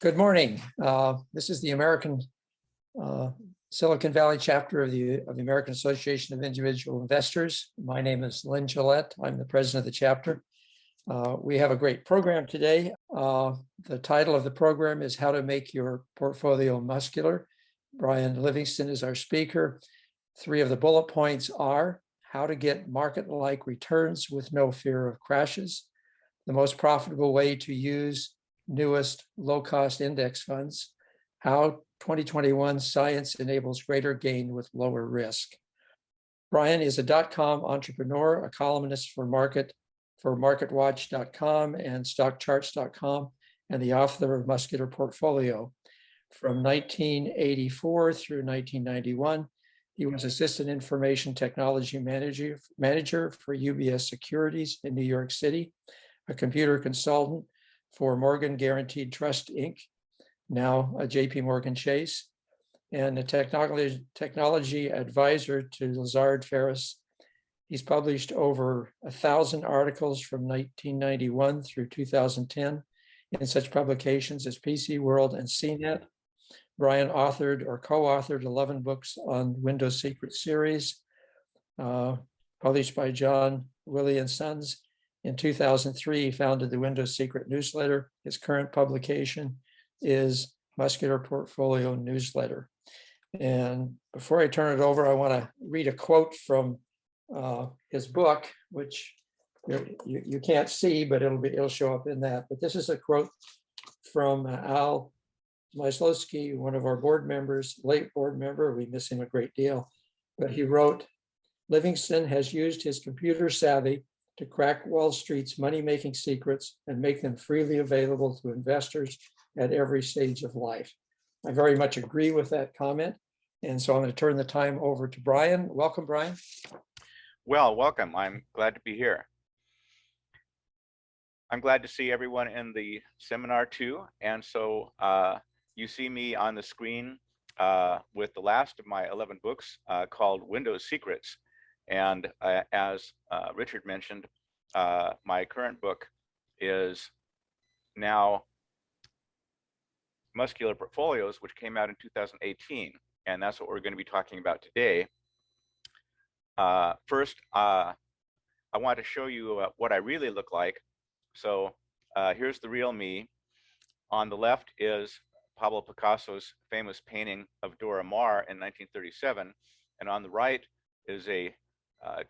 Good morning. This is the American Silicon Valley chapter of the American Association of Individual Investors. My name is Lynn Gillette. I'm the president of the chapter. We have a great program today. The title of the program is How to Make Your Portfolio Muscular. Brian Livingston is our speaker. Three of the bullet points are how to get market-like returns with no fear of crashes, the most profitable way to use newest low-cost index funds, how 2021 science enables greater gain with lower risk. Brian is a .com entrepreneur, a columnist for MarketWatch.com and StockCharts.com, and the author of Muscular Portfolio. From 1984 through 1991, he was Assistant Information Technology Manager for UBS Securities in New York City, a computer consultant for Morgan Guaranteed Trust, Inc., now a JP Morgan Chase, and a technology advisor to Lazard Ferris. He's published over 1,000 articles from 1991 through 2010 in such publications as PC World and CNET. Brian authored or co-authored 11 books on Windows Secret series, published by John Wiley & Sons. In 2003, he founded the Windows Secret newsletter. His current publication is Muscular Portfolio Newsletter. And before I turn it over, I want to read a quote from his book, which you can't see, but it'll show up in that. But this is a quote from Al Myslowski, one of our board members, late board member. We miss him a great deal. But he wrote, "Livingston has used his computer savvy to crack Wall Street's money-making secrets and make them freely available to investors at every stage of life." I very much agree with that comment. And so I'm going to turn the time over to Brian. Welcome, Brian. Well, welcome. I'm glad to be here. I'm glad to see everyone in the seminar too. And so you see me on the screen with the last of my 11 books called Windows Secrets. And as Richard mentioned, my current book is now Muscular Portfolios, which came out in 2018. And that's what we're going to be talking about today. First, I want to show you what I really look like. So here's the real me. On the left is Pablo Picasso's famous painting of Dora Maar in 1937. And on the right is a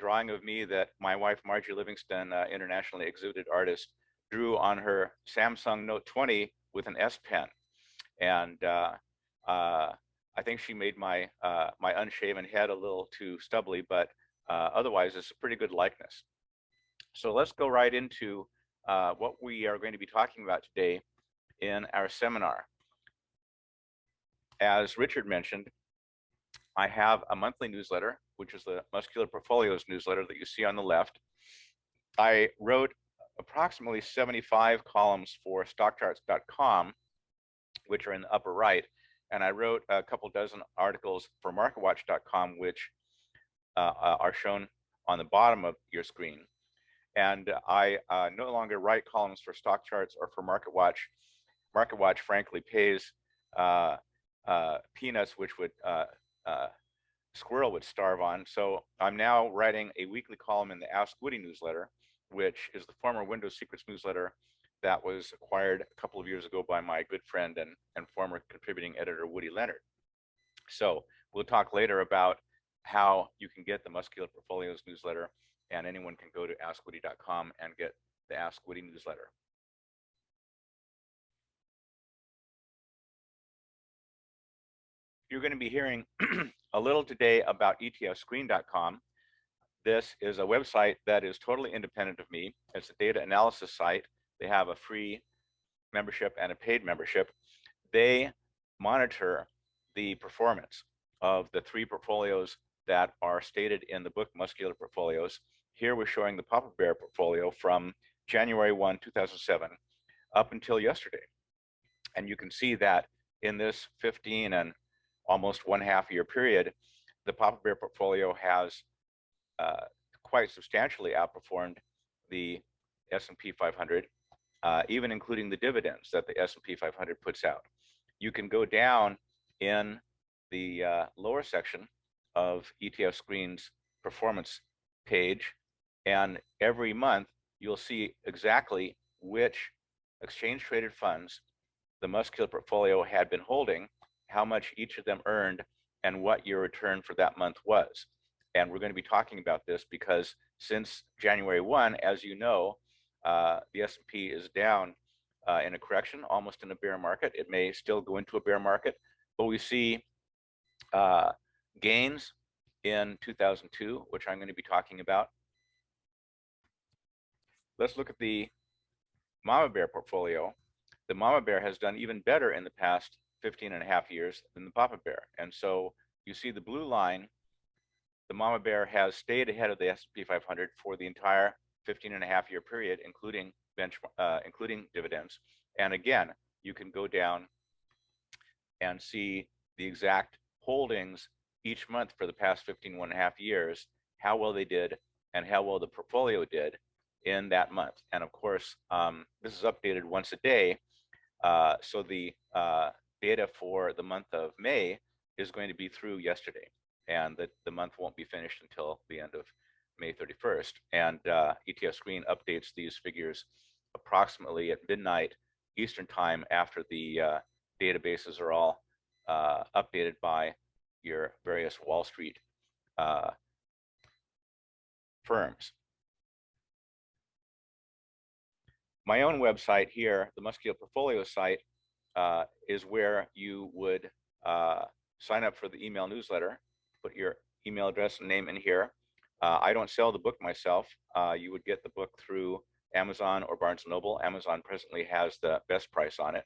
drawing of me that my wife, Margie Livingston, internationally exhibited artist, drew on her Samsung Note 20 with an S Pen. And I think she made my unshaven head a little too stubbly, but otherwise it's a pretty good likeness. So let's go right into what we are going to be talking about today in our seminar. As Richard mentioned, I have a monthly newsletter, which is the Muscular Portfolios newsletter that you see on the left. I wrote approximately 75 columns for StockCharts.com, which are in the upper right, and I wrote a couple dozen articles for MarketWatch.com, which are shown on the bottom of your screen. And I no longer write columns for StockCharts or for MarketWatch. MarketWatch, frankly, pays peanuts, which would squirrel would starve on. So I'm now writing a weekly column in the Ask Woody newsletter, which is the former Windows Secrets newsletter that was acquired a couple of years ago by my good friend and former contributing editor, Woody Leonard. So we'll talk later about how you can get the Muscular Portfolios newsletter, and anyone can go to askwoody.com and get the Ask Woody newsletter. You're going to be hearing a little today about ETFscreen.com. This is a website that is totally independent of me. It's a data analysis site. They have a free membership and a paid membership. They monitor the performance of the three portfolios that are stated in the book Muscular Portfolios. Here we're showing the Papa Bear portfolio from January 1, 2007 up until yesterday. And you can see that in this 15 and almost 1.5 year period, the Papa Bear portfolio has quite substantially outperformed the S&P 500 even including the dividends that the S&P 500 puts out. You can go down in the lower section of ETF Screen's performance page, and every month you'll see exactly which exchange traded funds the Muscular portfolio had been holding, how much each of them earned, and what your return for that month was. And we're going to be talking about this because since January 1, as you know, the S&P is down in a correction, almost in a bear market. It may still go into a bear market, but we see gains in 2002, which I'm going to be talking about. Let's look at the Mama Bear portfolio. The Mama Bear has done even better in the past 15.5 years than the Papa Bear. And so you see the blue line, the Mama Bear has stayed ahead of the S&P 500 for the entire 15.5-year period, including dividends. And again, you can go down and see the exact holdings each month for the past 15.5 years, how well they did and how well the portfolio did in that month. And of course, this is updated once a day. So the data for the month of May is going to be through yesterday, and the month won't be finished until the end of May 31st. And ETF Screen updates these figures approximately at midnight Eastern time after the databases are all updated by your various Wall Street firms. My own website here, the Muscular Portfolio site, is where you would sign up for the email newsletter, put your email address and name in here. I don't sell the book myself. You would get the book through Amazon or Barnes & Noble. Amazon presently has the best price on it.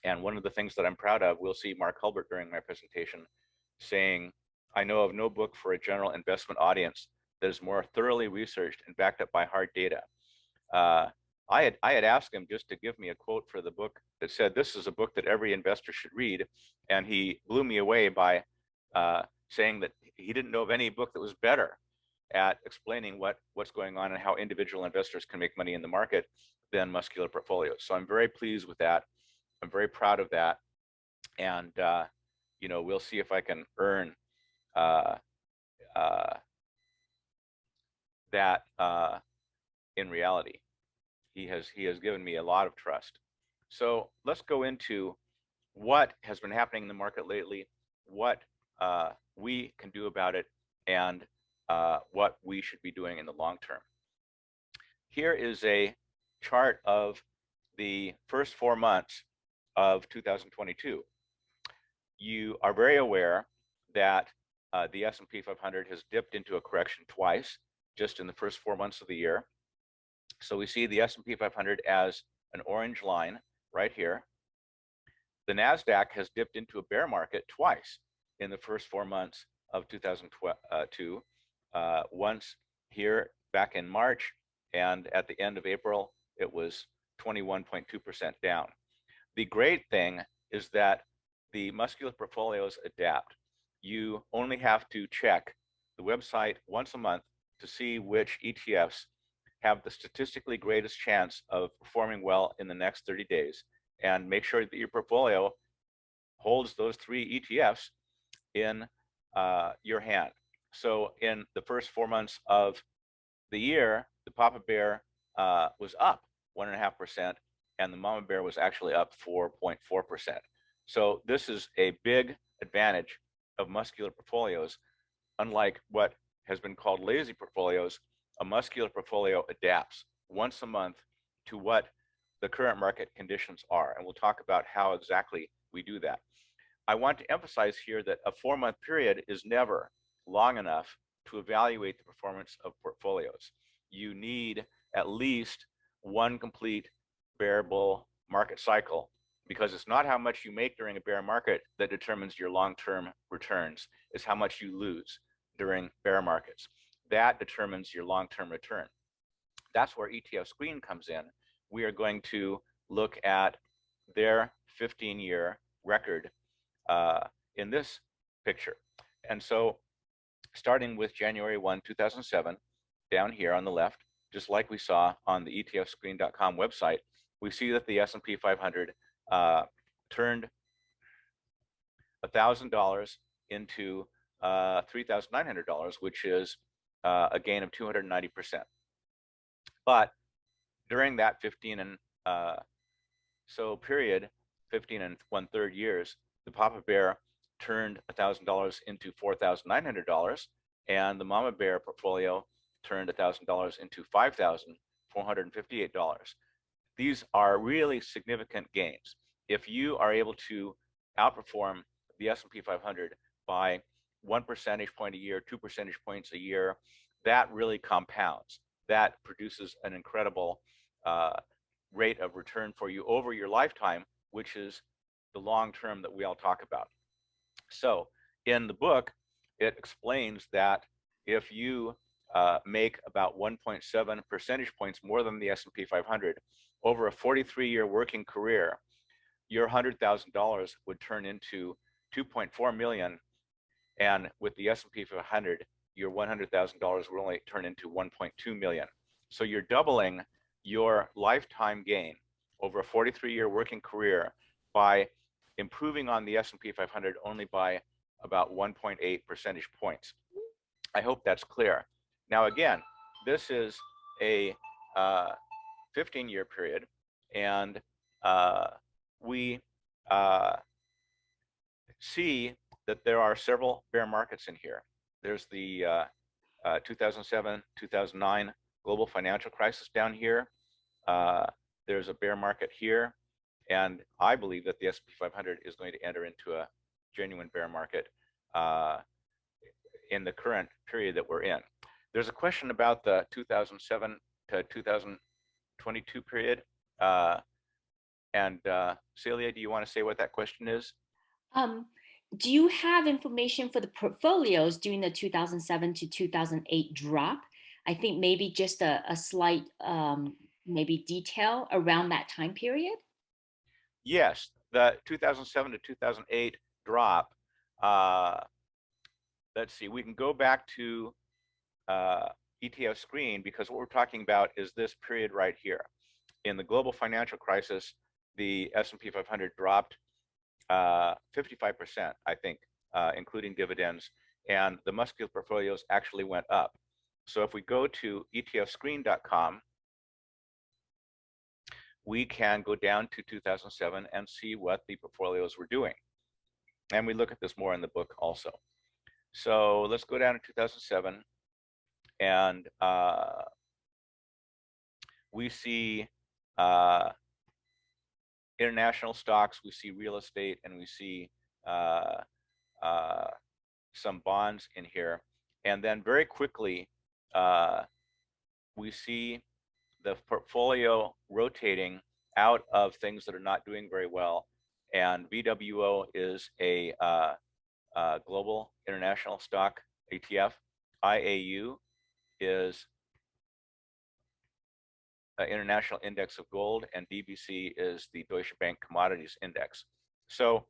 And one of the things that I'm proud of, we'll see Mark Hulbert during my presentation saying, I know of no book for a general investment audience that is more thoroughly researched and backed up by hard data. I had asked him just to give me a quote for the book that said, this is a book that every investor should read. And he blew me away by saying that he didn't know of any book that was better at explaining what's going on and how individual investors can make money in the market than Muscular Portfolios. So I'm very pleased with that. I'm very proud of that. And, you know, we'll see if I can earn that in reality. He has given me a lot of trust. So let's go into what has been happening in the market lately, what we can do about it, and what we should be doing in the long term. Here is a chart of the first 4 months of 2022. You are very aware that the S&P 500 has dipped into a correction twice just in the first 4 months of the year. So we see the S&P 500 as an orange line right here. The NASDAQ has dipped into a bear market twice in the first 4 months of 2022. Once here back in March, and at the end of April, it was 21.2% down. The great thing is that the Muscular portfolios adapt. You only have to check the website once a month to see which ETFs have the statistically greatest chance of performing well in the next 30 days, and make sure that your portfolio holds those 3 ETFs in your hand. So in the first 4 months of the year, the Papa Bear was up 1.5%, and the Mama Bear was actually up 4.4%. So this is a big advantage of Muscular portfolios. Unlike what has been called lazy portfolios, a Muscular portfolio adapts once a month to what the current market conditions are. And we'll talk about how exactly we do that. I want to emphasize here that a 4-month period is never long enough to evaluate the performance of portfolios. You need at least one complete bear bull market cycle, because it's not how much you make during a bear market that determines your long-term returns. It's how much you lose during bear markets. That determines your long-term return. That's where ETF Screen comes in. We are going to look at their 15-year record in this picture. And so starting with January 1, 2007, down here on the left, just like we saw on the etfscreen.com website, we see that the S&P 500 turned $1,000 into $3,900, which is a gain of 290%. But during that 15 and so period, 15 and 1/3 years, the Papa Bear turned $1,000 into $4,900, and the Mama Bear portfolio turned $1,000 into $5,458. These are really significant gains. If you are able to outperform the S&P 500 by 1 percentage point a year, 2 percentage points a year, that really compounds. That produces an incredible rate of return for you over your lifetime, which is the long term that we all talk about. So in the book, it explains that if you make about 1.7 percentage points more than the S&P 500 over a 43-year working career, your $100,000 would turn into 2.4 million, and with the S&P 500, your $100,000 will only turn into 1.2 million. So you're doubling your lifetime gain over a 43-year working career by improving on the S&P 500 only by about 1.8 percentage points. I hope that's clear. Now again, this is a 15-year period, and we see that there are several bear markets in here. There's the 2007, 2009 global financial crisis down here. There's a bear market here, and I believe that the S&P 500 is going to enter into a genuine bear market in the current period that we're in. There's a question about the 2007 to 2022 period. Celia, do you want to say what that question is? Do you have information for the portfolios during the 2007 to 2008 drop? I think maybe just a slight maybe detail around that time period. Yes, the 2007 to 2008 drop. Let's see, we can go back to ETF screen, because what we're talking about is this period right here. In the global financial crisis, the S&P 500 dropped 55%, I think, including dividends, and the Muscular portfolios actually went up. So if we go to etfscreen.com, we can go down to 2007 and see what the portfolios were doing. And we look at this more in the book also. So let's go down to 2007, and we see international stocks, we see real estate, and we see some bonds in here. And then very quickly, we see the portfolio rotating out of things that are not doing very well. And VWO is a global international stock ETF. IAU is an international index of gold, and DBC is the Deutsche Bank Commodities Index. So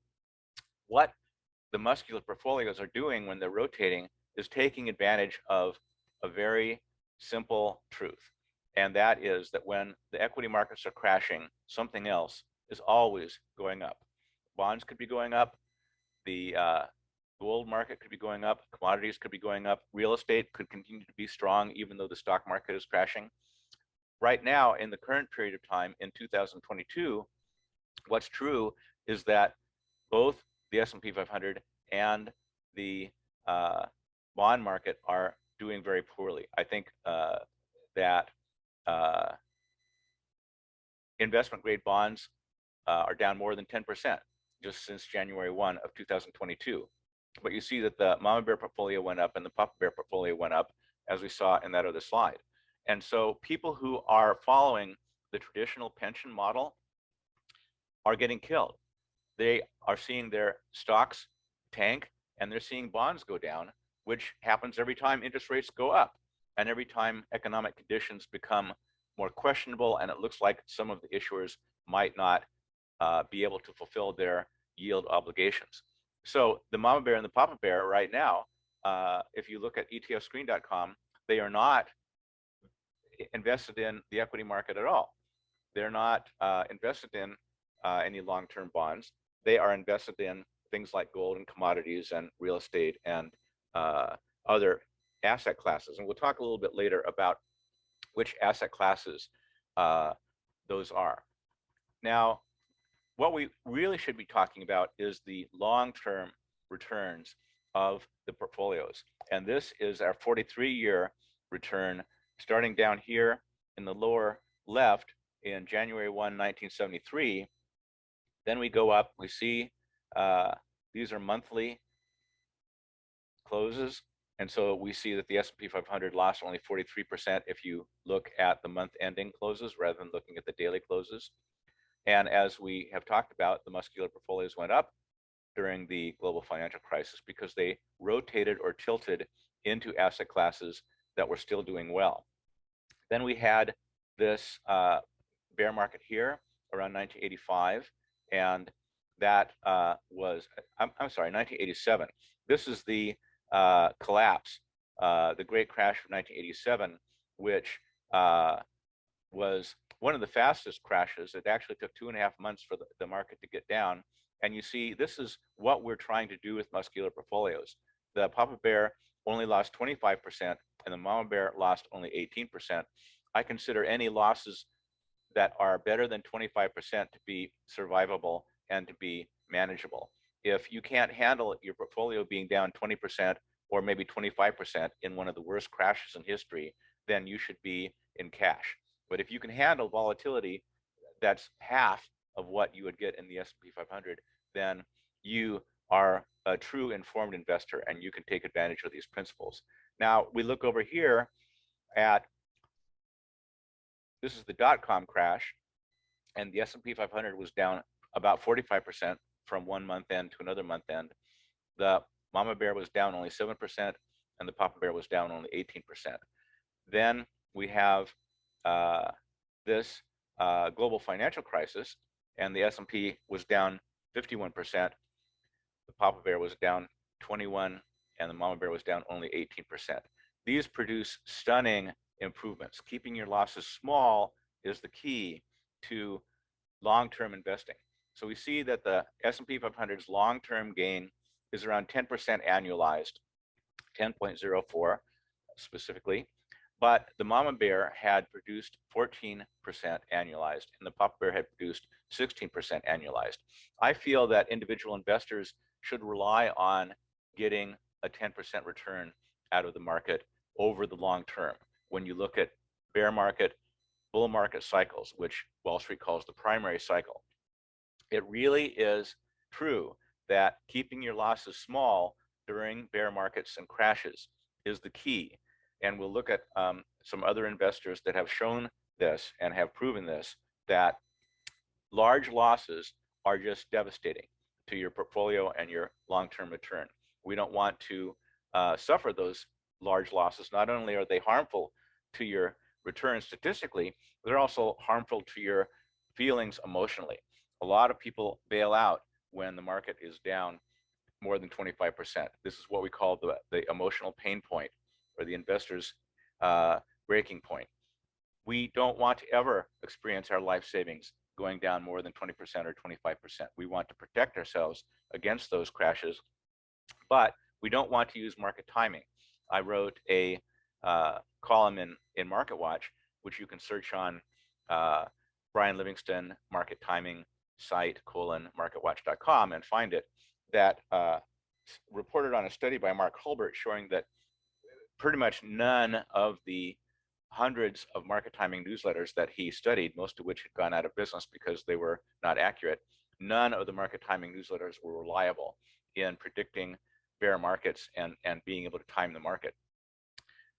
what the Muscular portfolios are doing when they're rotating is taking advantage of a very simple truth. And that is that when the equity markets are crashing, something else is always going up. Bonds could be going up, the gold market could be going up, commodities could be going up, real estate could continue to be strong even though the stock market is crashing. Right now, in the current period of time, in 2022, what's true is that both the S&P 500 and the bond market are doing very poorly. I think that investment grade bonds are down more than 10% just since January 1 of 2022. But you see that the Mama Bear portfolio went up and the Papa Bear portfolio went up, as we saw in that other slide. And so people who are following the traditional pension model are getting killed. They are seeing their stocks tank and they're seeing bonds go down, which happens every time interest rates go up and every time economic conditions become more questionable and it looks like some of the issuers might not be able to fulfill their yield obligations. So the Mama Bear and the Papa Bear right now, if you look at etfscreen.com, they are not invested in the equity market at all. They're not invested in any long-term bonds. They are invested in things like gold and commodities and real estate and other asset classes. And we'll talk a little bit later about which asset classes those are. Now, what we really should be talking about is the long-term returns of the portfolios. And this is our 43-year return, starting down here in the lower left in January 1, 1973. Then we go up, we see these are monthly closes. And so we see that the S&P 500 lost only 43% if you look at the month ending closes rather than looking at the daily closes. And as we have talked about, the Muscular portfolios went up during the global financial crisis because they rotated or tilted into asset classes that were still doing well. Then we had this bear market here around 1985, and that was, I'm sorry, 1987. This is the collapse, the great crash of 1987, which was one of the fastest crashes. It actually took 2.5 months for the market to get down. And you see, this is what we're trying to do with Muscular portfolios. The Papa Bear only lost 25%, and the Mama Bear lost only 18%. I consider any losses that are better than 25% to be survivable and to be manageable. If you can't handle your portfolio being down 20% or maybe 25% in one of the worst crashes in history, then you should be in cash. But if you can handle volatility that's half of what you would get in the S&P 500, then you are a true informed investor and you can take advantage of these principles. Now, we look over here at, this is the dot-com crash, and the S&P 500 was down about 45% from one month end to another month end. The Mama Bear was down only 7%, and the Papa Bear was down only 18%. Then we have this global financial crisis, and the S&P was down 51%. The Papa Bear was down 21%, and the Mama Bear was down only 18%. These produce stunning improvements. Keeping your losses small is the key to long-term investing. So we see that the S&P 500's long-term gain is around 10% annualized, 10.04 specifically. But the Mama Bear had produced 14% annualized, and the Papa Bear had produced 16% annualized. I feel that individual investors should rely on getting a 10% return out of the market over the long term. When you look at bear market, bull market cycles, which Wall Street calls the primary cycle, it really is true that keeping your losses small during bear markets and crashes is the key. And we'll look at some other investors that have shown this and have proven this, that large losses are just devastating to your portfolio and your long-term return. We don't want to suffer those large losses. Not only are they harmful to your return statistically, they're also harmful to your feelings emotionally. A lot of people bail out when the market is down more than 25%. This is what we call the emotional pain point, or the investor's breaking point. We don't want to ever experience our life savings going down more than 20% or 25%. We want to protect ourselves against those crashes, but we don't want to use market timing. I wrote a column in MarketWatch, which you can search on Brian Livingston market timing site /marketwatch.com and find it, that reported on a study by Mark Hulbert showing that pretty much none of the hundreds of market timing newsletters that he studied, most of which had gone out of business because they were not accurate, none of the market timing newsletters were reliable in predicting bear markets and being able to time the market.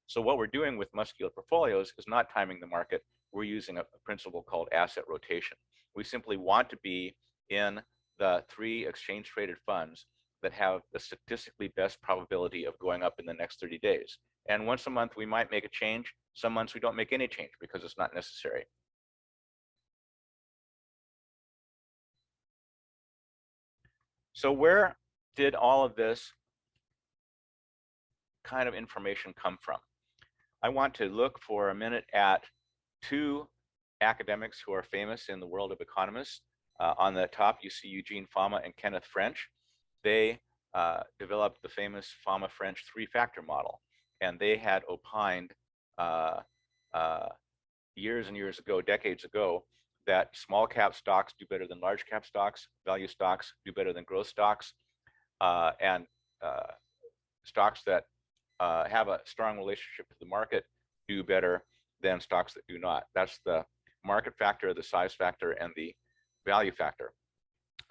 So what we're doing with Muscular portfolios is not timing the market. We're using a principle called asset rotation. We simply want to be in the 3 exchange-traded funds that have the statistically best probability of going up in the next 30 days. And once a month, we might make a change. Some months we don't make any change because it's not necessary. So where did all of this kind of information come from? I want to look for a minute at two academics who are famous in the world of economists. On the top, you see Eugene Fama and Kenneth French. They developed the famous Fama-French three-factor model, and they had opined years and years ago, decades ago, that small cap stocks do better than large cap stocks, value stocks do better than growth stocks, and stocks that have a strong relationship to the market do better than stocks that do not. That's the market factor, the size factor, and the value factor.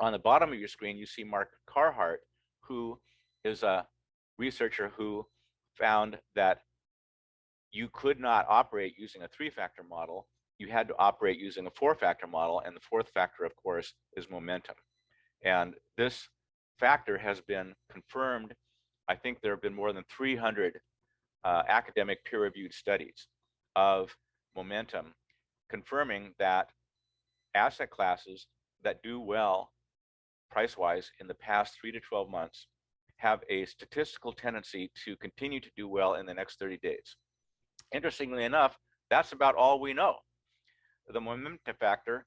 On the bottom of your screen, you see Mark Carhart, who is a researcher who found that you could not operate using a three-factor model. You had to operate using a four-factor model, and the fourth factor, of course, is momentum. And this factor has been confirmed. I think there have been more than 300 academic peer-reviewed studies of momentum confirming that asset classes that do well price-wise in the past 3 to 12 months have a statistical tendency to continue to do well in the next 30 days. Interestingly enough, that's about all we know. The momentum factor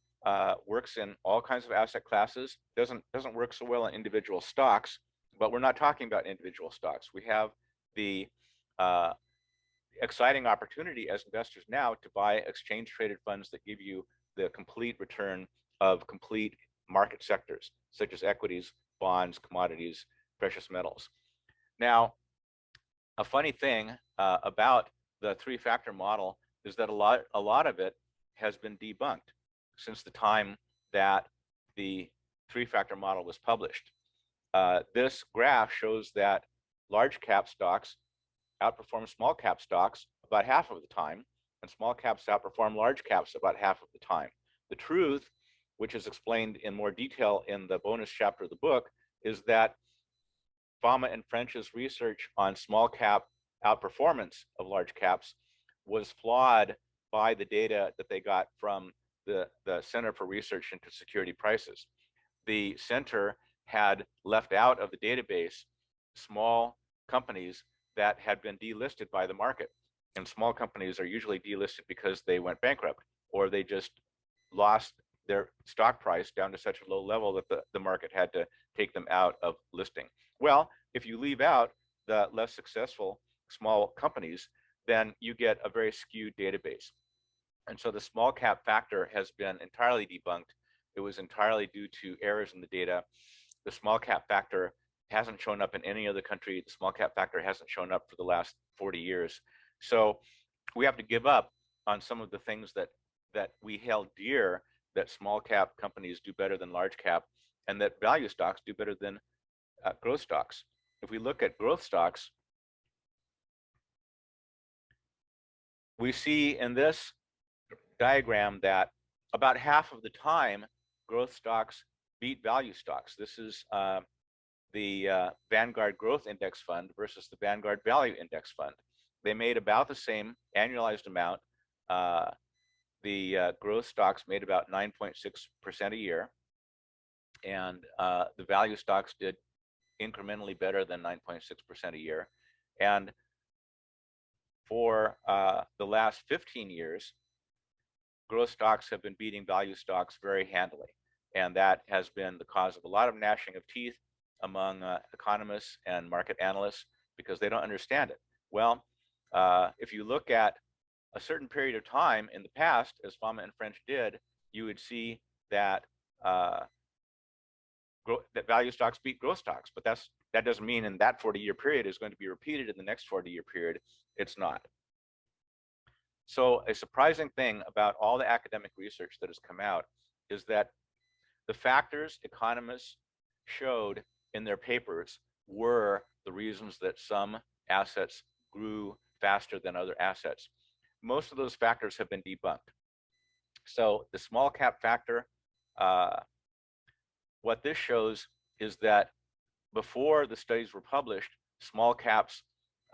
works in all kinds of asset classes, doesn't work so well in individual stocks, but we're not talking about individual stocks. We have the exciting opportunity as investors now to buy exchange traded funds that give you the complete return of complete market sectors, such as equities, bonds, commodities, precious metals. Now, a funny thing about the three-factor model is that a lot of it has been debunked since the time that the three-factor model was published. This graph shows that large cap stocks outperform small cap stocks about half of the time, and small caps outperform large caps about half of the time. The truth, which is explained in more detail in the bonus chapter of the book, is that Fama and French's research on small cap outperformance of large caps was flawed by the data that they got from the Center for Research into Security Prices. The center had left out of the database small companies that had been delisted by the market. And small companies are usually delisted because they went bankrupt, or they just lost their stock price down to such a low level that the market had to take them out of listing. Well, if you leave out the less successful small companies, then you get a very skewed database. And so the small cap factor has been entirely debunked. It was entirely due to errors in the data. The small cap factor hasn't shown up in any other country. The small cap factor hasn't shown up for the last 40 years. So we have to give up on some of the things that we held dear, that small cap companies do better than large cap, and that value stocks do better than growth stocks. If we look at growth stocks, we see in this diagram that about half of the time growth stocks beat value stocks. This is the Vanguard Growth Index Fund versus the Vanguard Value Index Fund. They made about the same annualized amount. The growth stocks made about 9.6% a year, and the value stocks did incrementally better than 9.6% a year. And for the last 15 years, growth stocks have been beating value stocks very handily. And that has been the cause of a lot of gnashing of teeth among economists and market analysts, because they don't understand it. Well, if you look at a certain period of time in the past, as Fama and French did, you would see that that value stocks beat growth stocks. But that doesn't mean in that 40-year period is going to be repeated in the next 40-year period. It's not. So a surprising thing about all the academic research that has come out is that the factors economists showed in their papers were the reasons that some assets grew faster than other assets. Most of those factors have been debunked. So the small cap factor, what this shows is that before the studies were published, small caps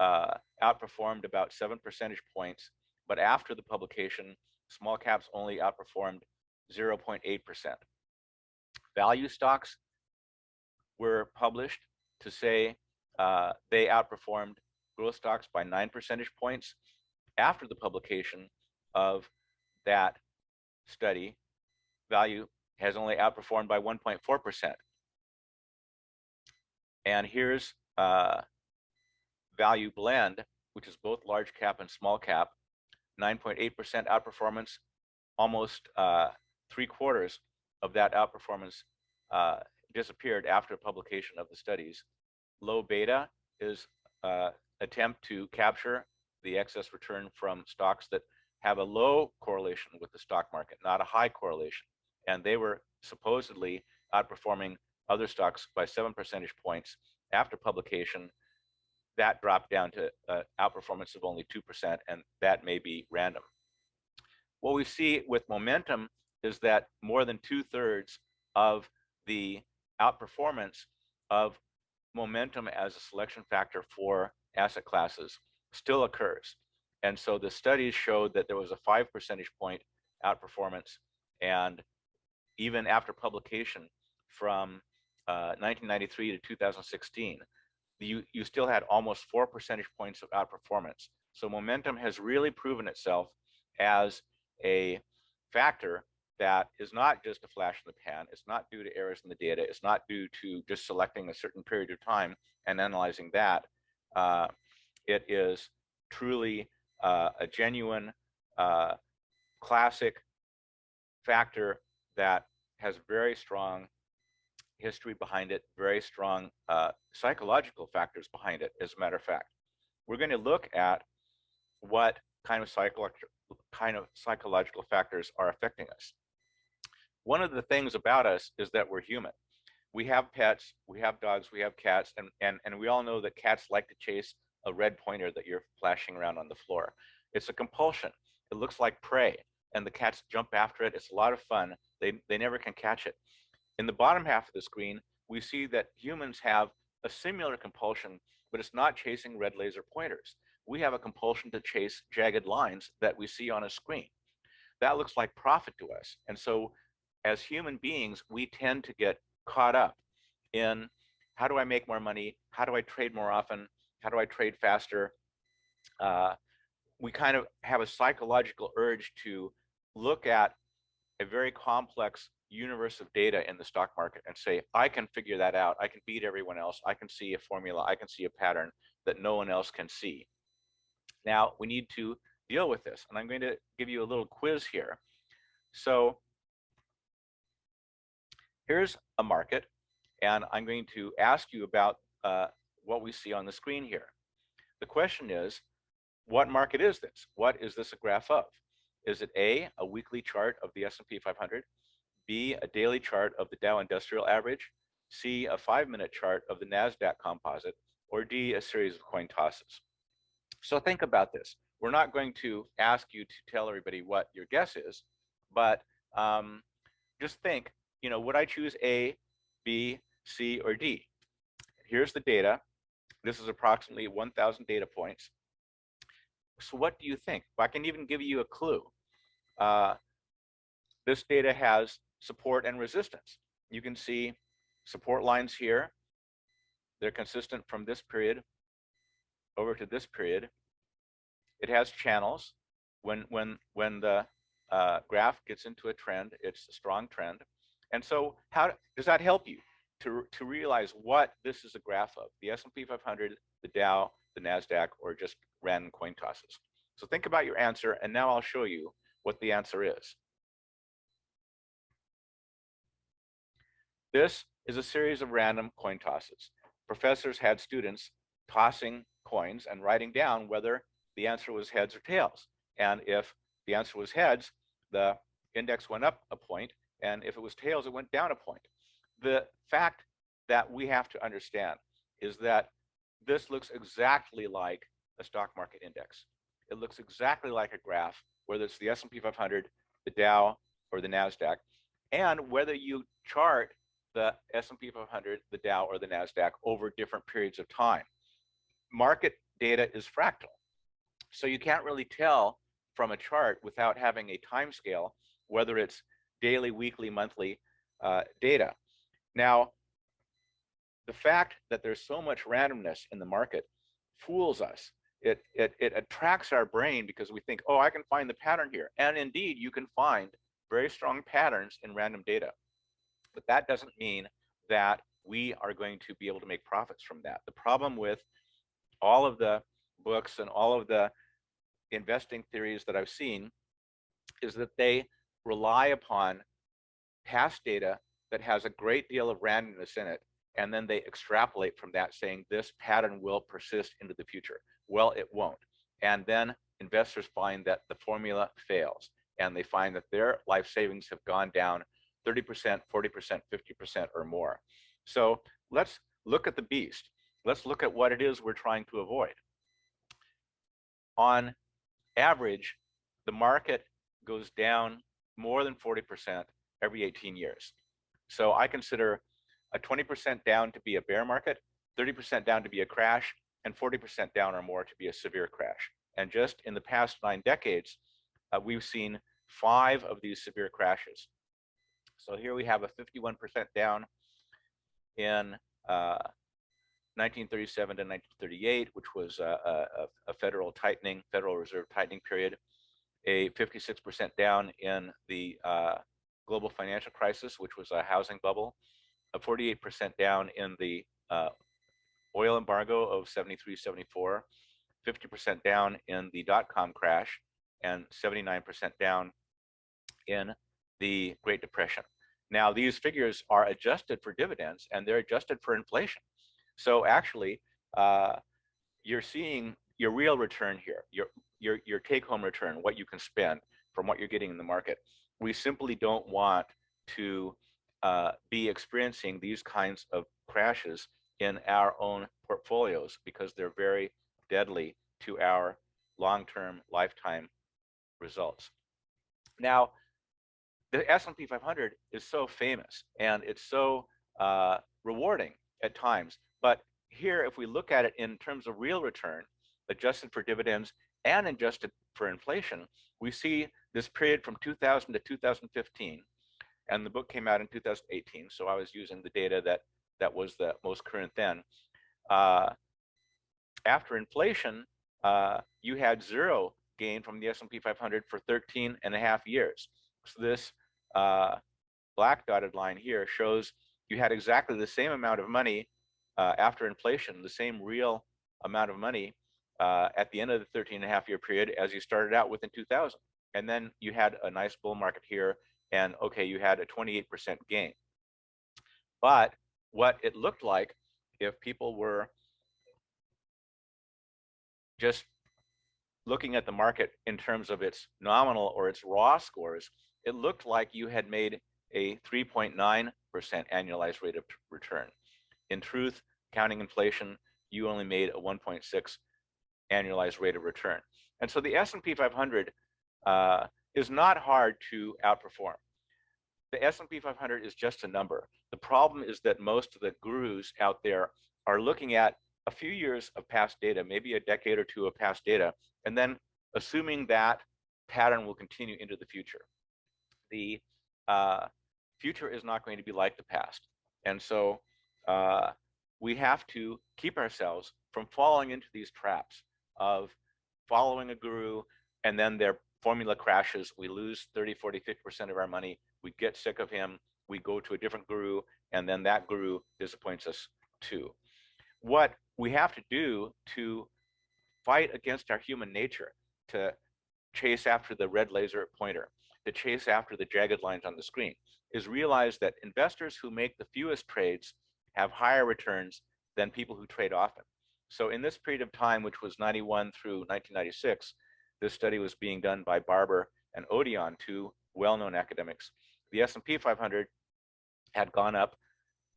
outperformed about 7 percentage points, but after the publication, small caps only outperformed 0.8%. Value stocks were published to say they outperformed growth stocks by 9 percentage points, after the publication of that study, value has only outperformed by 1.4%. And here's value blend, which is both large cap and small cap, 9.8% outperformance. Almost 3/4 of that outperformance disappeared after publication of the studies. Low beta is attempt to capture the excess return from stocks that have a low correlation with the stock market, not a high correlation. And they were supposedly outperforming other stocks by 7 percentage points after publication. That dropped down to outperformance of only 2%, and that may be random. What we see with momentum is that more than 2/3 of the outperformance of momentum as a selection factor for asset classes still occurs. And so the studies showed that there was a 5 percentage point outperformance, and even after publication from 1993 to 2016, you still had almost 4 percentage points of outperformance. So momentum has really proven itself as a factor that is not just a flash in the pan. It's not due to errors in the data. It's not due to just selecting a certain period of time and analyzing that. It is truly a genuine, classic factor that has very strong history behind it, very strong psychological factors behind it, as a matter of fact. We're going to look at what kind of psychological factors are affecting us. One of the things about us is that we're human. We have pets, we have dogs, we have cats, and we all know that cats like to chase a red pointer that you're flashing around on the floor. It's a compulsion. It looks like prey, and the cats jump after it. It's a lot of fun. They never can catch it. In the bottom half of the screen, we see that humans have a similar compulsion, but it's not chasing red laser pointers. We have a compulsion to chase jagged lines that we see on a screen. That looks like profit to us. And so as human beings, we tend to get caught up in, how do I make more money? How do I trade more often? How do I trade faster? We kind of have a psychological urge to look at a very complex universe of data in the stock market and say, I can figure that out. I can beat everyone else. I can see a formula. I can see a pattern that no one else can see. Now, we need to deal with this. And I'm going to give you a little quiz here. So here's a market, and I'm going to ask you about what we see on the screen here. The question is, what market is this? What is this a graph of? Is it A, a weekly chart of the S&P 500, B, a daily chart of the Dow Industrial Average, C, a 5-minute chart of the NASDAQ Composite, or D, a series of coin tosses? So think about this. We're not going to ask you to tell everybody what your guess is, but just think, would I choose A, B, C, or D? Here's the data. This is approximately 1,000 data points. So what do you think? I can even give you a clue. This data has support and resistance. You can see support lines here. They're consistent from this period over to this period. It has channels. When the graph gets into a trend, it's a strong trend. And so how does that help you to realize what this is a graph of? The S&P 500, the Dow, the NASDAQ, or just random coin tosses? So think about your answer, and now I'll show you what the answer is. This is a series of random coin tosses. Professors had students tossing coins and writing down whether the answer was heads or tails. And if the answer was heads, the index went up a point, and if it was tails, it went down a point. The fact that we have to understand is that this looks exactly like a stock market index. It looks exactly like a graph, whether it's the S&P 500, the Dow, or the NASDAQ, and whether you chart the S&P 500, the Dow, or the NASDAQ over different periods of time. Market data is fractal, so you can't really tell from a chart without having a time scale whether it's daily, weekly, monthly data. Now, the fact that there's so much randomness in the market fools us it attracts our brain because we think, oh, I can find the pattern here. And indeed, you can find very strong patterns in random data. But that doesn't mean that we are going to be able to make profits from that. The problem with all of the books and all of the investing theories that I've seen is that they rely upon past data that has a great deal of randomness in it, and then they extrapolate from that saying this pattern will persist into the future. Well, it won't. And then investors find that the formula fails, and they find that their life savings have gone down 30%, 40%, 50% or more. So let's look at the beast. Let's look at what it is we're trying to avoid. On average, the market goes down more than 40% every 18 years. So I consider a 20% down to be a bear market, 30% down to be a crash, and 40% down or more to be a severe crash. And just in the past 9 decades, we've seen 5 of these severe crashes. So here we have a 51% down in 1937 to 1938, which was a Federal Reserve tightening period, a 56% down in the global financial crisis, which was a housing bubble, a 48% down in the oil embargo of 73, 74, 50% down in the dot-com crash, and 79% down in the Great Depression. Now, these figures are adjusted for dividends, and they're adjusted for inflation. So actually, you're seeing your real return here, your take-home return, what you can spend from what you're getting in the market. We simply don't want to be experiencing these kinds of crashes in our own portfolios because they're very deadly to our long-term lifetime results. Now, the S&P 500 is so famous and it's so rewarding at times. But here, if we look at it in terms of real return, adjusted for dividends and adjusted for inflation, we see this period from 2000 to 2015. And the book came out in 2018, so I was using the data that was the most current then. After inflation, you had 0 gain from the S&P 500 for 13.5 years. So this black dotted line here shows you had exactly the same amount of money after inflation, the same real amount of money at the end of the 13.5-year period as you started out with in 2000. And then you had a nice bull market here, and okay, you had a 28% gain. But what it looked like if people were just looking at the market in terms of its nominal or its raw scores, it looked like you had made a 3.9% annualized rate of return. In truth, counting inflation, you only made a 1.6 annualized rate of return. And so the S&P 500 is not hard to outperform. The S&P 500 is just a number. The problem is that most of the gurus out there are looking at a few years of past data, maybe a decade or 2 of past data, and then assuming that pattern will continue into the future. The future is not going to be like the past. And so we have to keep ourselves from falling into these traps of following a guru and then their formula crashes. We lose 30, 40, 50% of our money. We get sick of him. We go to a different guru, and then that guru disappoints us too. What we have to do to fight against our human nature, to chase after the red laser pointer, to chase after the jagged lines on the screen, is realize that investors who make the fewest trades have higher returns than people who trade often. So in this period of time, which was 91 through 1996, this study was being done by Barber and Odeon, 2 well-known academics. The S&P 500 had gone up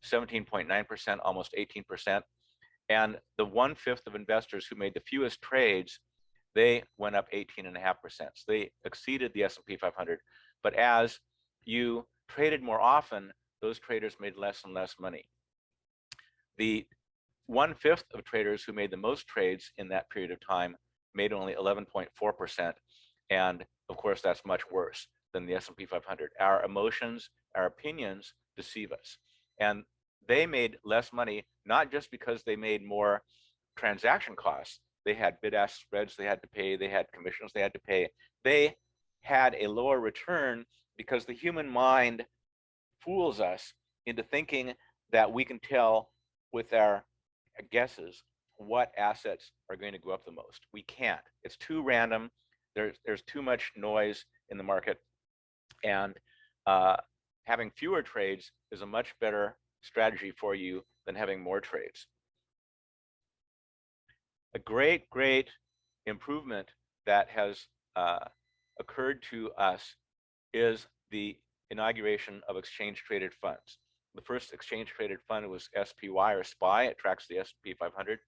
17.9%, almost 18%. And the 1/5 of investors who made the fewest trades, they went up 18.5%. So they exceeded the S&P 500. But as you traded more often, those traders made less and less money. The 1/5 of traders who made the most trades in that period of time made only 11.4%. And of course, that's much worse than the S&P 500. Our emotions, our opinions deceive us. And they made less money, not just because they made more transaction costs, they had bid-ask spreads they had to pay, they had commissions they had to pay. They had a lower return because the human mind fools us into thinking that we can tell with our guesses what assets are going to go up the most. We can't. It's too random. There's too much noise in the market, and having fewer trades is a much better strategy for you than having more trades. A great improvement that has occurred to us is the inauguration of exchange traded funds. The first exchange traded fund was SPY or SPY. It tracks the S&P 500,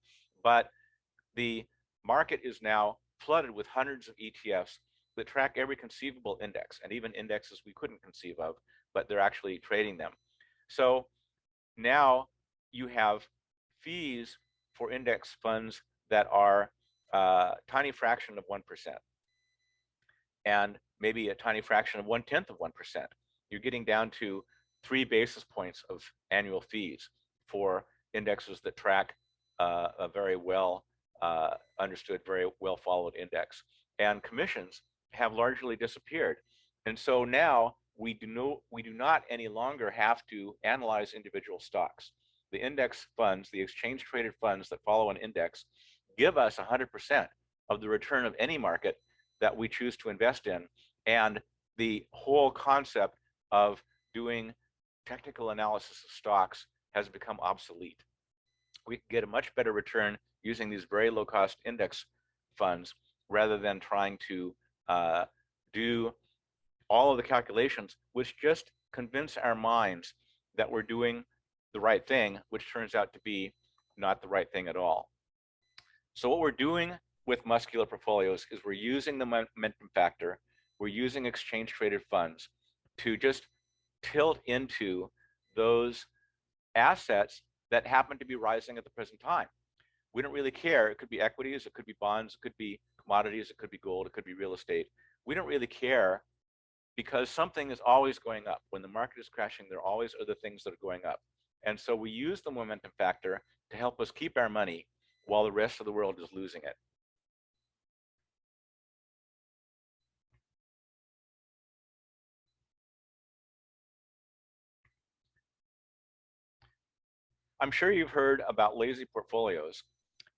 but the market is now flooded with hundreds of ETFs that track every conceivable index, and even indexes we couldn't conceive of, but they're actually trading them. So now you have fees for index funds that are a tiny fraction of 1%, and maybe a tiny fraction of 1/10 of 1%. You're getting down to 3 basis points of annual fees for indexes that track a very well understood, very well followed index. And commissions have largely disappeared. And so now we do not any longer have to analyze individual stocks. The index funds, the exchange traded funds that follow an index, give us 100% of the return of any market that we choose to invest in. And the whole concept of doing technical analysis of stocks has become obsolete. We get a much better return using these very low cost index funds rather than trying to do all of the calculations, which just convince our minds that we're doing the right thing, which turns out to be not the right thing at all. So what we're doing with Muscular portfolios is we're using the momentum factor, we're using exchange traded funds to just tilt into those assets that happen to be rising at the present time. We don't really care. It could be equities, it could be bonds, it could be commodities, it could be gold, it could be real estate. We don't really care because something is always going up. When the market is crashing, there are always other things that are going up. And so we use the momentum factor to help us keep our money while the rest of the world is losing it. I'm sure you've heard about lazy portfolios,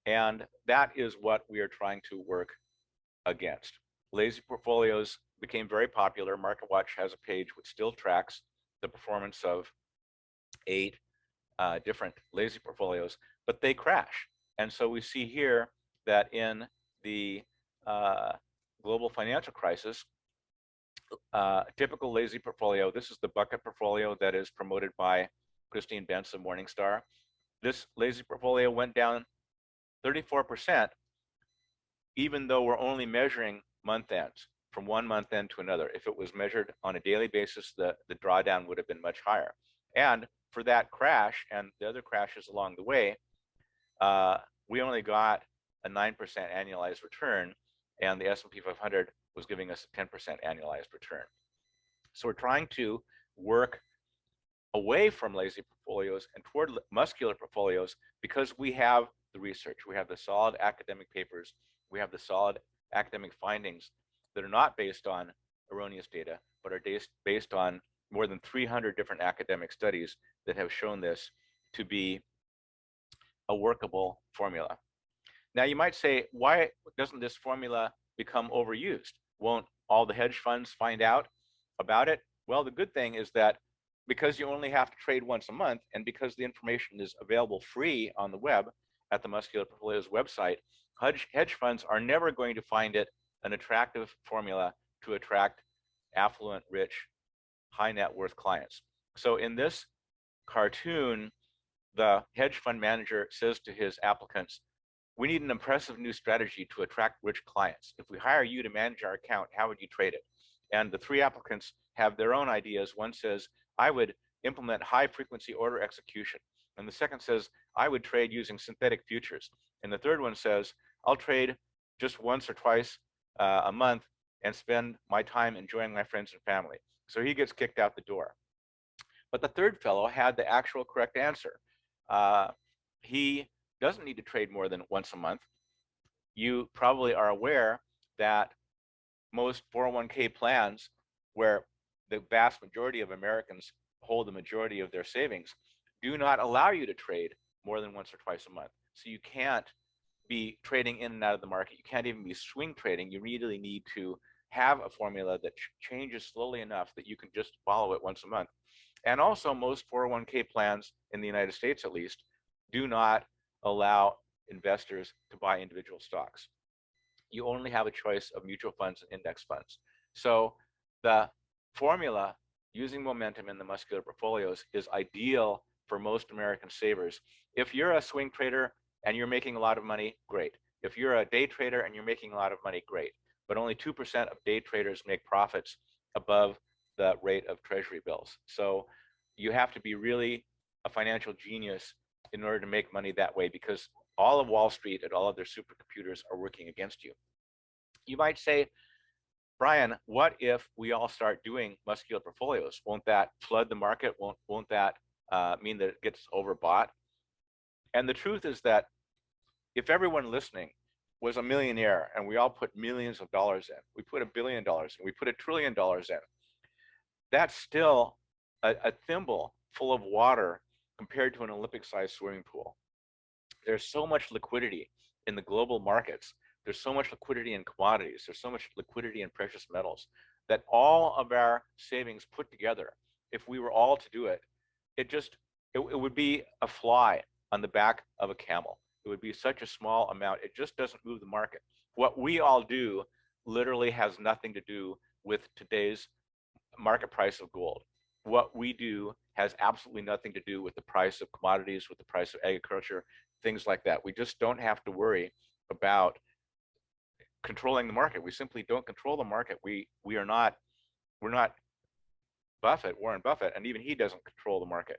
and that is what we are trying to work against. Lazy portfolios became very popular. MarketWatch has a page which still tracks the performance of 8 different lazy portfolios, but they crash. And so we see here that in the global financial crisis, typical lazy portfolio, this is the bucket portfolio that is promoted by Christine Benz of Morningstar. This lazy portfolio went down 34%, even though we're only measuring month ends, from one month end to another. If it was measured on a daily basis, the drawdown would have been much higher. And for that crash and the other crashes along the way, we only got a 9% annualized return, and the S&P 500 was giving us a 10% annualized return. So we're trying to work away from lazy portfolios and toward muscular portfolios because we have the research, we have the solid academic papers, we have the solid academic findings that are not based on erroneous data, but are based on more than 300 different academic studies that have shown this to be a workable formula. Now you might say, why doesn't this formula become overused? Won't all the hedge funds find out about it? Well, the good thing is that because you only have to trade once a month, and because the information is available free on the web at the Muscular Portfolios website, hedge funds are never going to find it an attractive formula to attract affluent, rich, high net worth clients. So in this cartoon, the hedge fund manager says to his applicants, we need an impressive new strategy to attract rich clients. If we hire you to manage our account, how would you trade it? And the 3 applicants have their own ideas. One says, I would implement high frequency order execution. And the second says, I would trade using synthetic futures. And the third one says, I'll trade just once or twice a month and spend my time enjoying my friends and family. So he gets kicked out the door. But the third fellow had the actual correct answer. He doesn't need to trade more than once a month. you probably are aware that most 401k plans, where the vast majority of Americans hold the majority of their savings, do not allow you to trade more than once or twice a month. So you can't be trading in and out of the market. You can't even be swing trading. You really need to have a formula that changes slowly enough that you can just follow it once a month. And also, most 401k plans in the United States, at least, do not allow investors to buy individual stocks. You only have a choice of mutual funds and index funds. So the formula using momentum in the Muscular portfolios is ideal for most American savers. If you're a swing trader and you're making a lot of money, great. If you're a day trader and you're making a lot of money, great. But only 2% of day traders make profits above the rate of treasury bills. So you have to be really a financial genius in order to make money that way, because all of Wall Street and all of their supercomputers are working against you. You might say, Brian, what if we all start doing Muscular portfolios? Won't that flood the market? Won't that mean that it gets overbought? And the truth is that if everyone listening was a millionaire and we all put millions of dollars in, we put $1 billion in, we put $1 trillion in, that's still a thimble full of water compared to an Olympic-sized swimming pool. There's so much liquidity in the global markets. There's so much liquidity in commodities. There's so much liquidity in precious metals that all of our savings put together, if we were all to do it, it would be a fly on the back of a camel. It would be such a small amount. It just doesn't move the market. What we all do literally has nothing to do with today's market price of gold. What we do has absolutely nothing to do with the price of commodities, with the price of agriculture, things like that. We just don't have to worry about controlling the market. We simply don't control the market. We're not Warren Buffett, and even he doesn't control the market,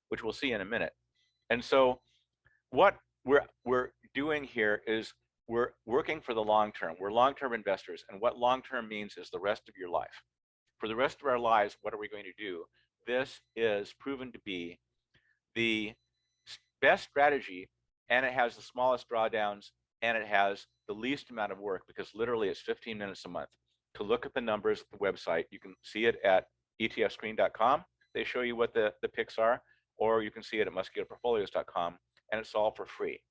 which we'll see in a minute. And so what we're doing here is we're working for the long term. We're long-term investors, and what long-term means is the rest of your life. For the rest of our lives, what are we going to do? This is proven to be the best strategy, and it has the smallest drawdowns, and it has the least amount of work, because literally it's 15 minutes a month to look at the numbers at the website. You can see it at etfscreen.com. They show you what the picks are, or you can see it at muscularportfolios.com, and it's all for free.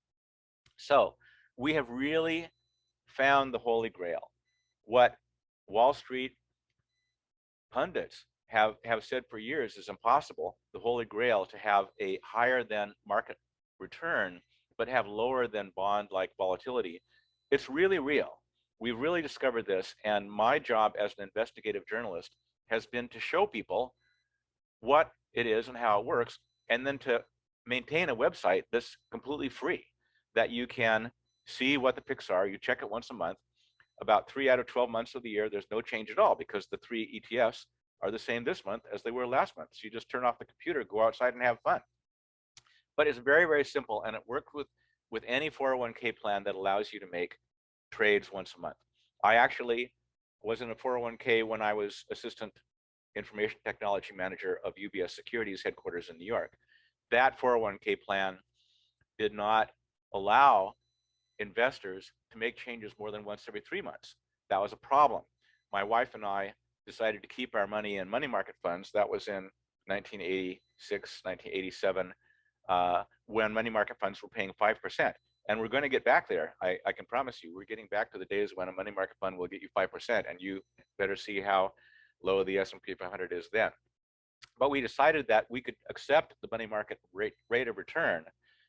So we have really found the holy grail. What Wall Street pundits have said for years is impossible, the holy grail, to have a higher than market return but have lower than bond-like volatility. It's really real. We've really discovered this, and my job as an investigative journalist has been to show people what it is and how it works, and then to maintain a website that's completely free, that you can see what the picks are. You check it once a month. About 3 out of 12 months of the year, there's no change at all, because the 3 ETFs are the same this month as they were last month. So you just turn off the computer, go outside and have fun. But it's very, very simple, and it works with any 401k plan that allows you to make trades once a month. I actually was in a 401k when I was assistant information technology manager of UBS Securities headquarters in New York. That 401k plan did not allow investors to make changes more than once every 3 months. That was a problem. My wife and I decided to keep our money in money market funds. That was in 1986, 1987, when money market funds were paying 5%. And we're going to get back there. I can promise you, we're getting back to the days when a money market fund will get you 5%, and you better see how low the S&P 500 is then. But we decided that we could accept the money market rate of return,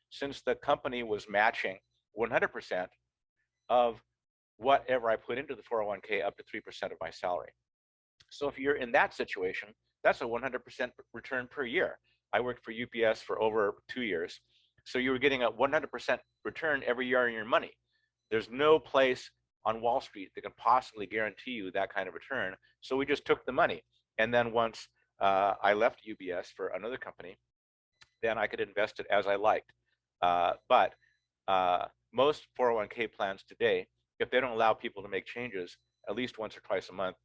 since the company was matching 100% of whatever I put into the 401k up to 3% of my salary. So if you're in that situation, that's a 100% return per year. I worked for UPS for over 2 years. So you were getting a 100% return every year on your money. There's no place on Wall Street that can possibly guarantee you that kind of return. So we just took the money. And then once I left UBS for another company, then I could invest it as I liked. But most 401k plans today, if they don't allow people to make changes at least once or twice a month,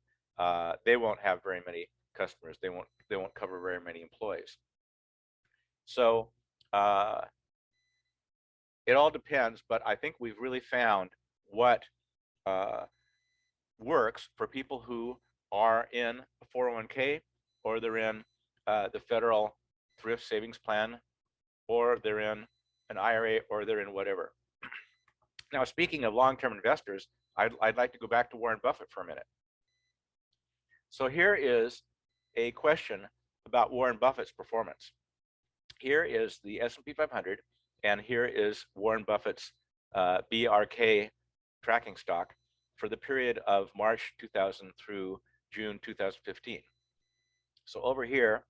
they won't have very many customers. They won't cover very many employees. So it all depends, but I think we've really found what works for people who are in a 401k, or they're in the federal thrift savings plan, or they're in an IRA, or they're in whatever. Now, speaking of long-term investors, I'd like to go back to Warren Buffett for a minute. So here is a question about Warren Buffett's performance. Here is the S&P 500, and here is Warren Buffett's BRK tracking stock for the period of March 2000 through June 2015. So over here,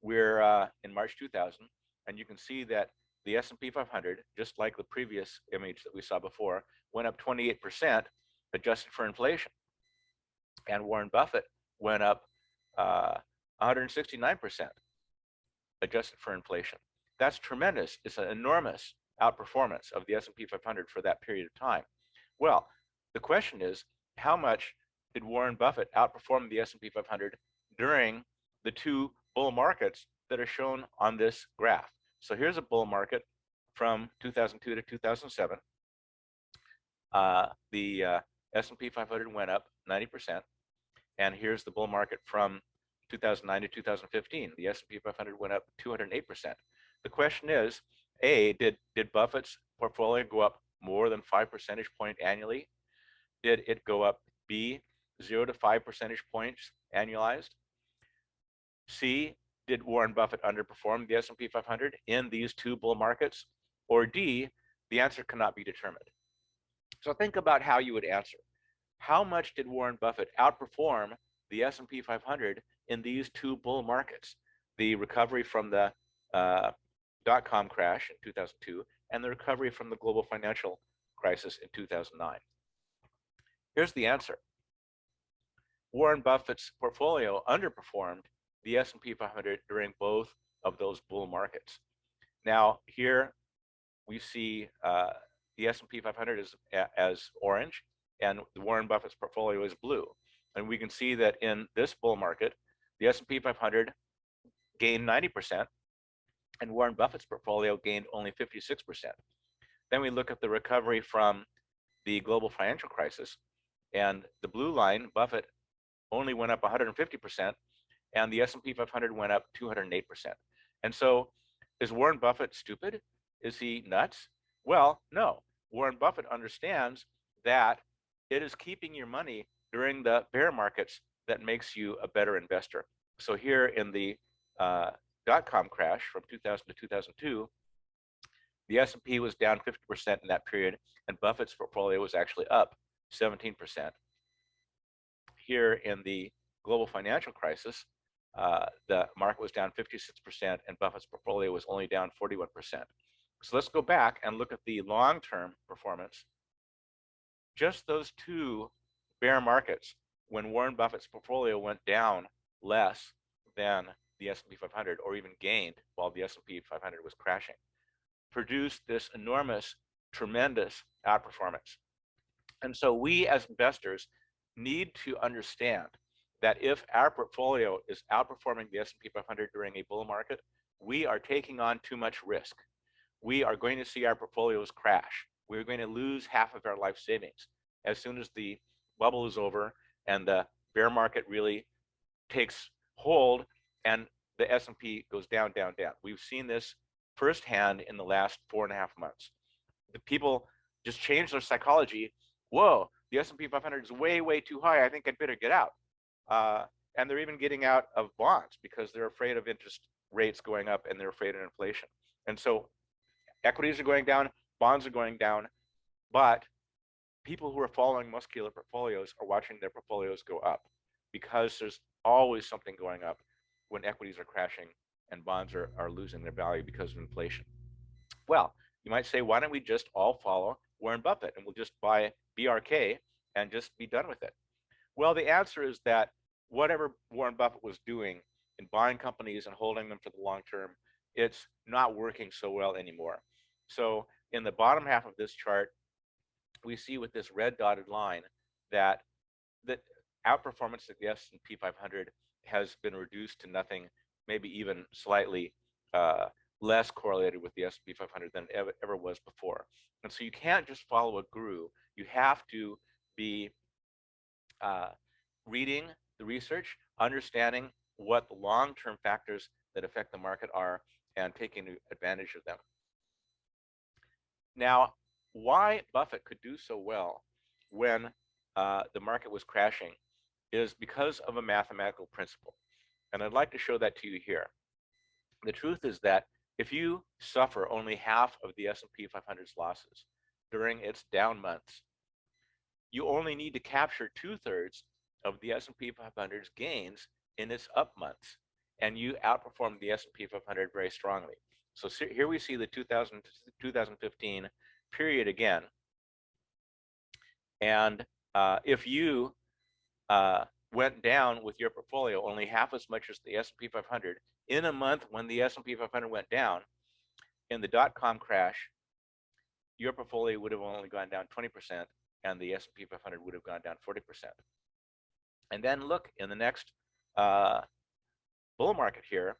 we're in March 2000, and you can see that the S&P 500, just like the previous image that we saw before, went up 28% adjusted for inflation. And Warren Buffett went up 169% adjusted for inflation. That's tremendous. It's an enormous outperformance of the S&P 500 for that period of time. Well, the question is, how much did Warren Buffett outperform the S&P 500 during the two bull markets that are shown on this graph? So here's a bull market from 2002 to 2007. The S&P 500 went up 90%. And here's the bull market from 2009 to 2015. The S&P 500 went up 208%. The question is, A, did Buffett's portfolio go up more than 5 percentage points annually? Did it go up, B, 0 to 5 percentage points annualized? C, did Warren Buffett underperform the S&P 500 in these two bull markets? Or D, the answer cannot be determined. So think about how you would answer. How much did Warren Buffett outperform the S&P 500 in these two bull markets? The recovery from the dot-com crash in 2002 and the recovery from the global financial crisis in 2009. Here's the answer. Warren Buffett's portfolio underperformed the S&P 500 during both of those bull markets. Now here we see the S&P 500 as orange, and Warren Buffett's portfolio is blue. And we can see that in this bull market, the S&P 500 gained 90%, and Warren Buffett's portfolio gained only 56%. Then we look at the recovery from the global financial crisis, and the blue line, Buffett, only went up 150%, and the S&P 500 went up 208%. And so, is Warren Buffett stupid? Is he nuts? Well, no. Warren Buffett understands that it is keeping your money during the bear markets that makes you a better investor. So here in the dot-com crash from 2000 to 2002, the S&P was down 50% in that period, and Buffett's portfolio was actually up 17%. Here in the global financial crisis, the market was down 56%, and Buffett's portfolio was only down 41%. So let's go back and look at the long-term performance. Just those two bear markets, when Warren Buffett's portfolio went down less than the S&P 500, or even gained while the S&P 500 was crashing, produced this enormous, tremendous outperformance. And so we as investors need to understand that if our portfolio is outperforming the S&P 500 during a bull market, we are taking on too much risk. We are going to see our portfolios crash. We're going to lose half of our life savings as soon as the bubble is over and the bear market really takes hold and the S&P goes down, down, down. We've seen this firsthand in the last 4.5 months. The people just changed their psychology. Whoa, the S&P 500 is way, way too high. I think I'd better get out. And they're even getting out of bonds because they're afraid of interest rates going up and they're afraid of inflation. And so equities are going down, bonds are going down, but people who are following Muscular portfolios are watching their portfolios go up because there's always something going up when equities are crashing and bonds are losing their value because of inflation. Well, you might say, why don't we just all follow Warren Buffett and we'll just buy BRK and just be done with it? Well, the answer is that whatever Warren Buffett was doing in buying companies and holding them for the long term, it's not working so well anymore. So in the bottom half of this chart, we see with this red dotted line that the outperformance of the S&P 500 has been reduced to nothing, maybe even slightly less correlated with the S&P 500 than it ever was before. And so you can't just follow a guru. You have to be reading the research, understanding what the long-term factors that affect the market are, and taking advantage of them. Now, why Buffett could do so well when the market was crashing is because of a mathematical principle. And I'd like to show that to you here. The truth is that if you suffer only half of the S&P 500's losses during its down months, you only need to capture 2/3 of the S&P 500's gains in its up months, and you outperform the S&P 500 very strongly. So here we see the 2015 period again. And if you went down with your portfolio only half as much as the S&P 500 in a month when the S&P 500 went down, in the dot-com crash, your portfolio would have only gone down 20%, and the S&P 500 would have gone down 40%. And then look, in the next bull market here,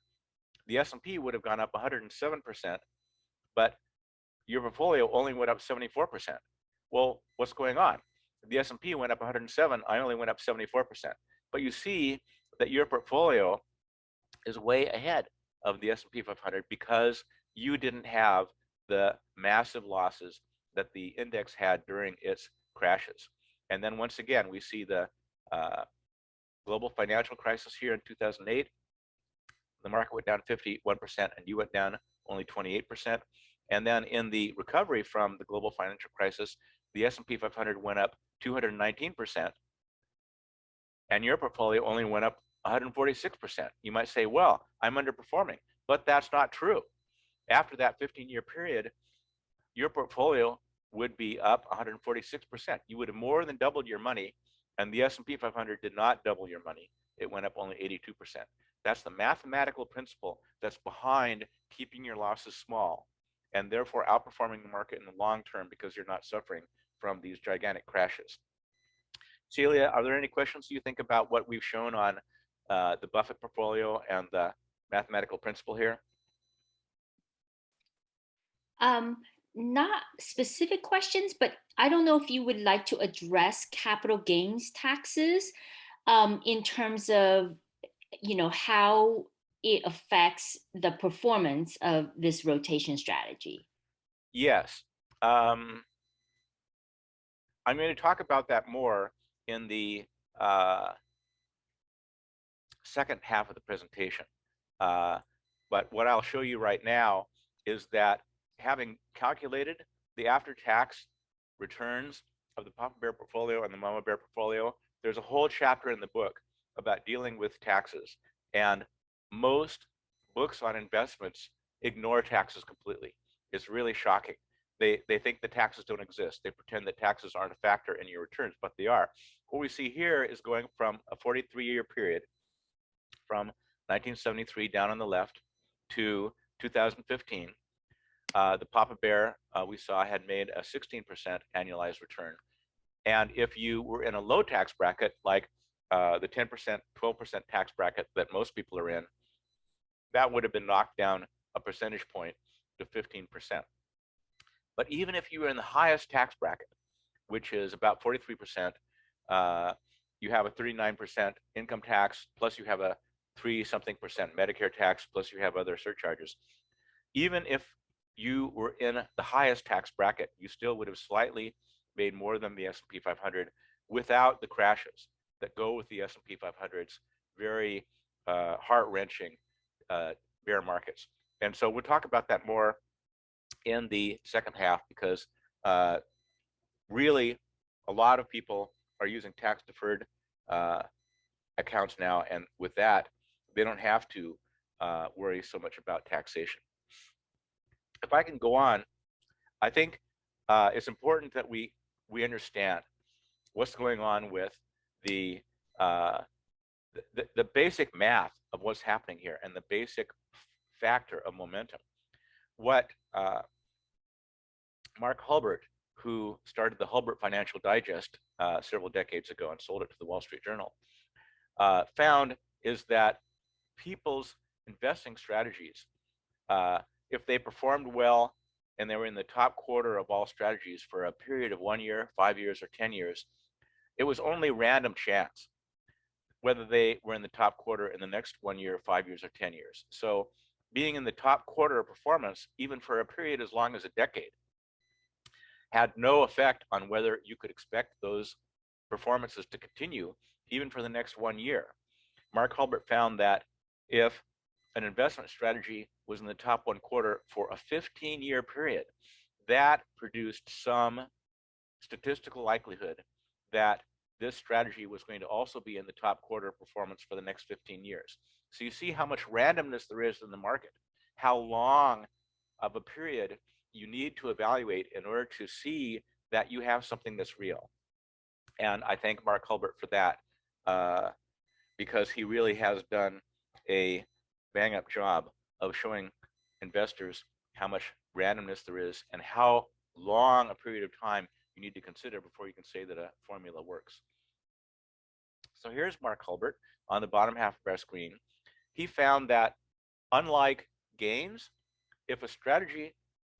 the S&P would have gone up 107%, but your portfolio only went up 74%. Well, what's going on? The S&P went up 107, I only went up 74%. But you see that your portfolio is way ahead of the S&P 500 because you didn't have the massive losses that the index had during its crashes. And then once again, we see the global financial crisis here in 2008. The market went down 51% and you went down only 28%. And then in the recovery from the global financial crisis, the S&P 500 went up 219%, and your portfolio only went up 146%. You might say, well, I'm underperforming, but that's not true. After that 15-year period, your portfolio would be up 146%. You would have more than doubled your money, and the S&P 500 did not double your money. It went up only 82%. That's the mathematical principle that's behind keeping your losses small and therefore outperforming the market in the long term because you're not suffering from these gigantic crashes. Celia, are there any questions you think about what we've shown on the Buffett portfolio and the mathematical principle here? Not specific questions, but I don't know if you would like to address capital gains taxes in terms of, how it affects the performance of this rotation strategy. Yes. I'm going to talk about that more in the second half of the presentation. But what I'll show you right now is that having calculated the after-tax returns of the Papa Bear portfolio and the Mama Bear portfolio, there's a whole chapter in the book about dealing with taxes. And most books on investments ignore taxes completely. It's really shocking. They think the taxes don't exist. They pretend that taxes aren't a factor in your returns, but they are. What we see here is going from a 43-year period from 1973 down on the left to 2015. The Papa Bear we saw had made a 16% annualized return. And if you were in a low tax bracket, like the 10%, 12% tax bracket that most people are in, that would have been knocked down a percentage point to 15%. But even if you were in the highest tax bracket, which is about 43%, you have a 39% income tax, plus you have a 3-something% Medicare tax, plus you have other surcharges. Even if you were in the highest tax bracket, you still would have slightly made more than the S&P 500 without the crashes that go with the S&P 500's very heart-wrenching bear markets. And so we'll talk about that more in the second half because really a lot of people are using tax-deferred accounts now, and with that, they don't have to worry so much about taxation. If I can go on, I think it's important that we understand what's going on with the basic math of what's happening here and the basic factor of momentum. What Mark Hulbert, who started the Hulbert Financial Digest several decades ago and sold it to the Wall Street Journal, found is that people's investing strategies if they performed well and they were in the top quarter of all strategies for a period of 1 year, 5 years, or 10 years, it was only random chance whether they were in the top quarter in the next 1 year, 5 years, or 10 years. So being in the top quarter of performance, even for a period as long as a decade, had no effect on whether you could expect those performances to continue even for the next 1 year. Mark Hulbert found that if an investment strategy was in the top 1 quarter for a 15-year period, that produced some statistical likelihood that this strategy was going to also be in the top quarter of performance for the next 15 years. So you see how much randomness there is in the market, how long of a period you need to evaluate in order to see that you have something that's real. And I thank Mark Hulbert for that, because he really has done a bang-up job of showing investors how much randomness there is and how long a period of time you need to consider before you can say that a formula works. So here's Mark Hulbert on the bottom half of our screen. He found that unlike games, if a strategy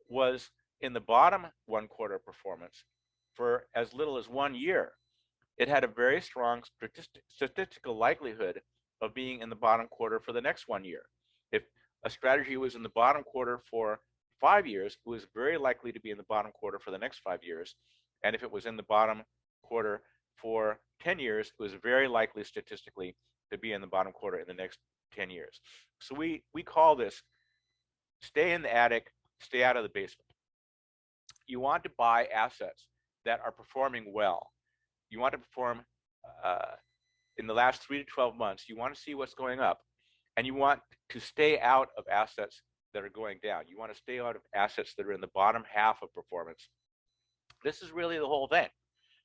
was in the bottom 1 quarter performance for as little as 1 year, it had a very strong statistical likelihood of being in the bottom quarter for the next 1 year. If a strategy was in the bottom quarter for 5 years, it was very likely to be in the bottom quarter for the next 5 years. And if it was in the bottom quarter for 10 years, it was very likely statistically to be in the bottom quarter in the next 10 years. So we call this stay in the attic, stay out of the basement. You want to buy assets that are performing well. You want to perform in the last 3 to 12 months. You want to see what's going up, and you want to stay out of assets that are going down. You want to stay out of assets that are in the bottom half of performance. This is really the whole thing.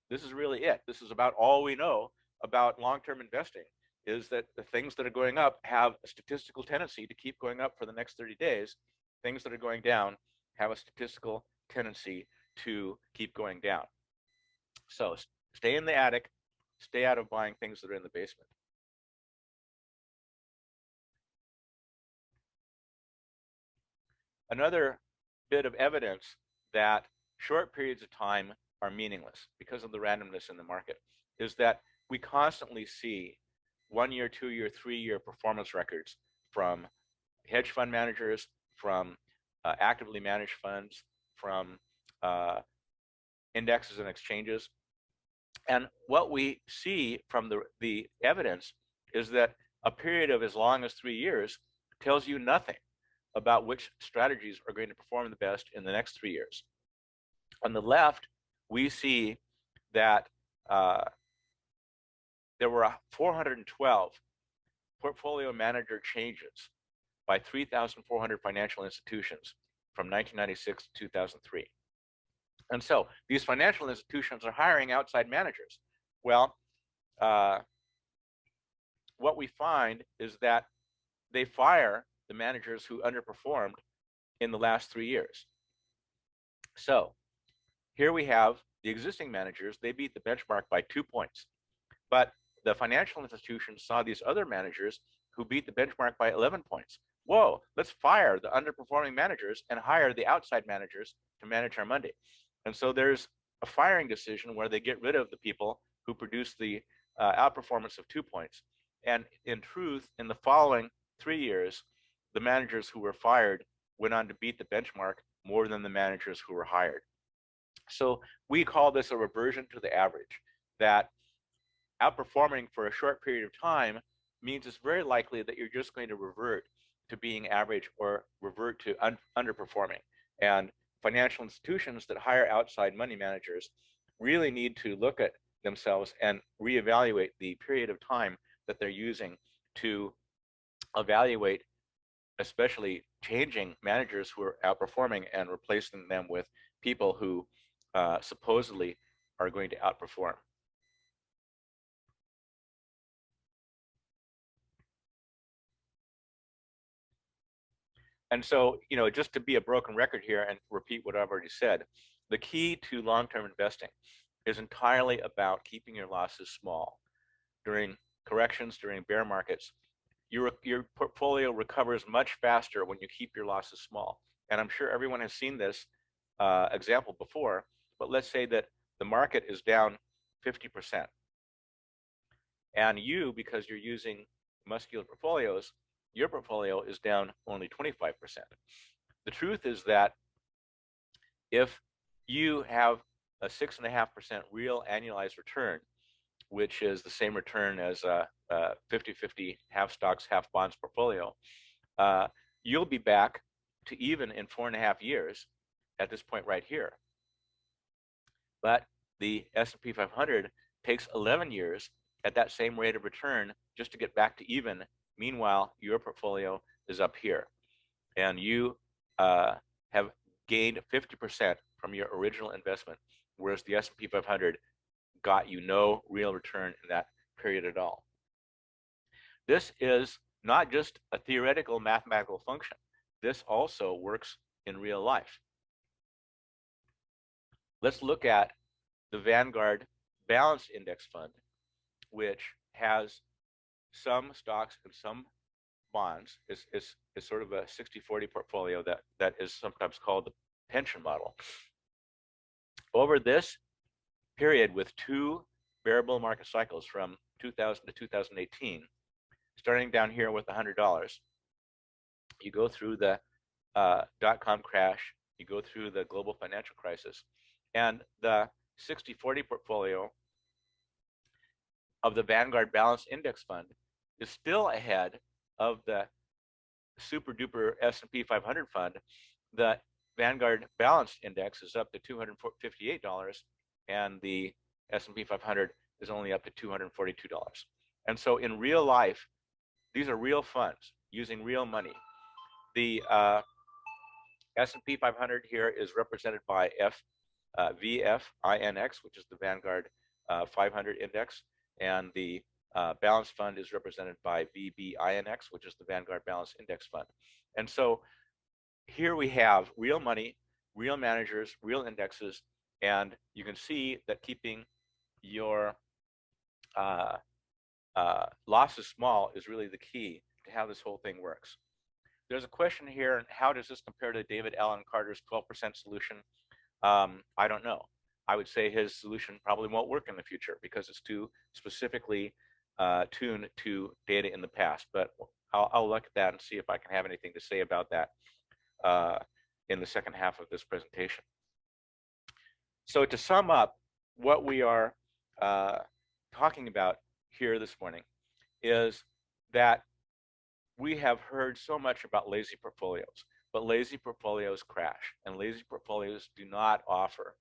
This is really it. This is about all we know about long-term investing, is that the things that are going up have a statistical tendency to keep going up for the next 30 days. Things that are going down have a statistical tendency to keep going down. So stay in the attic, stay out of buying things that are in the basement. Another bit of evidence that short periods of time are meaningless because of the randomness in the market is that we constantly see 1 year, 2 year, 3 year performance records from hedge fund managers, from actively managed funds, from indexes and exchanges. And what we see from the evidence is that a period of as long as 3 years tells you nothing about which strategies are going to perform the best in the next 3 years. On the left, we see that there were 412 portfolio manager changes by 3,400 financial institutions from 1996 to 2003. And so these financial institutions are hiring outside managers. Well, what we find is that they fire the managers who underperformed in the last 3 years. So here we have the existing managers. They beat the benchmark by 2 points. But the financial institutions saw these other managers who beat the benchmark by 11 points. Whoa, let's fire the underperforming managers and hire the outside managers to manage our Monday. And so there's a firing decision where they get rid of the people who produce the outperformance of 2 points. And in truth, in the following 3 years, the managers who were fired went on to beat the benchmark more than the managers who were hired. So we call this a reversion to the average, that outperforming for a short period of time means it's very likely that you're just going to revert to being average or revert to underperforming. And financial institutions that hire outside money managers really need to look at themselves and reevaluate the period of time that they're using to evaluate, especially changing managers who are outperforming and replacing them with people who supposedly are going to outperform. And so, just to be a broken record here and repeat what I've already said, the key to long-term investing is entirely about keeping your losses small. During corrections, during bear markets, your portfolio recovers much faster when you keep your losses small. and I'm sure everyone has seen this example before, but let's say that the market is down 50%. And you, because you're using Muscular portfolios, your portfolio is down only 25%. The truth is that if you have a 6.5% real annualized return, which is the same return as a 50-50 half stocks, half bonds portfolio, you'll be back to even in 4.5 years at this point right here. But the S&P 500 takes 11 years at that same rate of return just to get back to even. Meanwhile, your portfolio is up here, and you have gained 50% from your original investment, whereas the S&P 500 got you no real return in that period at all. This is not just a theoretical mathematical function. This also works in real life. Let's look at the Vanguard Balanced Index Fund, which has some stocks and some bonds. Is sort of a 60-40 portfolio that is sometimes called the pension model. Over this period, with 2 variable market cycles from 2000 to 2018, starting down here with $100, you go through the dot-com crash, you go through the global financial crisis, and the 60-40 portfolio of the Vanguard Balanced Index Fund is still ahead of the super duper S&P 500 fund. The Vanguard Balanced Index is up to $258, and the S&P 500 is only up to $242. And so in real life, these are real funds using real money. The S&P 500 here is represented by VFINX, which is the Vanguard 500 index, and the Balanced Fund is represented by VBINX, which is the Vanguard Balanced Index Fund. And so here we have real money, real managers, real indexes, and you can see that keeping your losses small is really the key to how this whole thing works. There's a question here, how does this compare to David Allen Carter's 12% solution? I don't know. I would say his solution probably won't work in the future because it's too specifically tuned to data in the past. But I'll look at that and see if I can have anything to say about that in the second half of this presentation. So to sum up, what we are talking about here this morning is that we have heard so much about lazy portfolios, but lazy portfolios crash, and lazy portfolios do not offer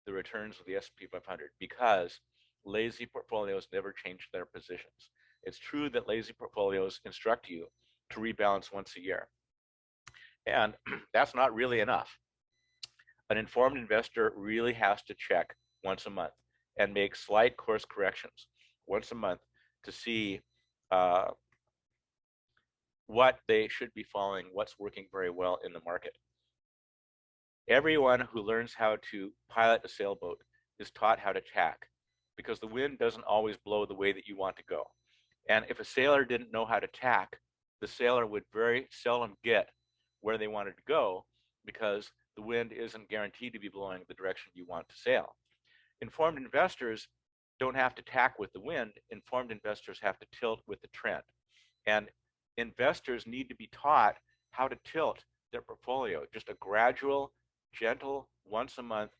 the returns of the S&P 500 because lazy portfolios never change their positions. It's true that lazy portfolios instruct you to rebalance once a year, and that's not really enough. An informed investor really has to check once a month and make slight course corrections once a month to see what they should be following, what's working very well in the market. Everyone who learns how to pilot a sailboat is taught how to tack, because the wind doesn't always blow the way that you want to go. And if a sailor didn't know how to tack, the sailor would very seldom get where they wanted to go because the wind isn't guaranteed to be blowing the direction you want to sail. Informed investors don't have to tack with the wind. Informed investors have to tilt with the trend. And investors need to be taught how to tilt their portfolio. Just a gradual, gentle, once a month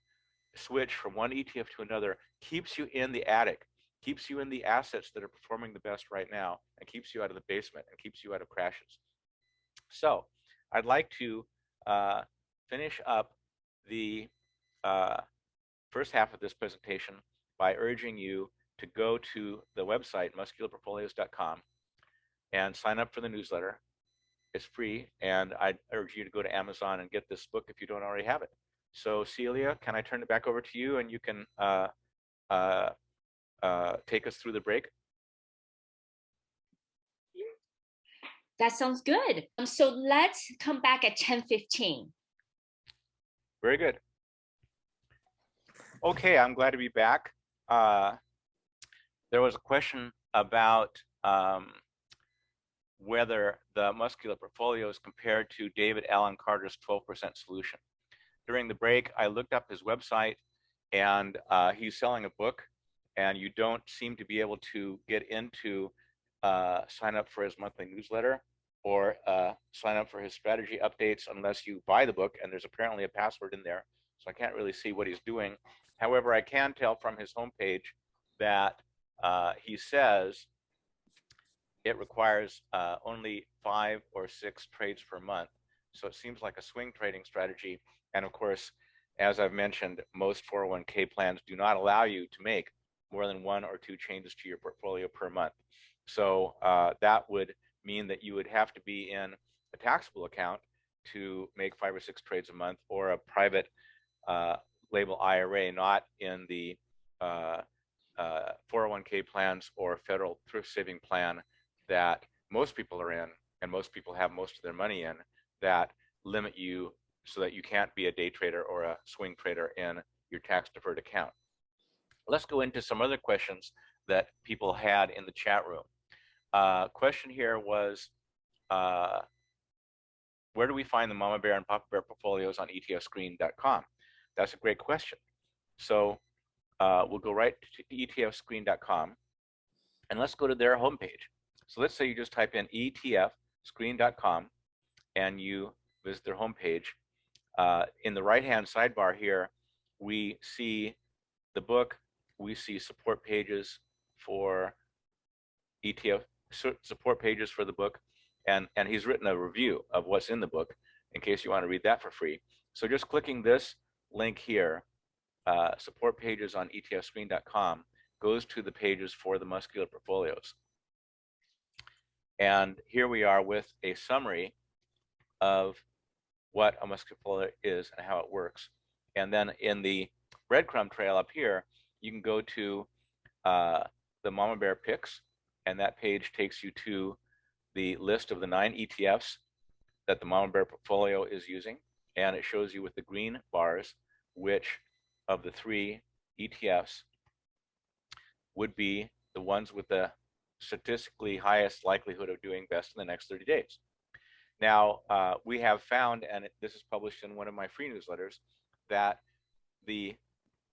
switch from one ETF to another keeps you in the attic, keeps you in the assets that are performing the best right now, and keeps you out of the basement and keeps you out of crashes. So I'd like to finish up the first half of this presentation by urging you to go to the website muscularportfolios.com and sign up for the newsletter. It's free, and I'd urge you to go to Amazon and get this book if you don't already have it. So Celia, can I turn it back over to you, and you can take us through the break? That sounds good. So let's come back at 10:15. Very good. Okay, I'm glad to be back. There was a question about whether the Muscular portfolio is compared to David Allen Carter's 12% solution. During the break, I looked up his website, and he's selling a book, and you don't seem to be able to get into sign up for his monthly newsletter or sign up for his strategy updates unless you buy the book, and there's apparently a password in there, so I can't really see what he's doing. However, I can tell from his homepage that he says it requires only 5 or 6 trades per month. So it seems like a swing trading strategy. And of course, as I've mentioned, most 401k plans do not allow you to make more than 1 or 2 changes to your portfolio per month. So that would mean that you would have to be in a taxable account to make 5 or 6 trades a month, or a private label IRA, not in the 401k plans or federal thrift saving plan that most people are in, and most people have most of their money in, that limit you so that you can't be a day trader or a swing trader in your tax deferred account. Let's go into some other questions that people had in the chat room. Question here was, where do we find the Mama Bear and Papa Bear portfolios on etfscreen.com? That's a great question. So we'll go right to etfscreen.com, and let's go to their homepage. So let's say you just type in etfscreen.com and you visit their homepage. In the right-hand sidebar here, we see the book, we see support pages for ETF, support pages for the book, and he's written a review of what's in the book in case you want to read that for free. So just clicking this link here, support pages on etfscreen.com, goes to the pages for the Muscular portfolios. And here we are with a summary of what a Muscular portfolio is and how it works. And then in the breadcrumb trail up here, you can go to the Mama Bear picks, and that page takes you to the list of the 9 ETFs that the Mama Bear portfolio is using, and it shows you with the green bars which of the 3 ETFs would be the ones with the statistically highest likelihood of doing best in the next 30 days. Now, we have found, and this is published in one of my free newsletters, that the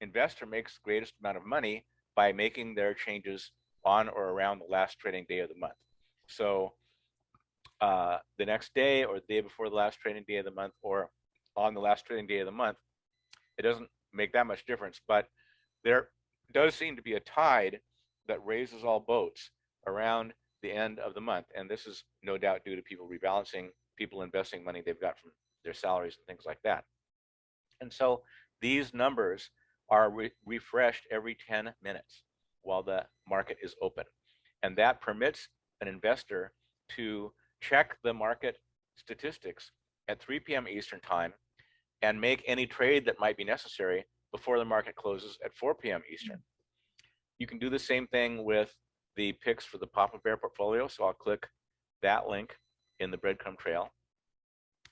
investor makes the greatest amount of money by making their changes on or around the last trading day of the month. So the next day, or the day before the last trading day of the month, or on the last trading day of the month, it doesn't make that much difference. But there does seem to be a tide that raises all boats around the end of the month. And this is no doubt due to people rebalancing, people investing money they've got from their salaries and things like that. And so these numbers are refreshed every 10 minutes while the market is open. And that permits an investor to check the market statistics at 3 p.m. Eastern time and make any trade that might be necessary before the market closes at 4 p.m. Eastern. You can do the same thing with the picks for the Papa Bear portfolio. So I'll click that link in the breadcrumb trail,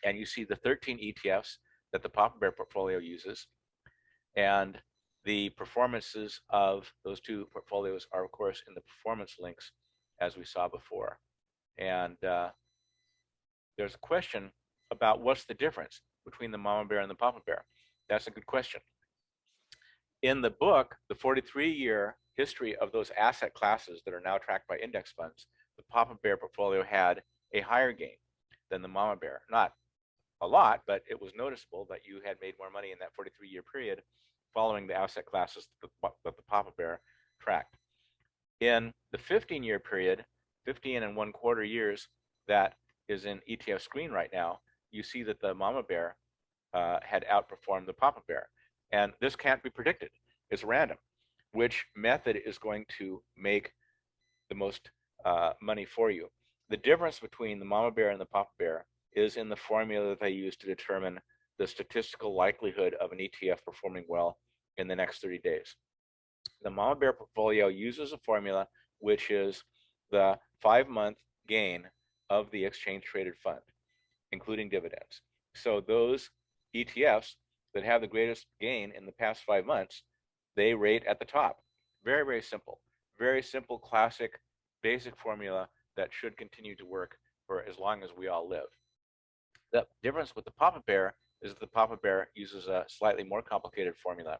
and you see the 13 ETFs that the Papa Bear portfolio uses. And the performances of those 2 portfolios are, of course, in the performance links, as we saw before. And there's a question about what's the difference between the Mama Bear and the Papa Bear. That's a good question. In the book, the 43-year history of those asset classes that are now tracked by index funds, the Papa Bear portfolio had a higher gain than the Mama Bear. Not a lot, but it was noticeable that you had made more money in that 43-year period following the asset classes that the Papa Bear tracked. In the 15-year period, 15 and 1/4 years that is in ETF screen right now, you see that the Mama Bear had outperformed the Papa Bear. And this can't be predicted. It's random. Which method is going to make the most money for you? The difference between the Mama Bear and the Papa Bear is in the formula that they use to determine the statistical likelihood of an ETF performing well in the next 30 days. The Mama Bear portfolio uses a formula which is the 5-month gain of the exchange traded fund, including dividends. So those ETFs that have the greatest gain in the past 5 months, they rate at the top. Very, very simple. Very simple, classic, basic formula that should continue to work for as long as we all live. The difference with the Papa Bear is that the Papa Bear uses a slightly more complicated formula.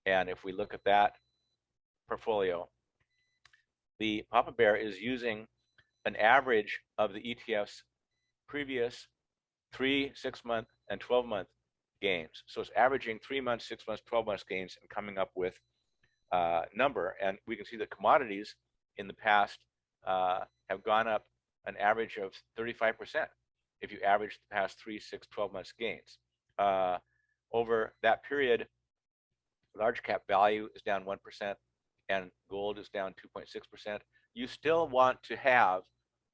And if we look at that portfolio, the Papa Bear is using an average of the ETF's previous 3, 6-month, and 12-month gains. So it's averaging 3 months, 6 months, 12 months gains and coming up with a number. And we can see that commodities in the past have gone up an average of 35% if you average the past 3, 6, 12 months gains. Over that period, large cap value is down 1% and gold is down 2.6%. You still want to have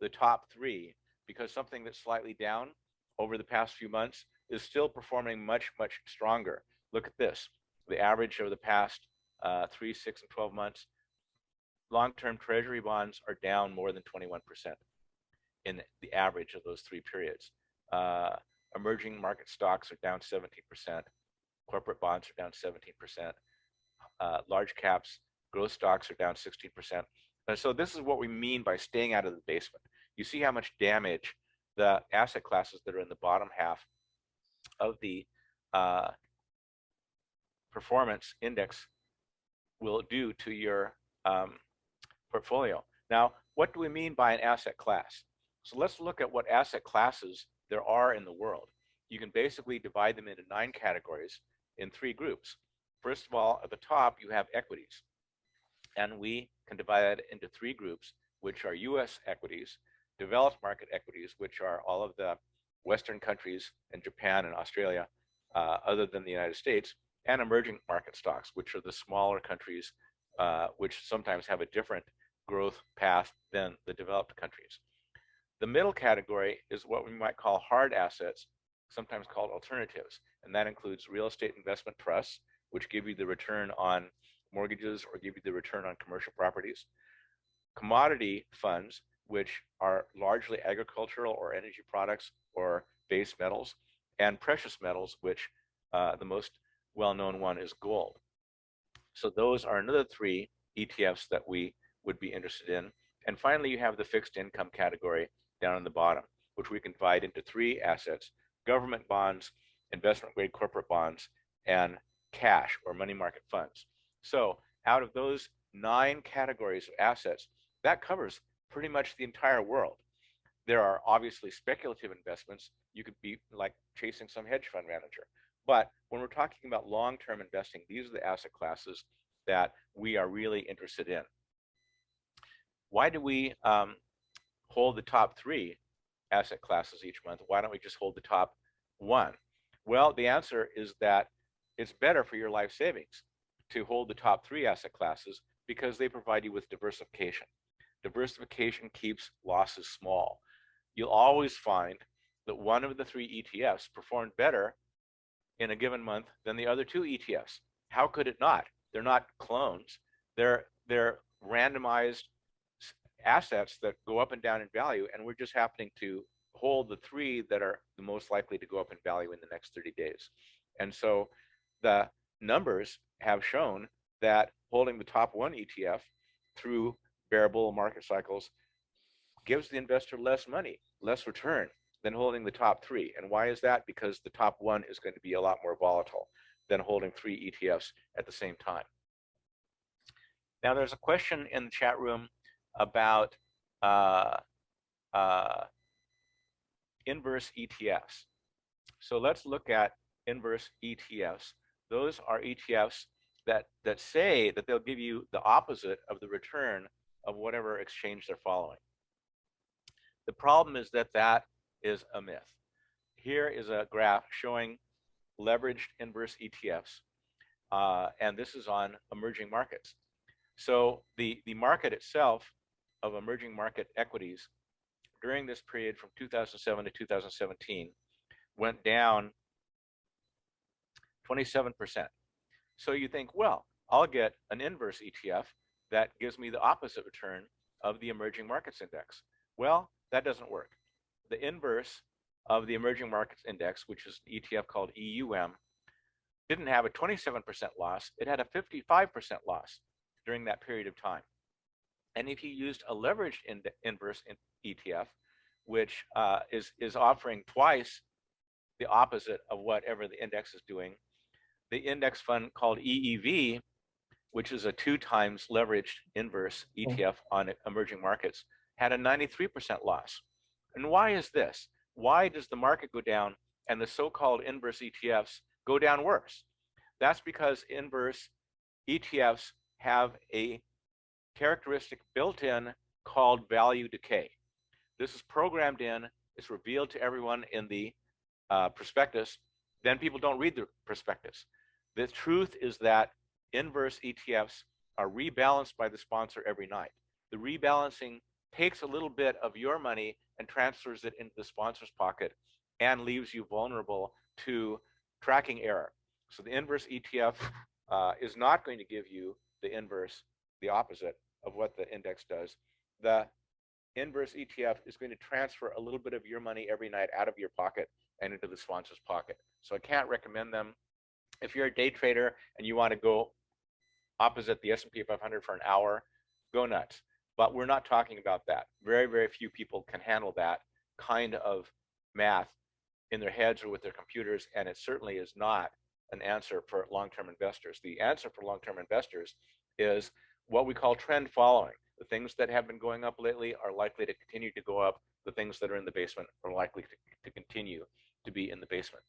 the top 3 because something that's slightly down over the past few months is still performing much, much stronger. Look at this. The average of the past 3, 6, and 12 months, long-term treasury bonds are down more than 21% in the average of those 3 periods. Emerging market stocks are down 17%. Corporate bonds are down 17%. Large caps, growth stocks are down 16%. And so this is what we mean by staying out of the basement. You see how much damage the asset classes that are in the bottom half of the performance index will do to your portfolio. Now, what do we mean by an asset class? So let's look at what asset classes there are in the world. You can basically divide them into 9 categories in 3 groups. First of all, at the top, you have equities. And we can divide that into 3 groups, which are US equities, developed market equities, which are all of the Western countries and Japan and Australia, other than the United States, and emerging market stocks, which are the smaller countries, which sometimes have a different growth path than the developed countries. The middle category is what we might call hard assets, sometimes called alternatives, and that includes real estate investment trusts, which give you the return on mortgages or give you the return on commercial properties, commodity funds, which are largely agricultural or energy products or base metals, and precious metals, which the most well-known one is gold. So those are another 3 ETFs that we would be interested in. And finally, you have the fixed income category down on the bottom, which we can divide into 3 assets: government bonds, investment grade corporate bonds, and cash or money market funds. So out of those 9 categories of assets, that covers pretty much the entire world. There are obviously speculative investments. You could be like chasing some hedge fund manager. But when we're talking about long-term investing, these are the asset classes that we are really interested in. Why do we hold the top 3 asset classes each month? Why don't we just hold the top 1? Well, the answer is that it's better for your life savings to hold the top 3 asset classes because they provide you with diversification. Diversification keeps losses small. You'll always find that one of the 3 ETFs performed better in a given month than the other 2 ETFs. How could it not? They're not clones. They're randomized assets that go up and down in value, and we're just happening to hold the 3 that are the most likely to go up in value in the next 30 days. And so the numbers have shown that holding the top 1 ETF through bear bull market cycles gives the investor less money, less return than holding the top 3. And why is that? Because the top 1 is going to be a lot more volatile than holding 3 ETFs at the same time. Now, there's a question in the chat room about inverse ETFs. So let's look at inverse ETFs. Those are ETFs that say that they'll give you the opposite of the return of whatever exchange they're following. The problem is that that is a myth. Here is a graph showing leveraged inverse ETFs, and this is on emerging markets. So the market itself of emerging market equities during this period from 2007 to 2017 went down 27%. So you think, well, I'll get an inverse ETF that gives me the opposite return of the emerging markets index. Well, that doesn't work. The inverse of the emerging markets index, which is an ETF called EUM, didn't have a 27% loss. It had a 55% loss during that period of time. And if you used a leveraged inverse ETF which is offering twice the opposite of whatever the index is doing. The index fund called EEV, which is a 2 times leveraged inverse ETF on emerging markets, had a 93% loss. And why is this? Why does the market go down and the so-called inverse ETFs go down worse? That's because inverse ETFs have a characteristic built in called value decay. This is programmed in, it's revealed to everyone in the prospectus, then people don't read the prospectus. The truth is that inverse ETFs are rebalanced by the sponsor every night. The rebalancing takes a little bit of your money and transfers it into the sponsor's pocket and leaves you vulnerable to tracking error. So the inverse ETF is not going to give you the inverse, the opposite of what the index does. The inverse ETF is going to transfer a little bit of your money every night out of your pocket and into the sponsor's pocket. So I can't recommend them. If you're a day trader and you want to go opposite the S&P 500 for an hour, go nuts. But we're not talking about that. Very, very few people can handle that kind of math in their heads or with their computers, and it certainly is not an answer for long-term investors. The answer for long-term investors is what we call trend following. The things that have been going up lately are likely to continue to go up. The things that are in the basement are likely to continue to be in the basement.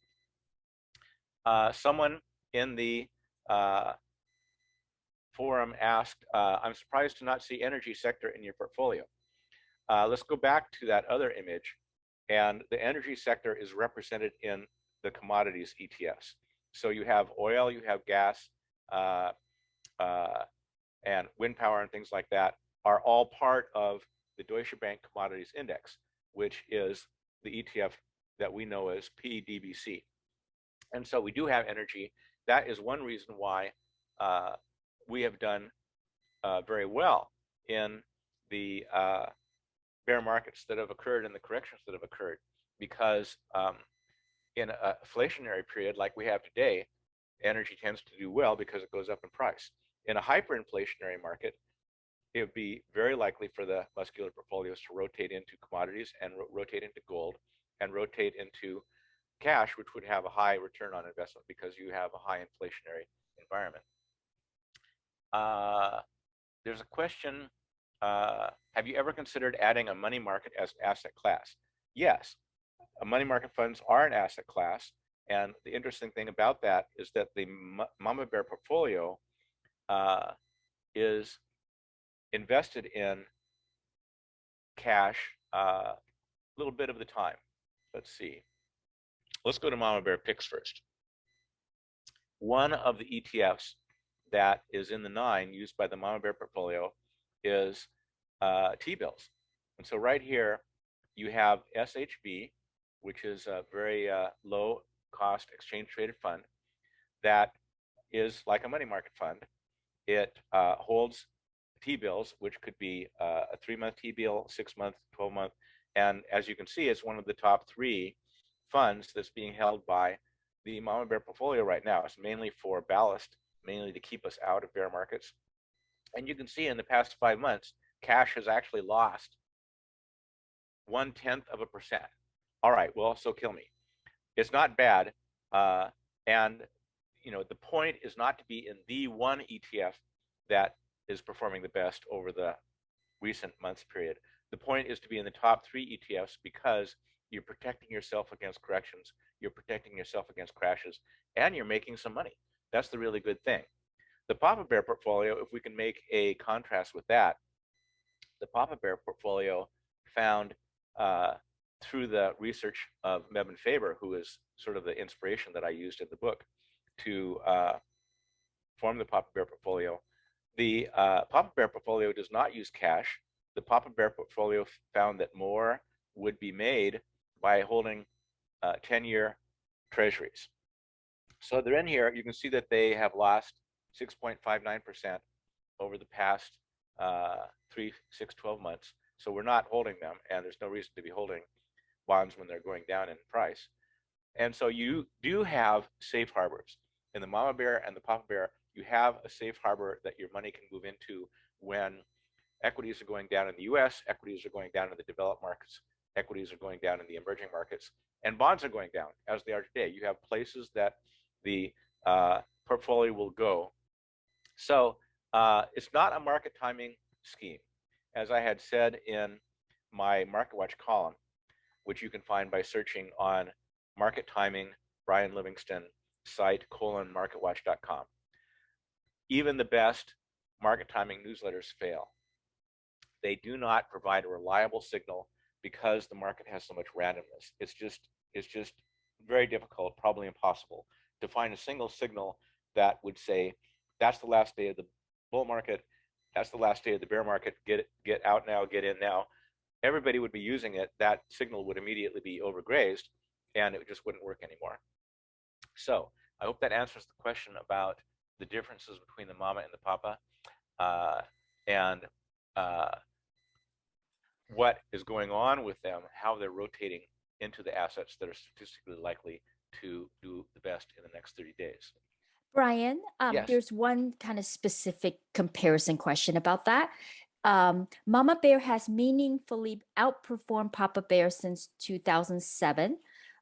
Someone in the forum asked, I'm surprised to not see energy sector in your portfolio. Let's go back to that other image. And the energy sector is represented in the commodities ETFs. So you have oil, you have gas, and wind power and things like that are all part of the Deutsche Bank Commodities Index, which is the ETF that we know as PDBC. And so we do have energy. That is one reason why we have done very well in the bear markets that have occurred and the corrections that have occurred, because in an inflationary period like we have today, energy tends to do well because it goes up in price. In a hyperinflationary market, it would be very likely for the muscular portfolios to rotate into commodities and rotate into gold and rotate into cash, which would have a high return on investment because you have a high inflationary environment. There's a question, have you ever considered adding a money market as an asset class? Yes, money market funds are an asset class. And the interesting thing about that is that the Mama Bear portfolio is invested in cash a little bit of the time. Let's see. Let's go to Mama Bear picks first. One of the ETFs that is in the 9 used by the Mama Bear portfolio is T-bills. And so right here, you have SHB, which is a very low cost exchange traded fund that is like a money market fund. It holds T-bills, which could be a 3-month T-bill, 6-month, 12-month. And as you can see, it's one of the top 3 funds that's being held by the Mama Bear portfolio right now. It's mainly for ballast, mainly to keep us out of bear markets. And you can see in the past 5 months, cash has actually lost 0.1%. All right, well, so kill me. It's not bad. And you know, the point is not to be in the one ETF that is performing the best over the recent months period. The point is to be in the top 3 ETFs because you're protecting yourself against corrections, you're protecting yourself against crashes, and you're making some money. That's the really good thing. The Papa Bear portfolio, if we can make a contrast with that, the Papa Bear portfolio found through the research of Mebane Faber, who is sort of the inspiration that I used in the book to form the Papa Bear portfolio. The Papa Bear portfolio does not use cash. The Papa Bear portfolio found that more would be made by holding 10-year treasuries. So they're in here. You can see that they have lost 6.59% over the past 3, 6, 12 months. So we're not holding them, and there's no reason to be holding bonds when they're going down in price. And so you do have safe harbors. In the Mama Bear and the Papa Bear, you have a safe harbor that your money can move into when equities are going down in the US, equities are going down in the developed markets, equities are going down in the emerging markets, and bonds are going down as they are today. You have places that the portfolio will go. So it's not a market timing scheme. As I had said in my MarketWatch column, which you can find by searching on market timing, Brian Livingston site, marketwatch.com. Even the best market timing newsletters fail. They do not provide a reliable signal because the market has so much randomness. It's just very difficult, probably impossible, to find a single signal that would say, that's the last day of the bull market, that's the last day of the bear market, get out now, get in now. Everybody would be using it. That signal would immediately be overgrazed, and it just wouldn't work anymore. So I hope that answers the question about the differences between the mama and the papa, and what is going on with them, how they're rotating into the assets that are statistically likely to do the best in the next 30 days. Brian, Yes. there's one kind of specific comparison question about that. Mama Bear has meaningfully outperformed Papa Bear since 2007,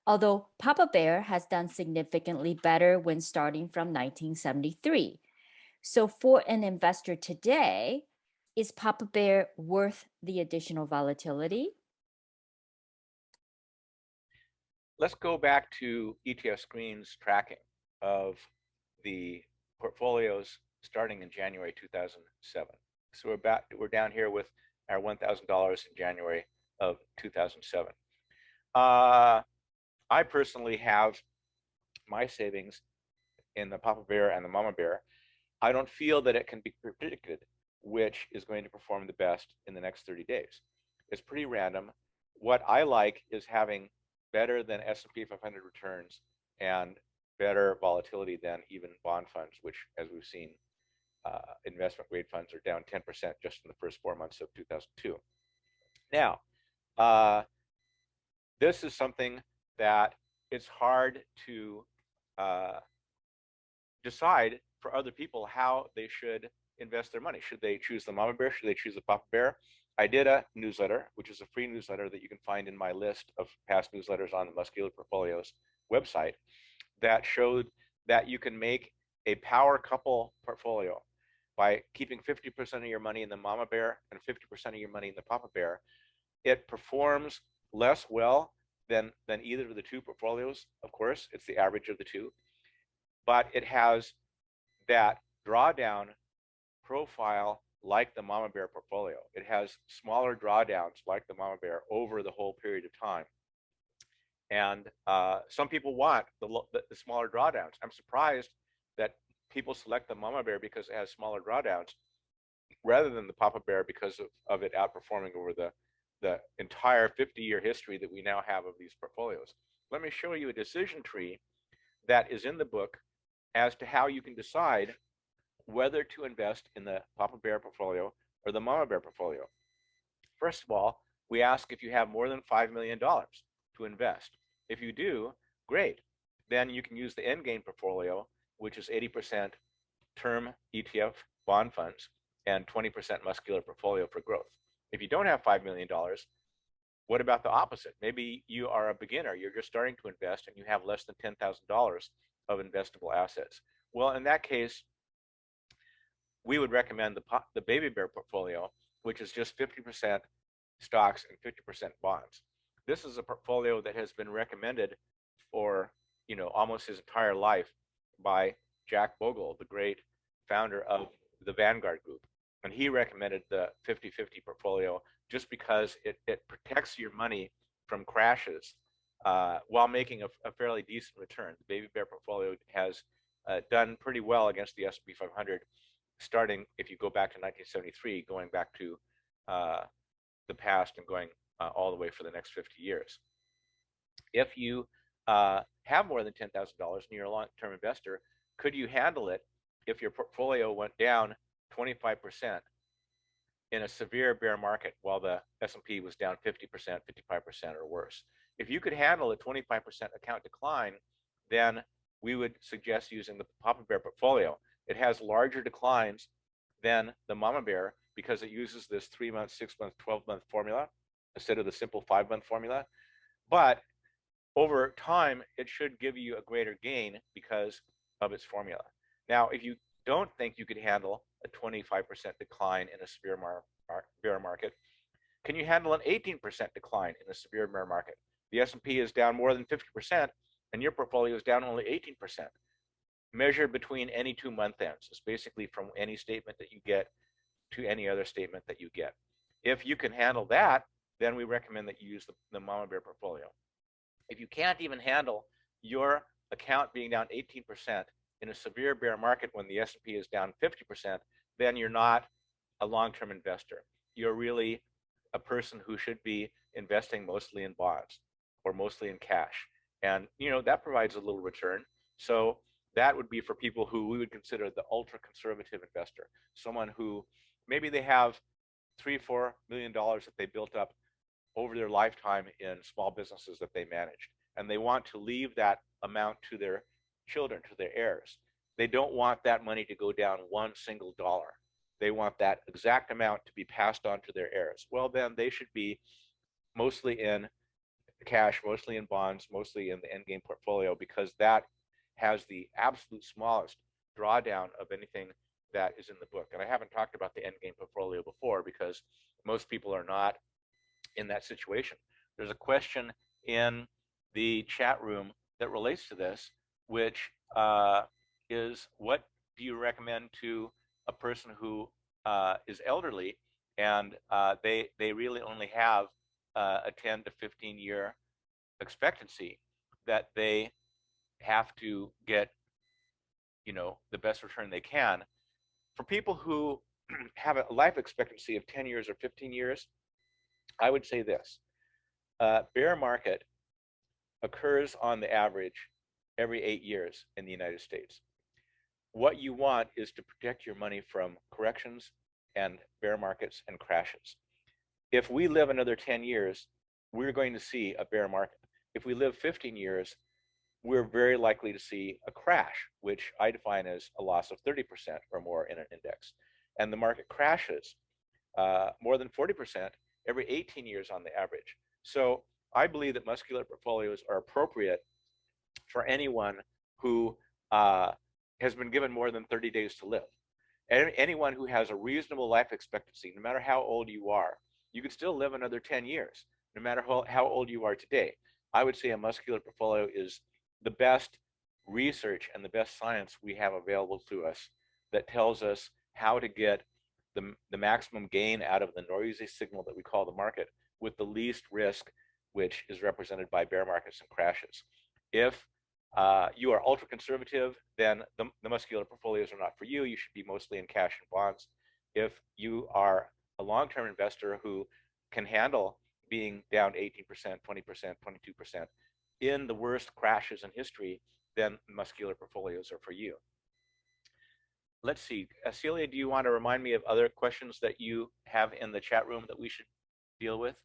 although Papa Bear has done significantly better when starting from 1973. So for an investor today, is Papa Bear worth the additional volatility? Let's go back to ETF Screen's tracking of the portfolios starting in January 2007. So we're down here with our $1,000 in January of 2007. I personally have my savings in the Papa Bear and the Mama Bear. I don't feel that it can be predicted which is going to perform the best in the next 30 days. It's pretty random. What I like is having better than S&P 500 returns and better volatility than even bond funds, which, as we've seen, investment grade funds are down 10% just in the first 4 months of 2002. Now, this is something that it's hard to decide for other people how they should invest their money. Should they choose the Mama Bear? Should they choose the Papa Bear? I did a newsletter, which is a free newsletter that you can find in my list of past newsletters on the Muscular Portfolios website, that showed that you can make a power couple portfolio by keeping 50% of your money in the Mama Bear and 50% of your money in the Papa Bear. It performs less well than either of the two portfolios. Of course, it's the average of the two, but it has that drawdown profile like the Mama Bear portfolio. It has smaller drawdowns like the Mama Bear over the whole period of time. And some people want the smaller drawdowns. I'm surprised that people select the Mama Bear because it has smaller drawdowns rather than the Papa Bear because of it outperforming over the entire 50-year history that we now have of these portfolios. Let me show you a decision tree that is in the book as to how you can decide whether to invest in the Papa Bear portfolio or the Mama Bear portfolio. First of all, we ask if you have more than $5 million to invest. If you do, great. Then you can use the Endgame portfolio, which is 80% term ETF bond funds and 20% Muscular portfolio for growth. If you don't have $5 million, what about the opposite? Maybe you are a beginner, you're just starting to invest and you have less than $10,000 of investable assets. Well, in that case, we would recommend the Baby Bear portfolio, which is just 50% stocks and 50% bonds. This is a portfolio that has been recommended for, almost his entire life by Jack Bogle, the great founder of the Vanguard Group. And he recommended the 50-50 portfolio just because it protects your money from crashes while making a fairly decent return. The Baby Bear portfolio has done pretty well against the S&P 500, starting, if you go back to 1973, going back to the past and going all the way for the next 50 years. If you have more than $10,000 and you're a long-term investor, could you handle it if your portfolio went down 25% in a severe bear market while the S&P was down 50%, 55% or worse? If you could handle a 25% account decline, then we would suggest using the Papa Bear portfolio. It has larger declines than the Mama Bear because it uses this 3-month, 6-month, 12-month formula. instead of the simple 5-month formula. But over time, it should give you a greater gain because of its formula. Now, if you don't think you could handle a 25% decline in a severe bear market, can you handle an 18% decline in a severe bear market? The S&P is down more than 50%, and your portfolio is down only 18%. Measured between any 2 month ends. It's basically from any statement that you get to any other statement that you get. If you can handle that, then we recommend that you use the Mama Bear portfolio. If you can't even handle your account being down 18% in a severe bear market when the S&P is down 50%, then you're not a long-term investor. You're really a person who should be investing mostly in bonds or mostly in cash. And that provides a little return. So that would be for people who we would consider the ultra-conservative investor, someone who maybe they have $3-4 million that they built up over their lifetime in small businesses that they managed, and they want to leave that amount to their children, to their heirs. They don't want that money to go down one single dollar. They want that exact amount to be passed on to their heirs. Well, then they should be mostly in cash, mostly in bonds, mostly in the endgame portfolio, because that has the absolute smallest drawdown of anything that is in the book. And I haven't talked about the endgame portfolio before because most people are not in that situation. There's a question in the chat room that relates to this, which is, what do you recommend to a person who is elderly and they really only have a 10 to 15 year expectancy, that they have to get the best return they can? For people who have a life expectancy of 10 years or 15 years, I would say this: bear market occurs on the average every 8 years in the United States. What you want is to protect your money from corrections and bear markets and crashes. If we live another 10 years, we're going to see a bear market. If we live 15 years, we're very likely to see a crash, which I define as a loss of 30% or more in an index. And the market crashes more than 40% every 18 years on the average. So I believe that muscular portfolios are appropriate for anyone who has been given more than 30 days to live. And anyone who has a reasonable life expectancy, no matter how old you are, you can still live another 10 years, no matter how old you are today. I would say a muscular portfolio is the best research and the best science we have available to us that tells us how to get the maximum gain out of the noisy signal that we call the market with the least risk, which is represented by bear markets and crashes. If you are ultra conservative, then the muscular portfolios are not for you. You should be mostly in cash and bonds. If you are a long-term investor who can handle being down 18%, 20%, 22% in the worst crashes in history, then muscular portfolios are for you. Let's see, Celia, do you want to remind me of other questions that you have in the chat room that we should deal with?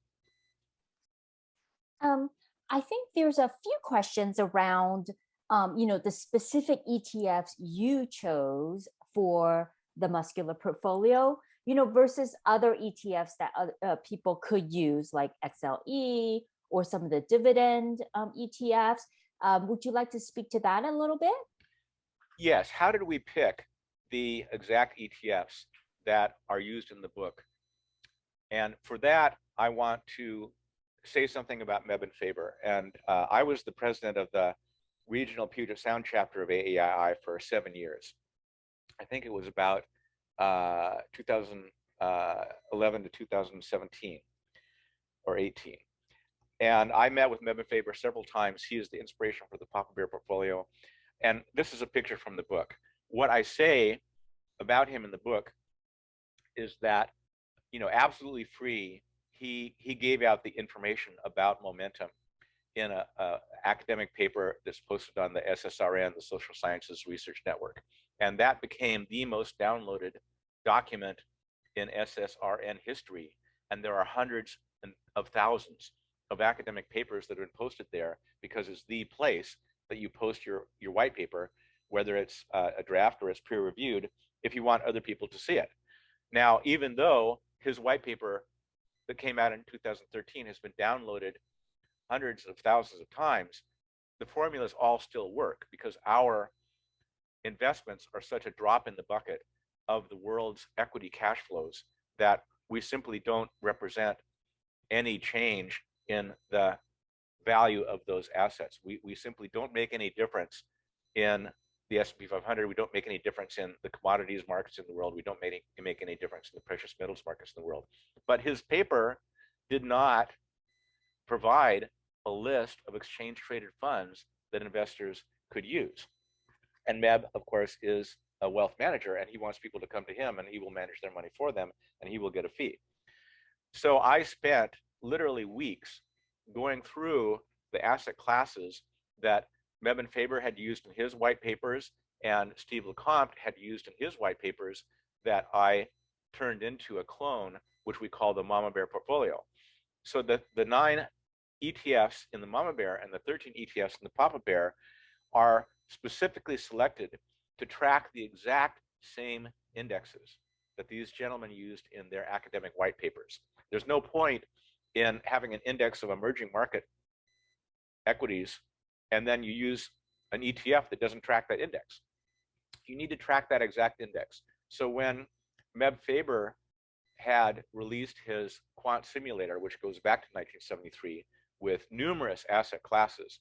I think there's a few questions around, the specific ETFs you chose for the muscular portfolio, versus other ETFs that people could use, like XLE or some of the dividend ETFs. Would you like to speak to that a little bit? Yes. How did we pick the exact ETFs that are used in the book? And for that, I want to say something about Meb and Faber. And I was the president of the regional Puget Sound chapter of AAII for 7 years. I think it was about 2011 to 2017 or 18. And I met with Meb and Faber several times. He is the inspiration for the Papa Bear portfolio. And this is a picture from the book. What I say about him in the book is that, absolutely free, he gave out the information about momentum in a academic paper that's posted on the SSRN, the Social Sciences Research Network. And that became the most downloaded document in SSRN history. And there are hundreds of thousands of academic papers that have been posted there, because it's the place that you post your white paper, whether it's a draft or it's peer reviewed, if you want other people to see it. Now, even though his white paper that came out in 2013 has been downloaded hundreds of thousands of times, the formulas all still work because our investments are such a drop in the bucket of the world's equity cash flows that we simply don't represent any change in the value of those assets. We simply don't make any difference in the S&P 500. We don't make any difference in the commodities markets in the world. We don't make any difference in the precious metals markets in the world. But his paper did not provide a list of exchange traded funds that investors could use. And Meb, of course, is a wealth manager, and he wants people to come to him, and he will manage their money for them, and he will get a fee. So I spent literally weeks going through the asset classes that Meb and Faber had used in his white papers and Steve Lecomte had used in his white papers that I turned into a clone, which we call the Mama Bear portfolio. So the 9 ETFs in the Mama Bear and the 13 ETFs in the Papa Bear are specifically selected to track the exact same indexes that these gentlemen used in their academic white papers. There's no point in having an index of emerging market equities and then you use an ETF that doesn't track that index. You need to track that exact index. So when Meb Faber had released his quant simulator, which goes back to 1973, with numerous asset classes,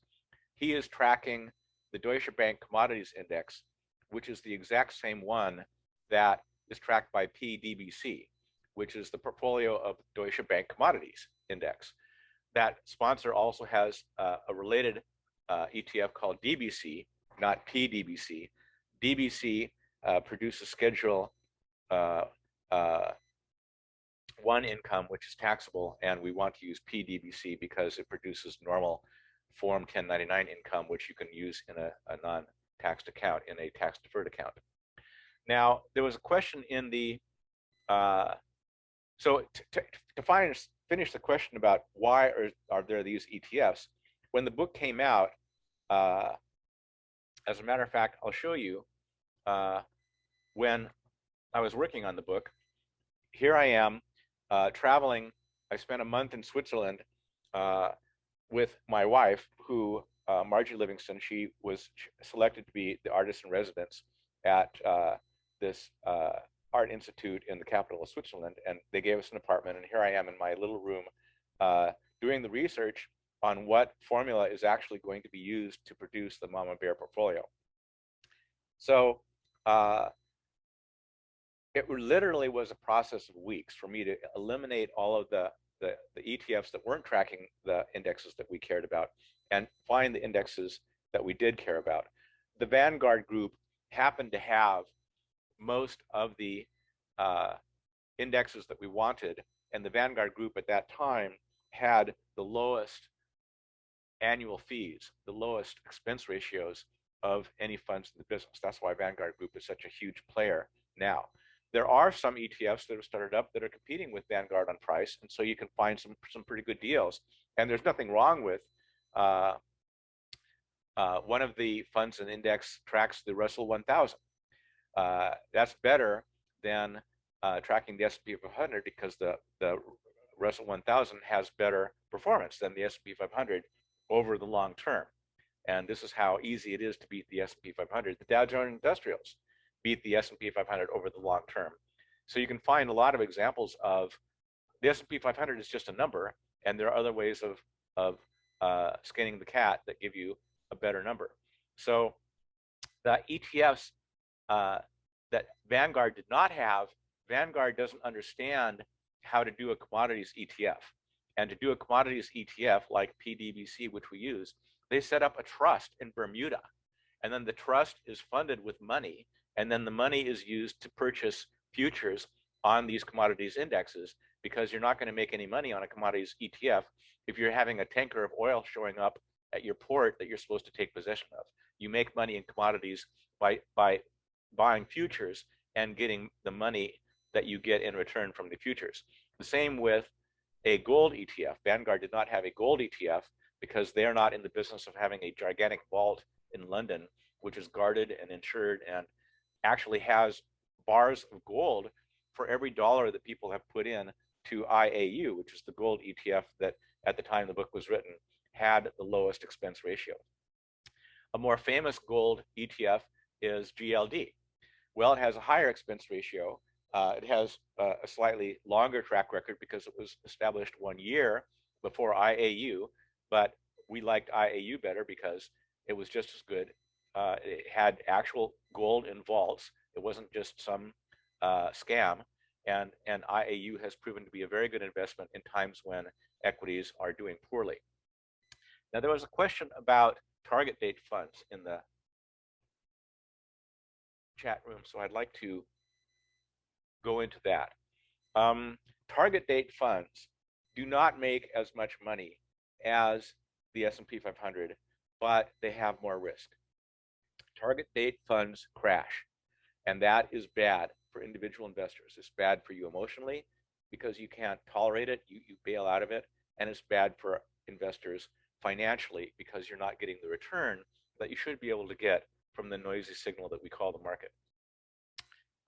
he is tracking the Deutsche Bank Commodities Index, which is the exact same one that is tracked by PDBC, which is the portfolio of Deutsche Bank Commodities Index. That sponsor also has a related ETF called DBC, not PDBC. DBC produces Schedule 1 income, which is taxable, and we want to use PDBC because it produces normal Form 1099 income, which you can use in a non-taxed account, in a tax-deferred account. Now, there was a question in the, so to finish the question about why are there these ETFs, when the book came out, as a matter of fact, I'll show you, when I was working on the book, here I am traveling. I spent a month in Switzerland with my wife, who, Margie Livingston. She was selected to be the artist in residence at this art institute in the capital of Switzerland, and they gave us an apartment, and here I am in my little room doing the research on what formula is actually going to be used to produce the Mama Bear portfolio. So it literally was a process of weeks for me to eliminate all of the ETFs that weren't tracking the indexes that we cared about and find the indexes that we did care about. The Vanguard group happened to have most of the indexes that we wanted, and the Vanguard group at that time had the lowest annual fees, the lowest expense ratios of any funds in the business. That's why Vanguard group is such a huge player now. There are some ETFs that have started up that are competing with Vanguard on price, and so you can find some pretty good deals. And there's nothing wrong with one of the funds and index tracks the Russell 1000. That's better than tracking the S&P 500 because the Russell 1000 has better performance than the S&P 500 over the long term. And this is how easy it is to beat the S&P 500. The Dow Jones Industrials beat the S&P 500 over the long term. So you can find a lot of examples of the S&P 500 is just a number, and there are other ways of skinning the cat that give you a better number. So the ETFs that Vanguard did not have, Vanguard doesn't understand how to do a commodities ETF. And to do a commodities ETF like PDBC, which we use, they set up a trust in Bermuda. And then the trust is funded with money, and then the money is used to purchase futures on these commodities indexes, because you're not going to make any money on a commodities ETF if you're having a tanker of oil showing up at your port that you're supposed to take possession of. You make money in commodities by buying futures and getting the money that you get in return from the futures. The same with a gold ETF. Vanguard did not have a gold ETF because they are not in the business of having a gigantic vault in London, which is guarded and insured and actually has bars of gold for every dollar that people have put in to IAU, which is the gold ETF that at the time the book was written had the lowest expense ratio. A more famous gold ETF is GLD. Well, it has a higher expense ratio. It has a slightly longer track record because it was established 1 year before IAU, but we liked IAU better because it was just as good. It had actual gold in vaults. It wasn't just some scam. And IAU has proven to be a very good investment in times when equities are doing poorly. Now, there was a question about target date funds in the chat room, so I'd like to go into that. Target date funds do not make as much money as the S&P 500, but they have more risk. Target date funds crash, and that is bad for individual investors. It's bad for you emotionally because you can't tolerate it, you bail out of it, and it's bad for investors financially because you're not getting the return that you should be able to get from the noisy signal that we call the market.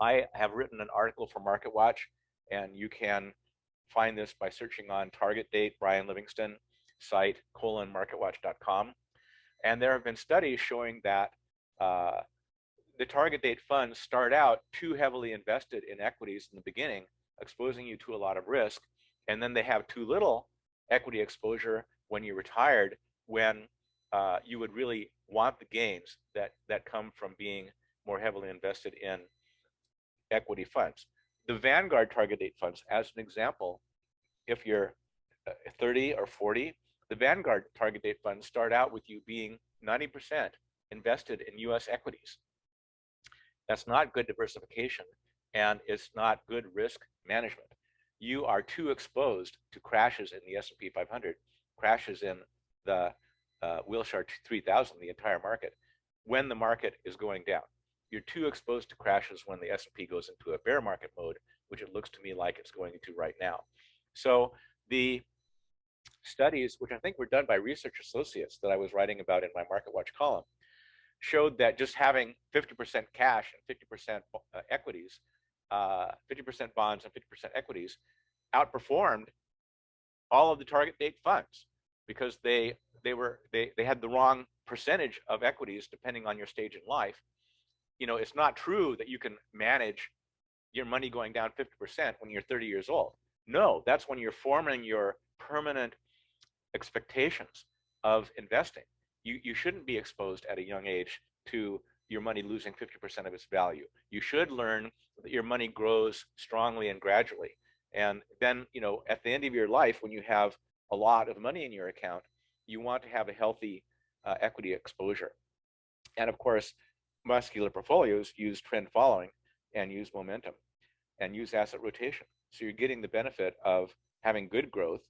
I have written an article for MarketWatch, and you can find this by searching on target date Brian Livingston site /marketwatch.com. And there have been studies showing that the target date funds start out too heavily invested in equities in the beginning, exposing you to a lot of risk, and then they have too little equity exposure when you're retired, when you would really want the gains that come from being more heavily invested in equity funds. The Vanguard target date funds, as an example, if you're 30 or 40, the Vanguard target date funds start out with you being 90% invested in US equities. That's not good diversification, and it's not good risk management. You are too exposed to crashes in the S&P 500, crashes in the Wilshire 3000, the entire market, when the market is going down. You're too exposed to crashes when the S&P goes into a bear market mode, which it looks to me like it's going into right now. So the studies, which I think were done by research associates that I was writing about in my MarketWatch column, showed that just having 50% cash and 50% equities, 50% bonds and 50% equities, outperformed all of the target date funds because they had the wrong percentage of equities depending on your stage in life. You know, it's not true that you can manage your money going down 50% when you're 30 years old. No, that's when you're forming your permanent expectations of investing. You shouldn't be exposed at a young age to your money losing 50% of its value. You should learn that your money grows strongly and gradually. And then, you know, at the end of your life, when you have a lot of money in your account, you want to have a healthy equity exposure. And of course, Muscular portfolios use trend following and use momentum and use asset rotation. So you're getting the benefit of having good growth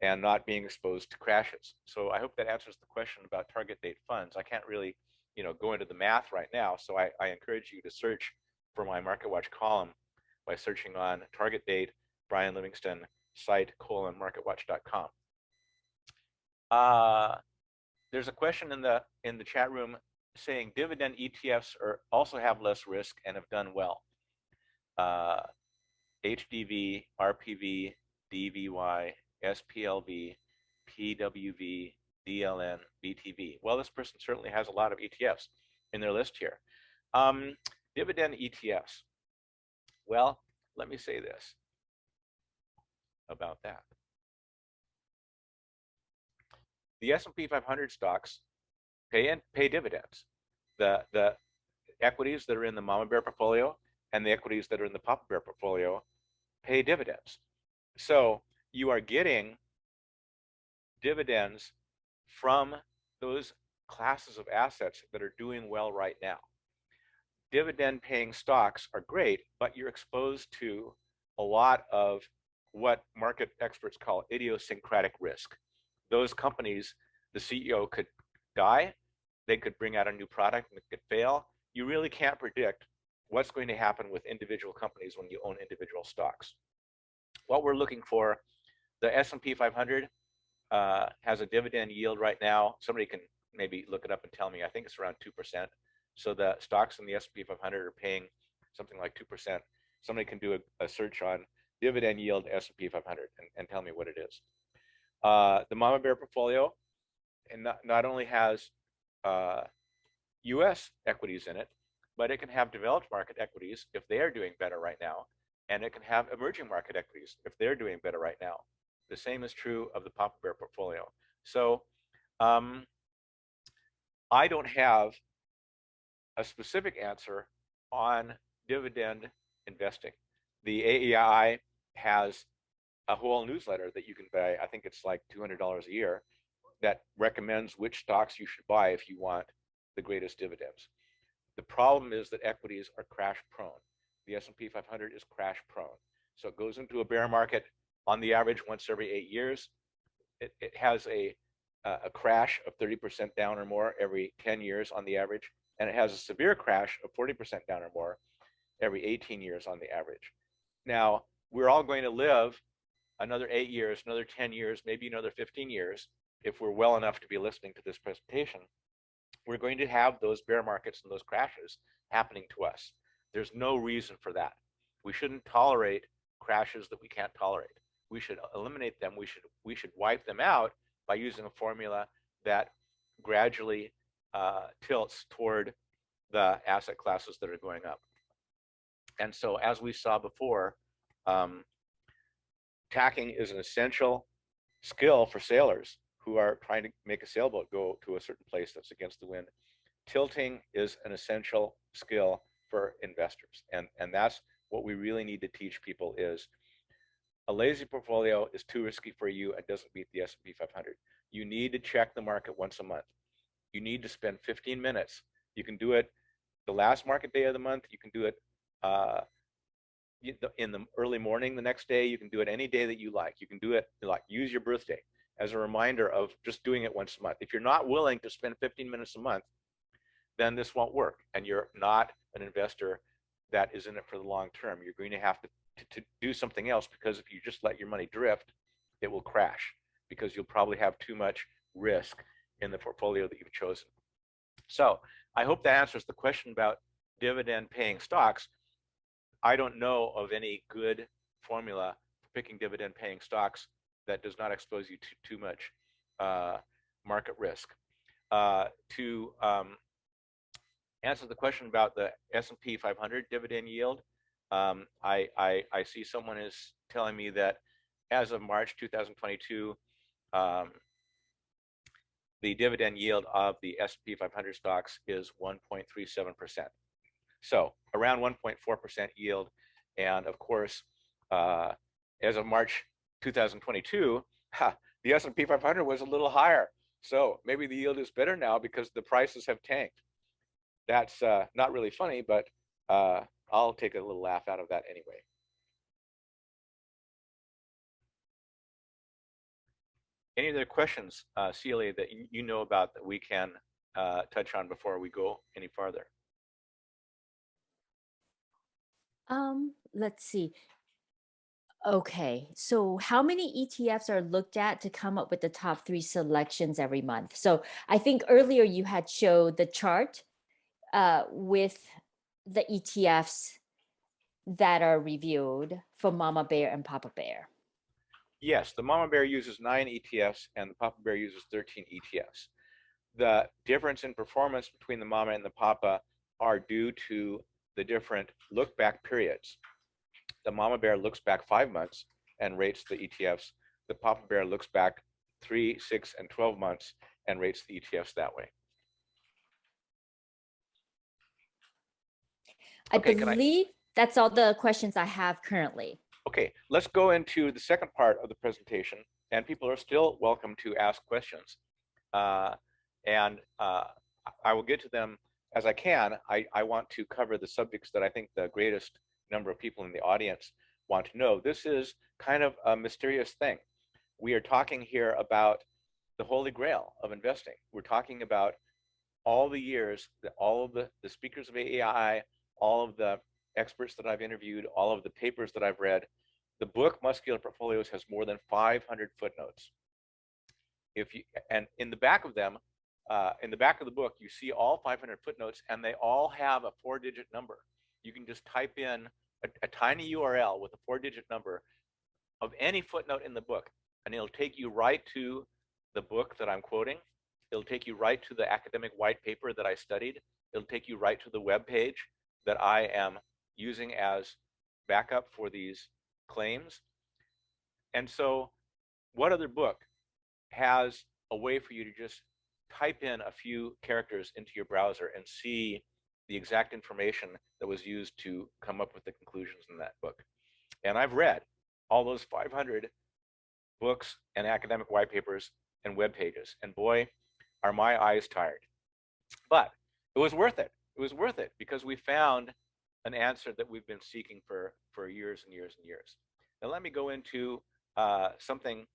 and not being exposed to crashes. So I hope that answers the question about target date funds. I can't really, you know, go into the math right now. So I encourage you to search for my MarketWatch column by searching on target date Brian Livingston site /marketwatch.com. There's a question in the chat room saying dividend ETFs also have less risk and have done well. HDV, RPV, DVY, SPLV, PWV, DLN, BTV. Well, this person certainly has a lot of ETFs in their list here. Dividend ETFs. Well, let me say this about that. The S&P 500 stocks pay dividends. The equities that are in the Mama Bear portfolio and the equities that are in the Papa Bear portfolio pay dividends. So you are getting dividends from those classes of assets that are doing well right now. Dividend paying stocks are great, but you're exposed to a lot of what market experts call idiosyncratic risk. Those companies, the CEO could die, they could bring out a new product and it could fail. You really can't predict what's going to happen with individual companies when you own individual stocks. What we're looking for, the S&P 500 has a dividend yield right now. Somebody can maybe look it up and tell me. I think it's around 2%. So the stocks in the S&P 500 are paying something like 2%. Somebody can do a search on dividend yield S&P 500 and tell me what it is. The Mama Bear portfolio and not only has US equities in it, but it can have developed market equities if they are doing better right now, and it can have emerging market equities if they're doing better right now. The same is true of the Papa Bear portfolio. So I don't have a specific answer on dividend investing. The AEI has a whole newsletter that you can buy. I think it's like $200 a year that recommends which stocks you should buy if you want the greatest dividends. The problem is that equities are crash prone. The S&P 500 is crash prone. So it goes into a bear market on the average once every 8 years. It has a crash of 30% down or more every 10 years on the average. And it has a severe crash of 40% down or more every 18 years on the average. Now, we're all going to live another 8 years, another 10 years, maybe another 15 years, if we're well enough to be listening to this presentation. We're going to have those bear markets and those crashes happening to us. There's no reason for that. We shouldn't tolerate crashes that we can't tolerate. We should eliminate them. We should wipe them out by using a formula that gradually tilts toward the asset classes that are going up. And so, as we saw before, tacking is an essential skill for sailors who are trying to make a sailboat go to a certain place that's against the wind. Tilting is an essential skill for investors. And that's what we really need to teach people is a lazy portfolio is too risky for you and doesn't beat the S&P 500. You need to check the market once a month. You need to spend 15 minutes. You can do it the last market day of the month. You can do it in the early morning the next day. You can do it any day that you like. You can do it, like, use your birthday as a reminder of just doing it once a month. If you're not willing to spend 15 minutes a month, then this won't work, and you're not an investor that is in it for the long term. You're going to have to do something else, because if you just let your money drift, it will crash, because you'll probably have too much risk in the portfolio that you've chosen. So I hope that answers the question about dividend paying stocks. I don't know of any good formula for picking dividend paying stocks that does not expose you to too much market risk. To answer the question about the S&P 500 dividend yield, I see someone is telling me that as of March 2022, the dividend yield of the S&P 500 stocks is 1.37%. So around 1.4% yield. And of course, as of March 2022, the S&P 500 was a little higher. So maybe the yield is better now because the prices have tanked. That's not really funny, but I'll take a little laugh out of that anyway. Any other questions, Celia, that you know about that we can touch on before we go any farther? Let's see. Okay, so how many ETFs are looked at to come up with the top 3 selections every month? So I think earlier you had showed the chart with the ETFs that are reviewed for Mama Bear and Papa Bear. Yes, the Mama Bear uses 9 ETFs and the Papa Bear uses 13 ETFs. The difference in performance between the Mama and the Papa are due to the different look-back periods. The Mama Bear looks back 5 months and rates the ETFs. The Papa Bear looks back 3, 6, and 12 months and rates the ETFs that way. I believe that's all the questions I have currently. Okay, let's go into the second part of the presentation, and people are still welcome to ask questions. I will get to them as I can. I want to cover the subjects that I think the greatest number of people in the audience want to know. This is kind of a mysterious thing. We are talking here about the holy grail of investing. We're talking about all the years that all of the speakers of AEI, all of the experts that I've interviewed, all of the papers that I've read. The book Muscular Portfolios has more than 500 footnotes. And in the back of them, in the back of the book, you see all 500 footnotes, and they all have a 4-digit number. You can just type in a tiny URL with a 4-digit number of any footnote in the book, and it'll take you right to the book that I'm quoting. It'll take you right to the academic white paper that I studied. It'll take you right to the web page that I am using as backup for these claims. And so what other book has a way for you to just type in a few characters into your browser and see the exact information that was used to come up with the conclusions in that book? And I've read all those 500 books and academic white papers and web pages, and boy, are my eyes tired. But it was worth it. It was worth it because we found an answer that we've been seeking for years and years and years. Now let me go into something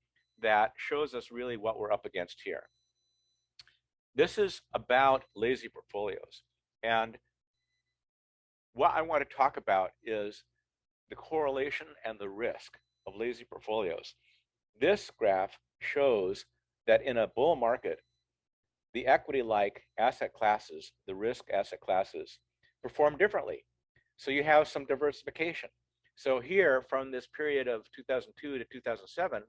that shows us really what we're up against here. This is about lazy portfolios. And what I want to talk about is the correlation and the risk of lazy portfolios. This graph shows that in a bull market, the equity-like asset classes, the risk asset classes, perform differently. So you have some diversification. So here, from this period of 2002 to 2007,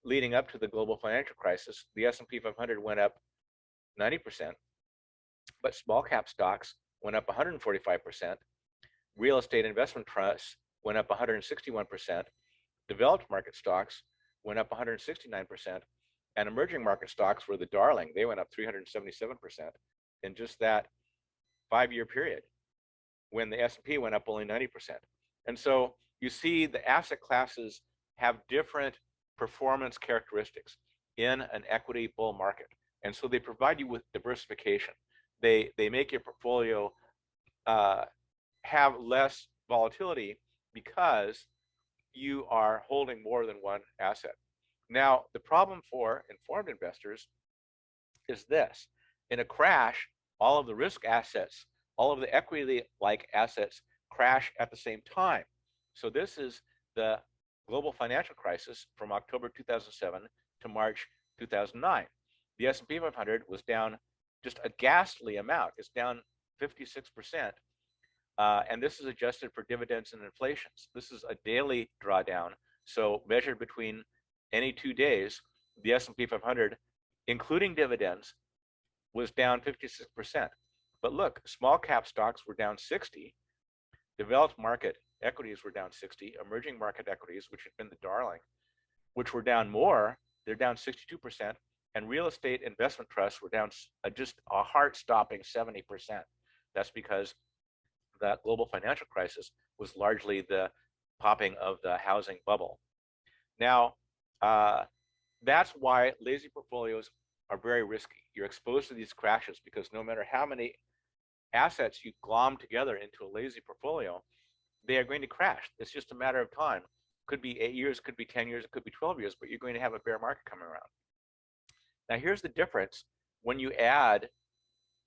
leading up to the global financial crisis, the S&P 500 went up 90%, but small cap stocks went up 145%. Real estate investment trusts went up 161%. Developed market stocks went up 169%. And emerging market stocks were the darling. They went up 377% in just that 5-year period, when the S&P went up only 90%. And so you see the asset classes have different performance characteristics in an equity bull market. And so they provide you with diversification. They make your portfolio have less volatility because you are holding more than one asset. Now, the problem for informed investors is this. In a crash, all of the risk assets, all of the equity-like assets crash at the same time. So this is the global financial crisis from October 2007 to March 2009. The S&P 500 was down just a ghastly amount. It's down 56%. And this is adjusted for dividends and inflations. This is a daily drawdown. So measured between any 2 days, the S&P 500, including dividends, was down 56%. But look, small cap stocks were down 60. Developed market equities were down 60. Emerging market equities, which had been the darling, which were down more, they're down 62%. And real estate investment trusts were down just a heart-stopping 70%. That's because the global financial crisis was largely the popping of the housing bubble. Now, that's why lazy portfolios are very risky. You're exposed to these crashes because no matter how many assets you glom together into a lazy portfolio, they are going to crash. It's just a matter of time. Could be 8 years, could be 10 years, it could be 12 years, but you're going to have a bear market coming around. Now, here's the difference when you add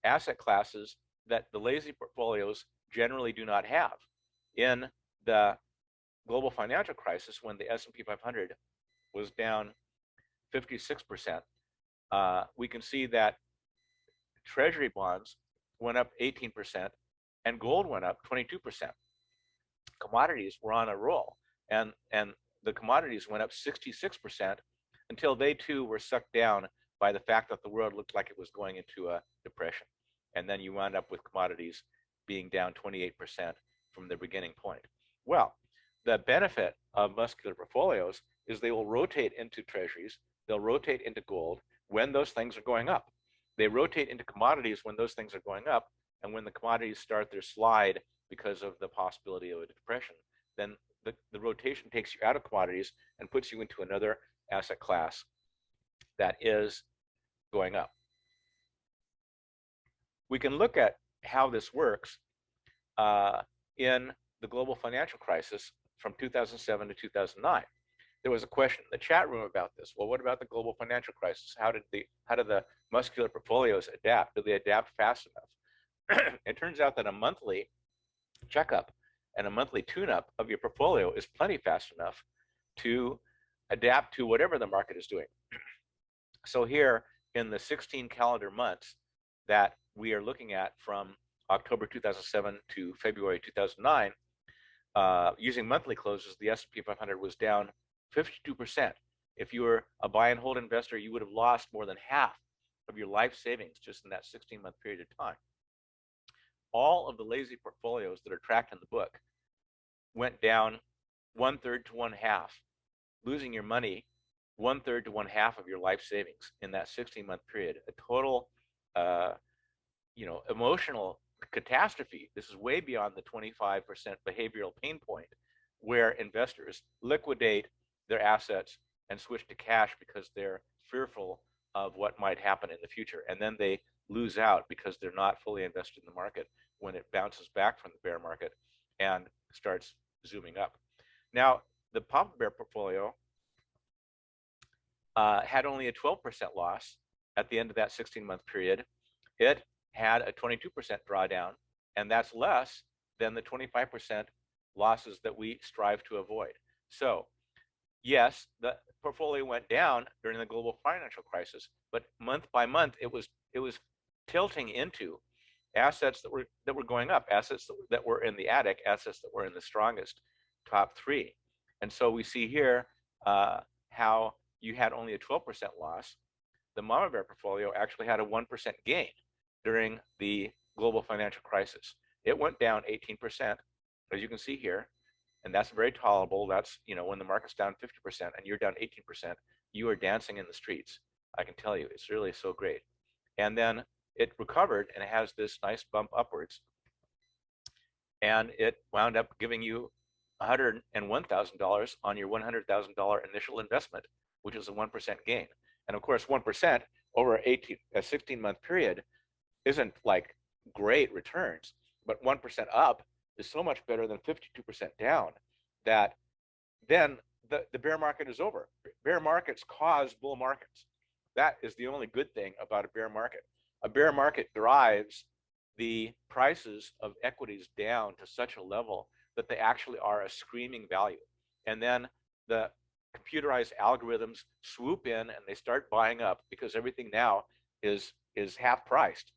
asset classes that the lazy portfolios generally do not have. In the global financial crisis, when the S&P 500 was down 56%, we can see that treasury bonds went up 18% and gold went up 22%. Commodities were on a roll, and the commodities went up 66% until they too were sucked down by the fact that the world looked like it was going into a depression. And then you wound up with commodities being down 28% from the beginning point. Well, the benefit of muscular portfolios is they will rotate into treasuries, they'll rotate into gold when those things are going up. They rotate into commodities when those things are going up, and when the commodities start their slide because of the possibility of a depression, then the rotation takes you out of commodities and puts you into another asset class that is going up. We can look at how this works in the global financial crisis from 2007 to 2009. There was a question in the chat room about this. Well, what about the global financial crisis? How did the muscular portfolios adapt? Did they adapt fast enough? It turns out that a monthly checkup and a monthly tune-up of your portfolio is plenty fast enough to adapt to whatever the market is doing. So here, in the 16 calendar months that we are looking at from October 2007 to February 2009, using monthly closes, the S&P 500 was down 52%. If you were a buy and hold investor, you would have lost more than half of your life savings just in that 16-month period of time. All of the lazy portfolios that are tracked in the book went down 1/3 to 1/2, losing your money 1/3 to 1/2 of your life savings in that 16-month period. A total, emotional catastrophe. This is way beyond the 25% behavioral pain point, where investors liquidate their assets and switch to cash because they're fearful of what might happen in the future, and then they lose out because they're not fully invested in the market when it bounces back from the bear market and starts zooming up. Now, the Papa Bear portfolio had only a 12% loss at the end of that 16-month period. It had a 22% drawdown, and that's less than the 25% losses that we strive to avoid. So, yes, the portfolio went down during the global financial crisis, but month by month, it was tilting into assets that were going up, assets that were in the attic, assets that were in the strongest top three. And so we see here how you had only a 12% loss. The Mama Bear portfolio actually had a 1% gain during the global financial crisis. It went down 18%, as you can see here, and that's very tolerable. That's, when the market's down 50% and you're down 18%, you are dancing in the streets. I can tell you, it's really so great. And then it recovered and it has this nice bump upwards. And it wound up giving you $101,000 on your $100,000 initial investment, which is a 1% gain. And of course, 1% over a 16-month period isn't like great returns, but 1% up is so much better than 52% down that then the bear market is over. Bear markets cause bull markets. That is the only good thing about a bear market. A bear market drives the prices of equities down to such a level that they actually are a screaming value. And then the computerized algorithms swoop in and they start buying up because everything now is half priced.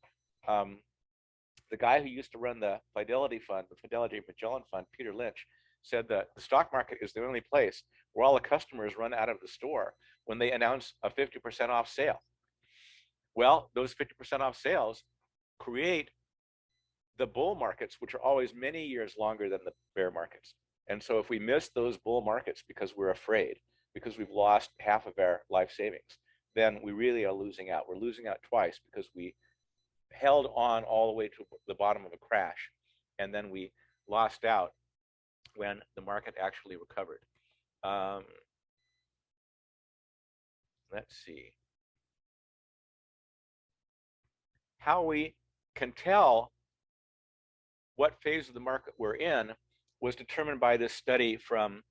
The guy who used to run the Fidelity Fund, the Fidelity Magellan Fund, Peter Lynch, said that the stock market is the only place where all the customers run out of the store when they announce a 50% off sale. Well, those 50% off sales create the bull markets, which are always many years longer than the bear markets. And so if we miss those bull markets because we're afraid, because we've lost half of our life savings, then we really are losing out. We're losing out twice because we held on all the way to the bottom of a crash, and then we lost out when the market actually recovered. Let's see. How we can tell what phase of the market we're in was determined by this study from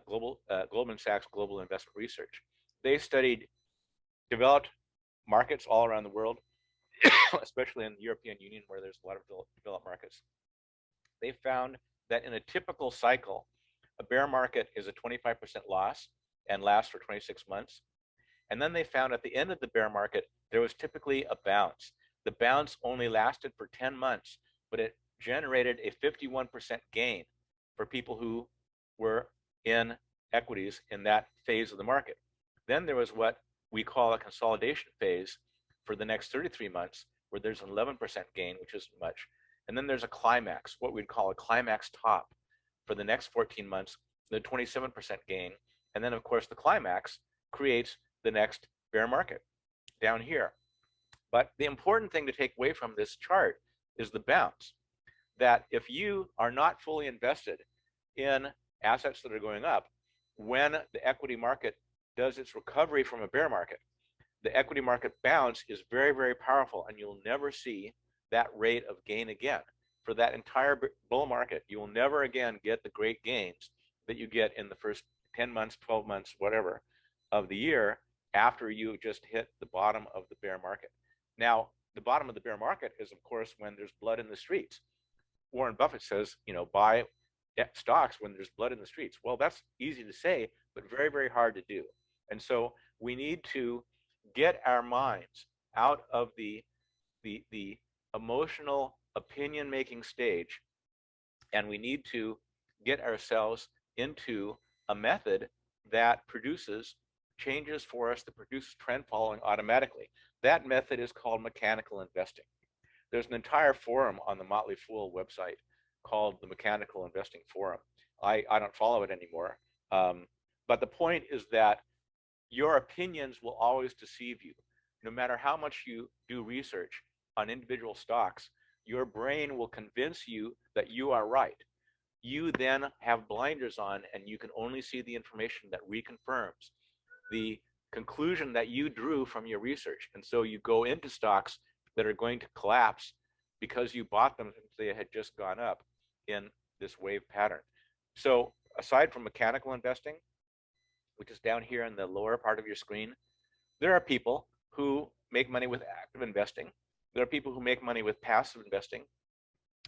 Goldman Sachs Global Investment Research. They studied developed markets all around the world, especially in the European Union, where there's a lot of developed markets. They found that in a typical cycle, a bear market is a 25% loss and lasts for 26 months. And then they found at the end of the bear market, there was typically a bounce. The bounce only lasted for 10 months, but it generated a 51% gain for people who were in equities in that phase of the market. Then there was what we call a consolidation phase for the next 33 months, where there's an 11% gain, which isn't much. And then there's a climax, what we'd call a climax top for the next 14 months, the 27% gain. And then, of course, the climax creates the next bear market down here. But the important thing to take away from this chart is the bounce, that if you are not fully invested in assets that are going up, when the equity market does its recovery from a bear market, the equity market bounce is very, very powerful, and you'll never see that rate of gain again. For that entire bull market, you will never again get the great gains that you get in the first 10 months, 12 months, whatever, of the year after you just hit the bottom of the bear market. Now, the bottom of the bear market is, of course, when there's blood in the streets. Warren Buffett says, buy stocks when there's blood in the streets. Well, that's easy to say, but very, very hard to do. And so we need to get our minds out of the emotional opinion-making stage, and we need to get ourselves into a method that produces changes for us, that produces trend following automatically. That method is called mechanical investing. There's an entire forum on the Motley Fool website called the Mechanical Investing Forum. I don't follow it anymore. But the point is that your opinions will always deceive you. No matter how much you do research on individual stocks, your brain will convince you that you are right. You then have blinders on, and you can only see the information that reconfirms the conclusion that you drew from your research. And so you go into stocks that are going to collapse because you bought them since they had just gone up in this wave pattern. So aside from mechanical investing, which is down here in the lower part of your screen, there are people who make money with active investing. There are people who make money with passive investing.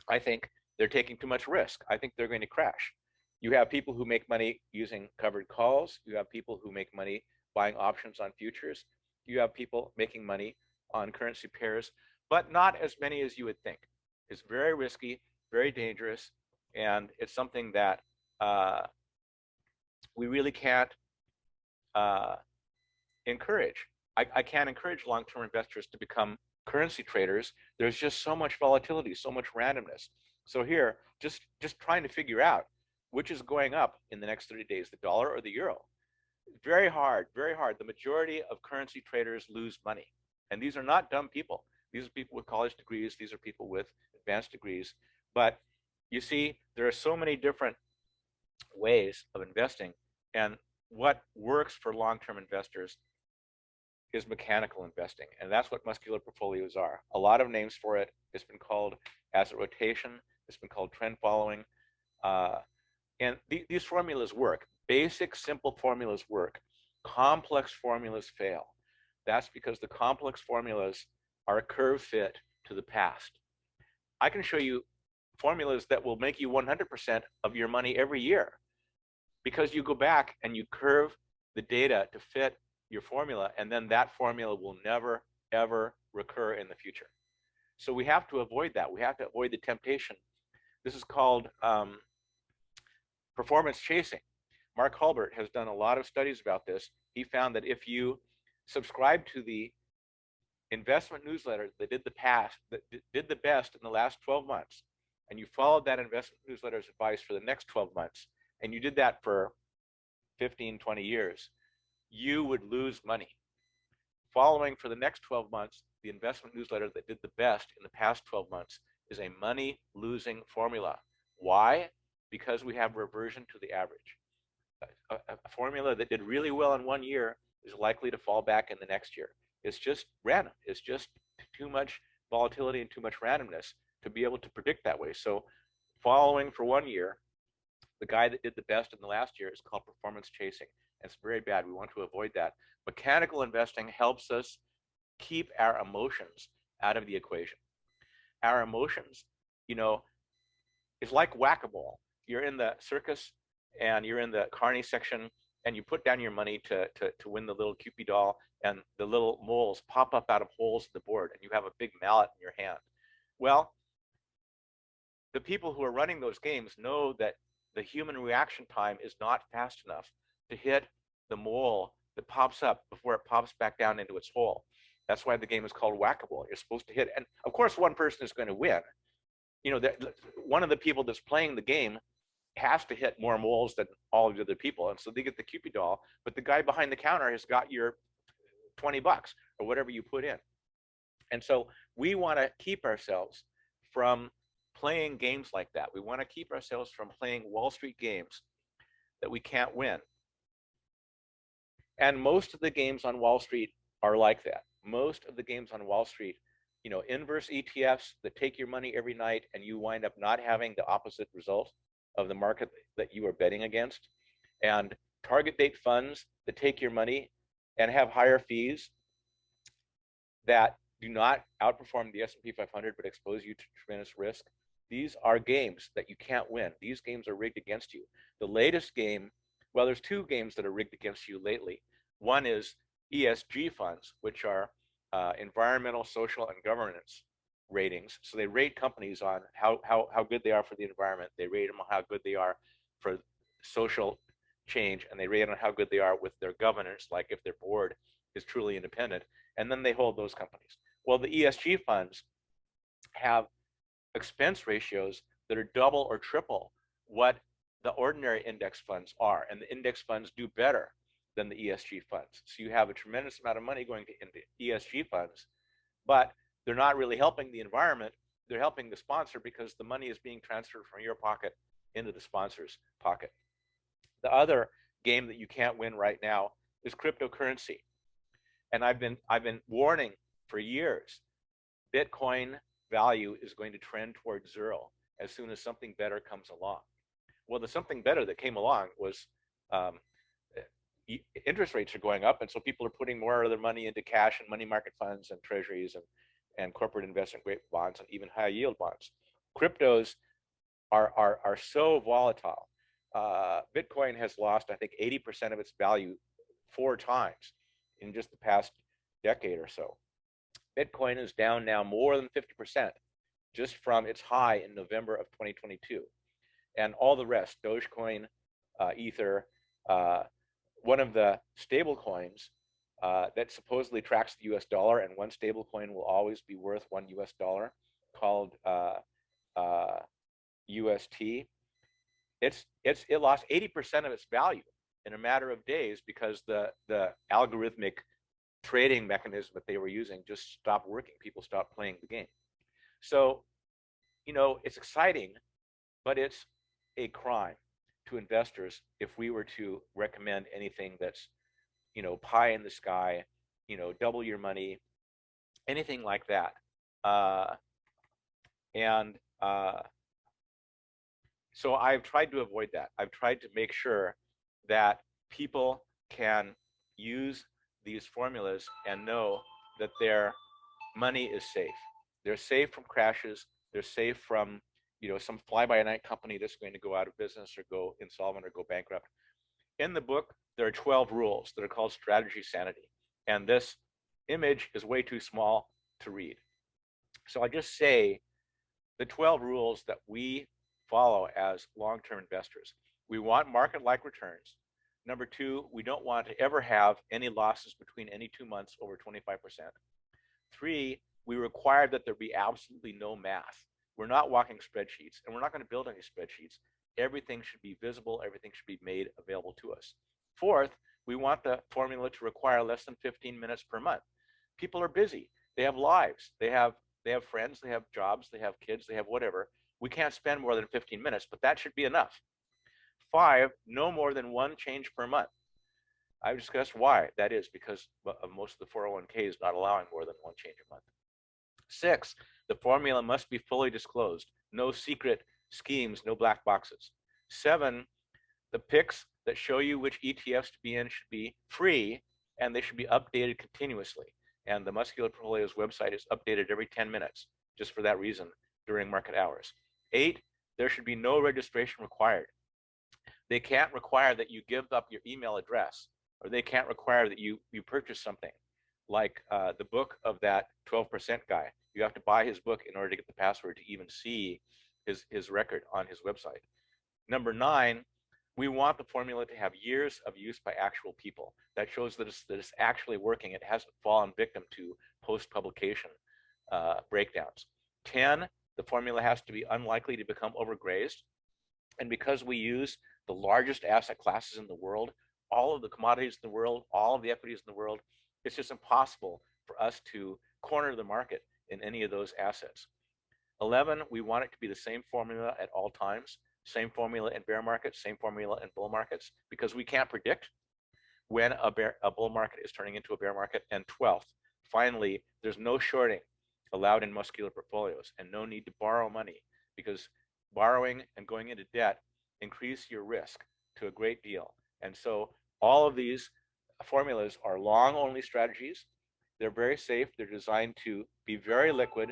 I think they're taking too much risk. I think they're going to crash. You have people who make money using covered calls. You have people who make money buying options on futures. You have people making money on currency pairs, but not as many as you would think. It's very risky, very dangerous, and it's something that we really can't encourage. I can't encourage long-term investors to become currency traders. There's just so much volatility, so much randomness. So here, just trying to figure out which is going up in the next 30 days, the dollar or the euro. Very hard, very hard. The majority of currency traders lose money. And these are not dumb people. These are people with college degrees. These are people with advanced degrees. But you see, there are so many different ways of investing. And what works for long-term investors is mechanical investing. And that's what muscular portfolios are. A lot of names for it. It's been called asset rotation. It's been called trend following. And these formulas work. Basic, simple formulas work. Complex formulas fail. That's because the complex formulas are a curve fit to the past. I can show you formulas that will make you 100% of your money every year because you go back and you curve the data to fit your formula, and then that formula will never, ever recur in the future. So we have to avoid that. We have to avoid the temptation. This is called performance chasing. Mark Hulbert has done a lot of studies about this. He found that if you subscribe to the investment newsletter that did the best in the last 12 months, and you followed that investment newsletter's advice for the next 12 months, and you did that for 15, 20 years, you would lose money. Following for the next 12 months, the investment newsletter that did the best in the past 12 months is a money-losing formula. Why? Because we have reversion to the average. A formula that did really well in 1 year is likely to fall back in the next year. It's just random. It's just too much volatility and too much randomness to be able to predict that way. So following for 1 year, the guy that did the best in the last year is called performance chasing. And it's very bad. We want to avoid that. Mechanical investing helps us keep our emotions out of the equation. Our emotions, you know, is like whack-a-mole. You're in the circus and you're in the carny section and you put down your money to win the little Cupid doll, and the little moles pop up out of holes in the board and you have a big mallet in your hand. Well, the people who are running those games know that the human reaction time is not fast enough to hit the mole that pops up before it pops back down into its hole. That's why the game is called whack-a-mole. You're supposed to hit, and of course one person is going to win. You know, one of the people that's playing the game has to hit more moles than all of the other people, and so they get the Cupid doll, but the guy behind the counter has got your $20 or whatever you put in. And so we want to keep ourselves from playing games like that. We want to keep ourselves from playing Wall Street games that we can't win. And most of the games on Wall Street are like that. Most of the games on Wall Street, you know, inverse ETFs that take your money every night and you wind up not having the opposite result of the market that you are betting against, and target date funds that take your money and have higher fees that do not outperform the S&P 500 but expose you to tremendous risk. These are games that you can't win. These games are rigged against you. The latest game, well, there's two games that are rigged against you lately. One is ESG funds, which are environmental, social, and governance ratings. So they rate companies on how good they are for the environment. They rate them on how good they are for social change, and they rate on how good they are with their governance, like if their board is truly independent, and then they hold those companies. Well, the ESG funds have expense ratios that are double or triple what the ordinary index funds are, and the index funds do better than the ESG funds. So you have a tremendous amount of money going into ESG funds, but they're not really helping the environment. They're helping the sponsor because the money is being transferred from your pocket into the sponsor's pocket. The other game that you can't win right now is cryptocurrency. And I've been warning for years, Bitcoin value is going to trend towards zero as soon as something better comes along. Well, the something better that came along was interest rates are going up, and so people are putting more of their money into cash and money market funds and treasuries and corporate investment grade bonds and even high yield bonds. Cryptos are so volatile. Bitcoin has lost, I think, 80% of its value 4 times in just the past decade or so. Bitcoin is down now more than 50% just from its high in November of 2022. And all the rest, Dogecoin, Ether, one of the stable coins that supposedly tracks the US dollar, and one stable coin will always be worth $1 US, called UST. It lost 80% of its value in a matter of days because the algorithmic trading mechanism that they were using just stopped working. People stopped playing the game. So, you know, it's exciting, but it's a crime to investors if we were to recommend anything that's, you know, pie in the sky, you know, double your money, anything like that. So I've tried to avoid that. I've tried to make sure that people can use these formulas and know that their money is safe. They're safe from crashes. They're safe from, you know, some fly-by-night company that's going to go out of business or go insolvent or go bankrupt. In the book, there are 12 rules that are called strategy sanity. And this image is way too small to read. So I just say the 12 rules that we follow as long-term investors. We want market-like returns. Number 2, we don't want to ever have any losses between any 2 months over 25%. 3, we require that there be absolutely no math. We're not walking spreadsheets, and we're not going to build any spreadsheets. Everything should be visible. Everything should be made available to us. 4th, we want the formula to require less than 15 minutes per month. People are busy. They have lives. They have friends. They have jobs. They have kids. They have whatever. We can't spend more than 15 minutes, but that should be enough. 5, no more than 1 change per month. I've discussed why that is, because of most of the 401ks not allowing more than 1 change a month. 6, the formula must be fully disclosed. No secret schemes, no black boxes. 7, the picks that show you which ETFs to be in should be free, and they should be updated continuously. And the Muscular Portfolio's website is updated every 10 minutes, just for that reason, during market hours. 8, there should be no registration required. They can't require that you give up your email address, or they can't require that you purchase something like the book of that 12% guy. You have to buy his book in order to get the password to even see his record on his website. Number 9, we want the formula to have years of use by actual people. That shows that it's actually working. It hasn't fallen victim to post-publication breakdowns. 10, the formula has to be unlikely to become overgrazed. And because we use the largest asset classes in the world, all of the commodities in the world, all of the equities in the world, it's just impossible for us to corner the market in any of those assets. 11, we want it to be the same formula at all times, same formula in bear markets, same formula in bull markets, because we can't predict when a bull market is turning into a bear market. And 12th, finally, there's no shorting allowed in Muscular portfolios and no need to borrow money, because borrowing and going into debt increase your risk to a great deal. And so all of these formulas are long-only strategies. They're very safe. They're designed to be very liquid.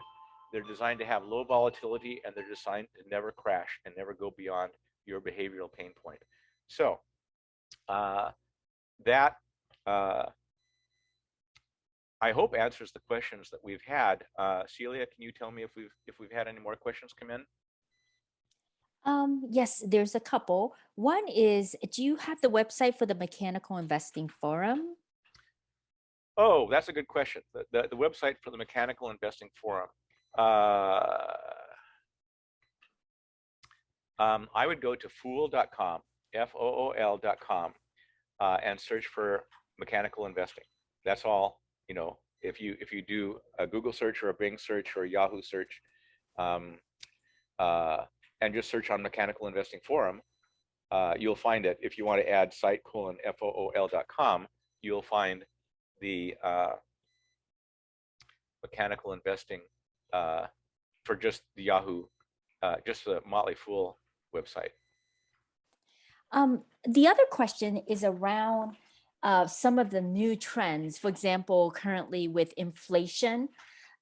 They're designed to have low volatility, and they're designed to never crash and never go beyond your behavioral pain point. So that I hope answers the questions that we've had. Celia, can you tell me if we've had any more questions come in? Yes, there's a couple. One is, do you have the website for the Mechanical Investing Forum? Oh, that's a good question. The website for the Mechanical Investing Forum. Uh, I would go to fool.com, fool.com, and search for mechanical investing. That's all. You know, if you do a Google search or a Bing search or a Yahoo search, um, and just search on Mechanical Investing Forum, you'll find it. If you want to add site fool.com, you'll find the mechanical investing for just the Yahoo, just the Motley Fool website. The other question is around some of the new trends. For example, currently with inflation,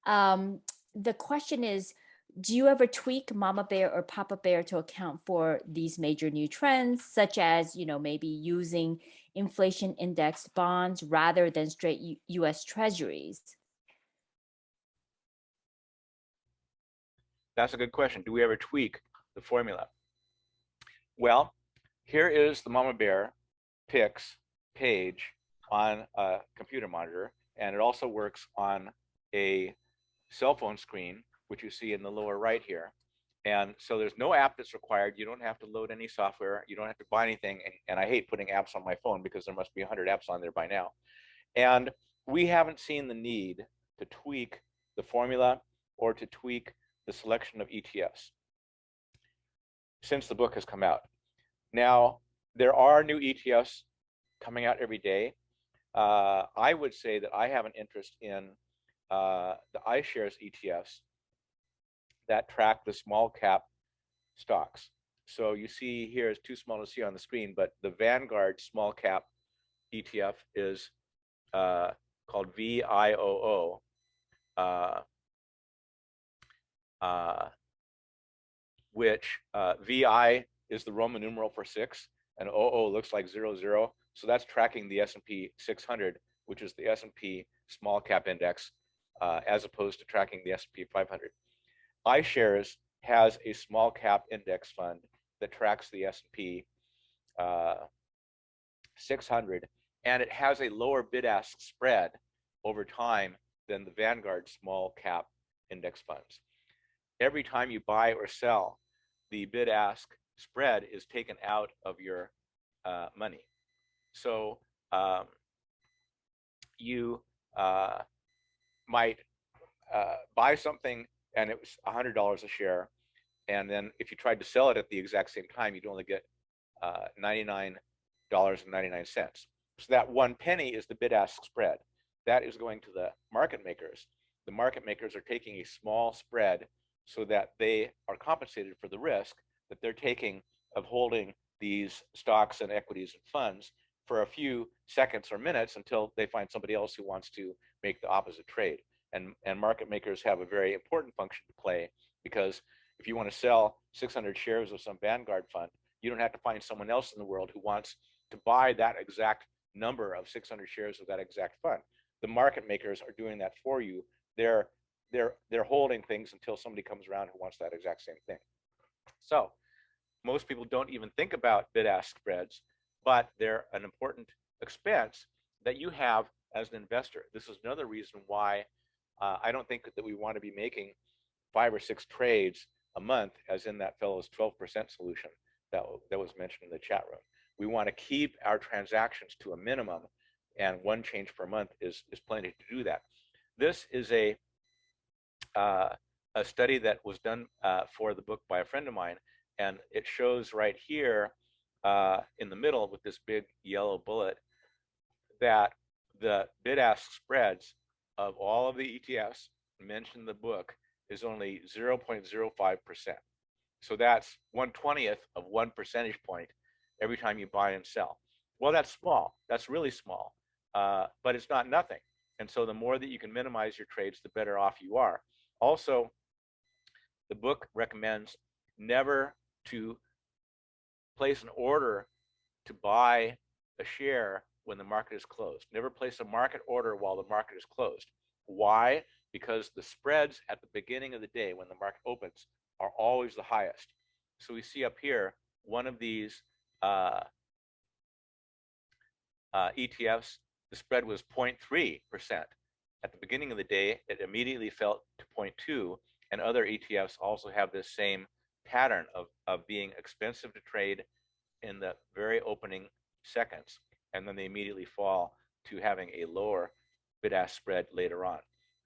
the question is, do you ever tweak Mama Bear or Papa Bear to account for these major new trends, such as, maybe using inflation indexed bonds rather than straight US Treasuries? That's a good question. Do we ever tweak the formula? Well, here is the Mama Bear picks page on a computer monitor, and it also works on a cell phone screen, which you see in the lower right here. And so there's no app that's required. You don't have to load any software. You don't have to buy anything. And I hate putting apps on my phone because there must be 100 apps on there by now. And we haven't seen the need to tweak the formula or to tweak the selection of ETFs since the book has come out. Now, there are new ETFs coming out every day. I would say that I have an interest in the iShares ETFs that track the small cap stocks. So you see here is too small to see on the screen, but the Vanguard Small Cap ETF is called VIOO. Which VI is the Roman numeral for 6, and OO looks like 00. So that's tracking the S&P 600, which is the S&P small cap index, as opposed to tracking the S&P 500. iShares has a small cap index fund that tracks the S&P 600, and it has a lower bid-ask spread over time than the Vanguard small cap index funds. Every time you buy or sell, the bid-ask spread is taken out of your money. So you might buy something and it was $100 a share, and then if you tried to sell it at the exact same time, you'd only get $99.99. So that 1 penny is the bid-ask spread. That is going to the market makers. The market makers are taking a small spread so that they are compensated for the risk that they're taking of holding these stocks and equities and funds for a few seconds or minutes until they find somebody else who wants to make the opposite trade. And market makers have a very important function to play, because if you want to sell 600 shares of some Vanguard fund, you don't have to find someone else in the world who wants to buy that exact number of 600 shares of that exact fund. The market makers are doing that for you. They're holding things until somebody comes around who wants that exact same thing. So most people don't even think about bid-ask spreads, but they're an important expense that you have as an investor. This is another reason why I don't think that we want to be making 5 or 6 trades a month, as in that fellow's 12% solution that was mentioned in the chat room. We want to keep our transactions to a minimum, and 1 change per month is plenty to do that. This is a study that was done for the book by a friend of mine, and it shows right here in the middle with this big yellow bullet that the bid-ask spreads of all of the ETFs mentioned in the book is only 0.05%. So that's 1/20th of 1 percentage point every time you buy and sell. Well, that's small. That's really small, but it's not nothing. And so the more that you can minimize your trades, the better off you are. Also, the book recommends never to place an order to buy a share when the market is closed. Never place a market order while the market is closed. Why? Because the spreads at the beginning of the day when the market opens are always the highest. So we see up here, one of these ETFs, the spread was 0.3%. At the beginning of the day, it immediately fell to 0.2, and other ETFs also have this same pattern of being expensive to trade in the very opening seconds, and then they immediately fall to having a lower bid-ask spread later on.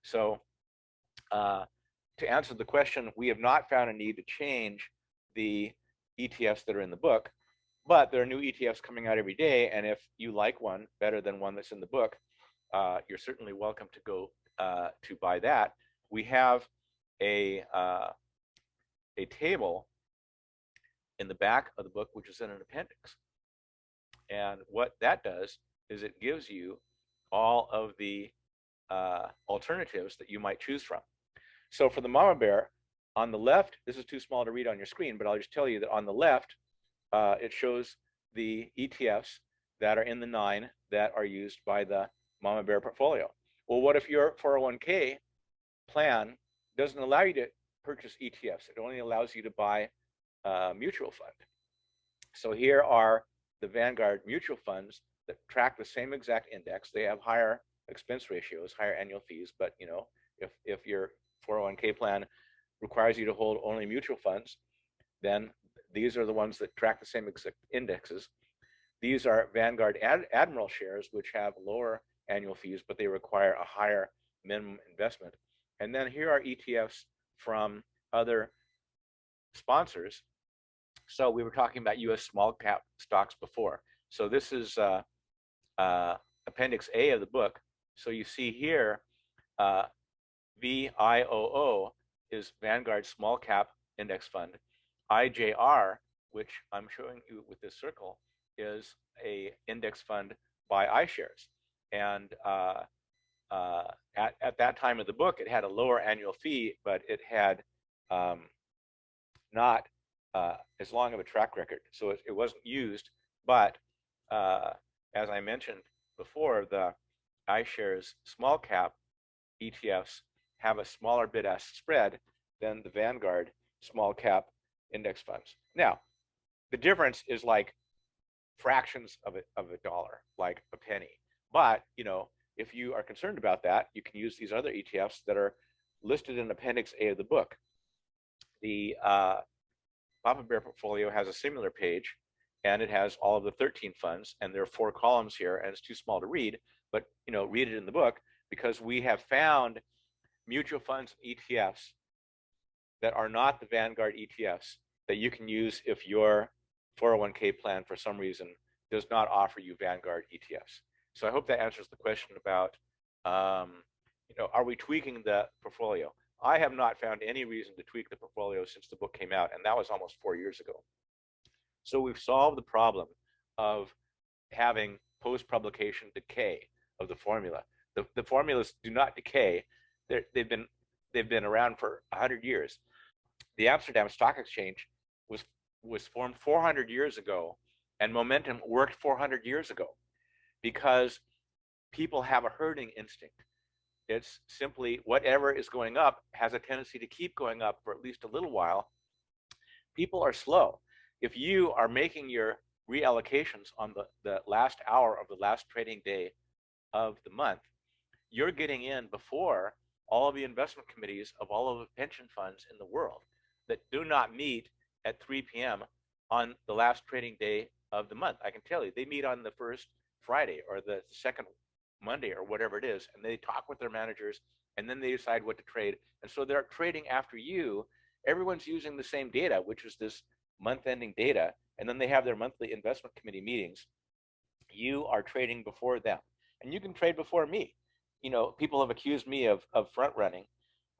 So to answer the question, we have not found a need to change the ETFs that are in the book, but there are new ETFs coming out every day, and if you like one better than one that's in the book, you're certainly welcome to go to buy that. We have a table in the back of the book, which is in an appendix. And what that does is it gives you all of the alternatives that you might choose from. So for the mama bear, on the left, this is too small to read on your screen, but I'll just tell you that on the left, it shows the ETFs that are in the 9 that are used by the mama bear portfolio. Well, what if your 401k plan doesn't allow you to purchase ETFs? It only allows you to buy a mutual fund. So here are the Vanguard mutual funds that track the same exact index. They have higher expense ratios, higher annual fees, but you know, if your 401k plan requires you to hold only mutual funds, then these are the ones that track the same exact indexes. These are Vanguard Admiral shares, which have lower annual fees, but they require a higher minimum investment. And then here are ETFs from other sponsors. So we were talking about US small cap stocks before. So this is Appendix A of the book. So you see here, VIOO is Vanguard Small Cap Index Fund. IJR, which I'm showing you with this circle, is a index fund by iShares. And at that time of the book, it had a lower annual fee, but it had not as long of a track record. So it wasn't used, but as I mentioned before, the iShares small cap ETFs have a smaller bid-ask spread than the Vanguard small cap index funds. Now, the difference is like fractions of a dollar, like a penny. But you know, if you are concerned about that, you can use these other ETFs that are listed in Appendix A of the book. The Papa Bear portfolio has a similar page, and it has all of the 13 funds, and there are 4 columns here, and it's too small to read, but you know, read it in the book, because we have found mutual funds and ETFs that are not the Vanguard ETFs that you can use if your 401k plan for some reason does not offer you Vanguard ETFs. So I hope that answers the question about, you know, are we tweaking the portfolio? I have not found any reason to tweak the portfolio since the book came out, and that was almost 4 years ago. So we've solved the problem of having post-publication decay of the formula. The formulas do not decay. They've been around for 100 years. The Amsterdam Stock Exchange was formed 400 years ago, and momentum worked 400 years ago because people have a herding instinct. It's simply whatever is going up has a tendency to keep going up for at least a little while. People are slow. If you are making your reallocations on the last hour of the last trading day of the month, you're getting in before all of the investment committees of all of the pension funds in the world that do not meet at 3 p.m. on the last trading day of the month. I can tell you, they meet on the first Friday or the second Monday or whatever it is, and they talk with their managers, and then they decide what to trade. And so they're trading after you. Everyone's using the same data, which is this month-ending data, and then they have their monthly investment committee meetings. You are trading before them, and you can trade before me. You know, people have accused me of front running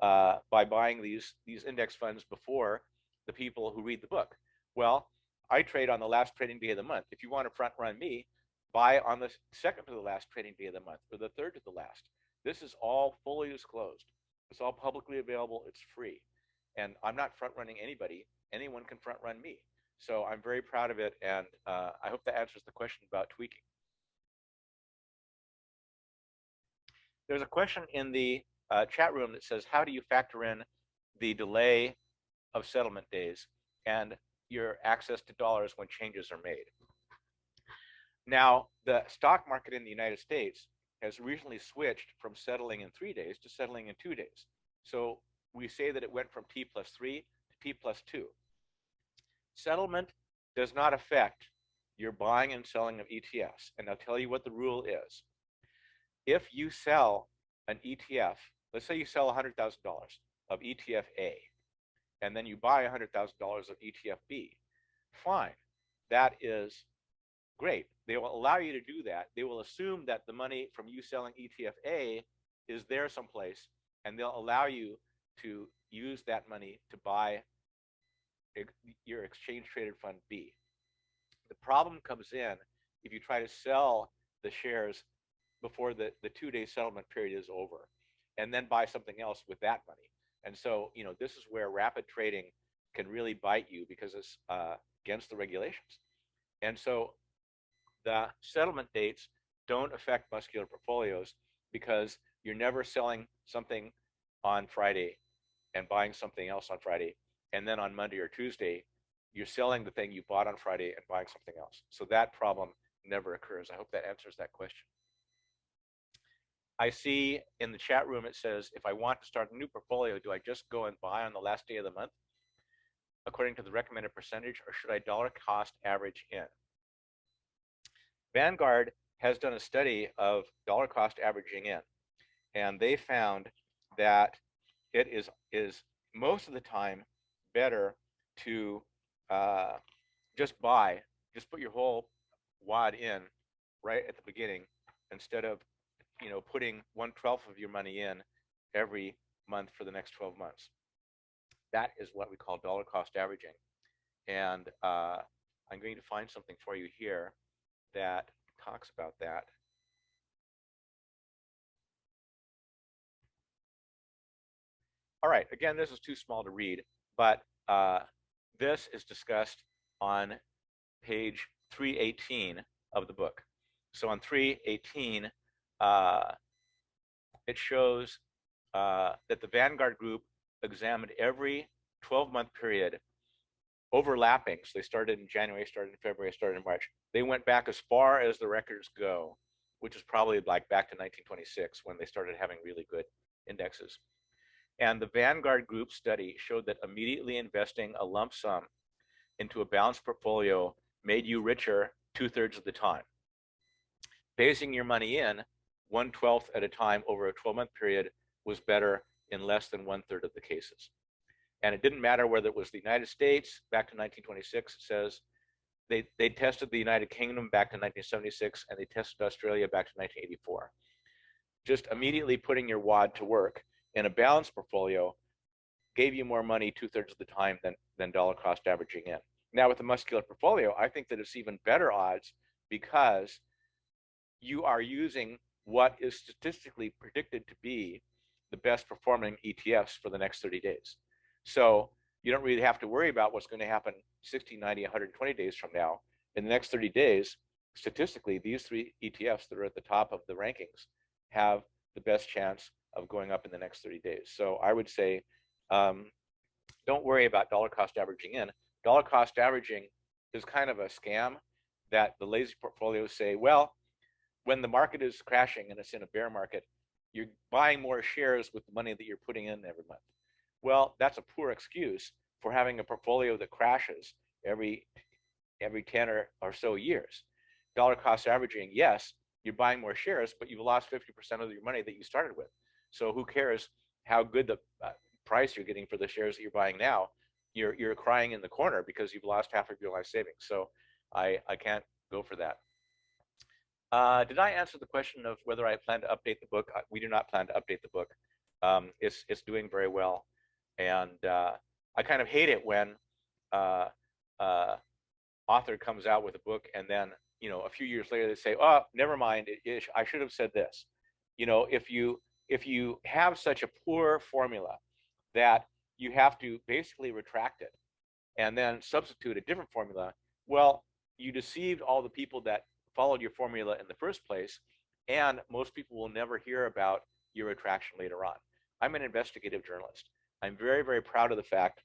by buying these index funds before the people who read the book. Well, I trade on the last trading day of the month. If you want to front run me, buy on the second to the last trading day of the month or the third to the last. This is all fully disclosed. It's all publicly available. It's free. And I'm not front running anybody. Anyone can front run me. So I'm very proud of it. And I hope that answers the question about tweaking. There's a question in the chat room that says, how do you factor in the delay of settlement days? And your access to dollars when changes are made. Now, the stock market in the United States has recently switched from settling in 3 days to settling in 2 days. So we say that it went from T+3 to T+2. Settlement does not affect your buying and selling of ETFs. And I'll tell you what the rule is. If you sell an ETF, let's say you sell $100,000 of ETF A, and then you buy $100,000 of ETF B, fine. That is great. They will allow you to do that. They will assume that the money from you selling ETF A is there someplace, and they'll allow you to use that money to buy your exchange traded fund B. The problem comes in if you try to sell the shares before the 2-day settlement period is over, and then buy something else with that money. And so, this is where rapid trading can really bite you because it's against the regulations. And so the settlement dates don't affect Muscular portfolios because you're never selling something on Friday and buying something else on Friday, and then on Monday or Tuesday, you're selling the thing you bought on Friday and buying something else. So that problem never occurs. I hope that answers that question. I see in the chat room it says, if I want to start a new portfolio, do I just go and buy on the last day of the month according to the recommended percentage, or should I dollar cost average in? Vanguard has done a study of dollar cost averaging in, and they found that it is most of the time better to just put your whole wad in right at the beginning instead of putting 1/12 of your money in every month for the next 12 months. That is what we call dollar cost averaging. And I'm going to find something for you here that talks about that. All right, again, this is too small to read, but this is discussed on page 318 of the book. So on 318, it shows that the Vanguard group examined every 12-month period overlapping. So they started in January, started in February, started in March. They went back as far as the records go, which is probably like back to 1926 when they started having really good indexes. And the Vanguard group study showed that immediately investing a lump sum into a balanced portfolio made you richer 2/3 of the time. Phasing your money in 1/12 at a time over a 12-month period was better in less than 1/3 of the cases. And it didn't matter whether it was the United States back to 1926. It says they tested the United Kingdom back to 1976, and they tested Australia back to 1984. Just immediately putting your wad to work in a balanced portfolio gave you more money 2/3 of the time than dollar cost averaging in. Now with the Muscular portfolio, I think that it's even better odds because you are using what is statistically predicted to be the best performing ETFs for the next 30 days. So you don't really have to worry about what's going to happen 60, 90, 120 days from now. In the next 30 days, statistically, these 3 ETFs that are at the top of the rankings have the best chance of going up in the next 30 days. So I would say, don't worry about dollar cost averaging in. Dollar cost averaging is kind of a scam that the lazy portfolios say, well, when the market is crashing and it's in a bear market, you're buying more shares with the money that you're putting in every month. Well, that's a poor excuse for having a portfolio that crashes every 10 or so years. Dollar cost averaging, yes, you're buying more shares, but you've lost 50% of your money that you started with. So who cares how good the price you're getting for the shares that you're buying now? You're crying in the corner because you've lost half of your life savings. So I can't go for that. Did I answer the question of whether I plan to update the book? We do not plan to update the book. It's doing very well. And I kind of hate it when author comes out with a book and then, a few years later they say, oh, never mind, I should have said this. If you have such a poor formula that you have to basically retract it and then substitute a different formula, well, you deceived all the people that followed your formula in the first place, and most people will never hear about your retraction later on. I'm an investigative journalist. I'm very, very proud of the fact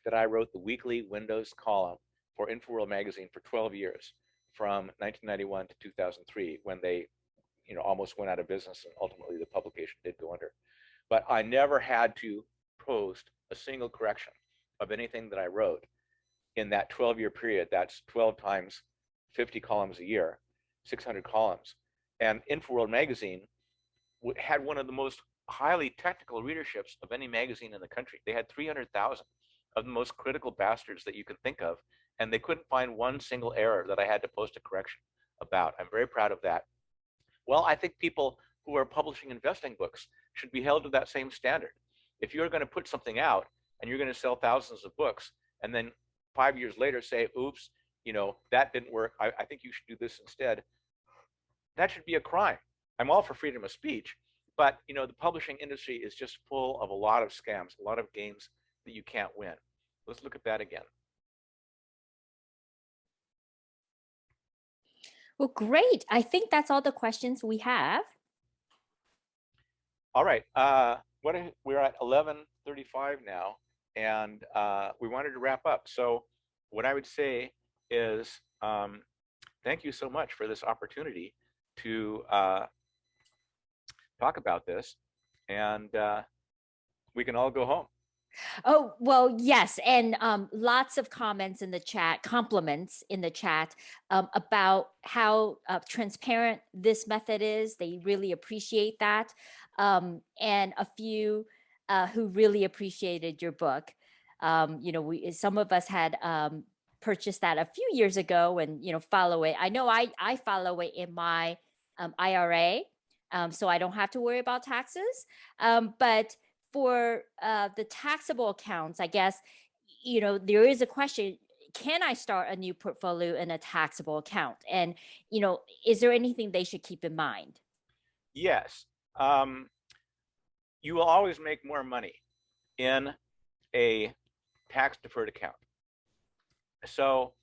that I wrote the weekly Windows column for InfoWorld magazine for 12 years, from 1991 to 2003, when they, almost went out of business, and ultimately the publication did go under. But I never had to post a single correction of anything that I wrote in that 12-year period. That's 12 times 50 columns a year, 600 columns. And InfoWorld magazine had one of the most highly technical readerships of any magazine in the country. They had 300,000 of the most critical bastards that you can think of, and they couldn't find one single error that I had to post a correction about. I'm very proud of that. Well, I think people who are publishing investing books should be held to that same standard. If you're going to put something out and you're going to sell thousands of books, and then 5 years later say, oops, that didn't work, I think you should do this instead, that should be a crime. I'm all for freedom of speech, but the publishing industry is just full of a lot of scams, a lot of games that you can't win. Let's look at that again. Well, great. I think that's all the questions we have. All right. We're at 11:35 now, and we wanted to wrap up. So what I would say is thank you so much for this opportunity to talk about this, and we can all go home. Oh, well, yes. And lots of comments in the chat, compliments in the chat about how transparent this method is. They really appreciate that. And a few who really appreciated your book. Some of us had purchased that a few years ago and, follow it. I know I follow it in my IRA, so I don't have to worry about taxes. But for the taxable accounts, I guess, there is a question, can I start a new portfolio in a taxable account? And, is there anything they should keep in mind? Yes. You will always make more money in a tax deferred account. So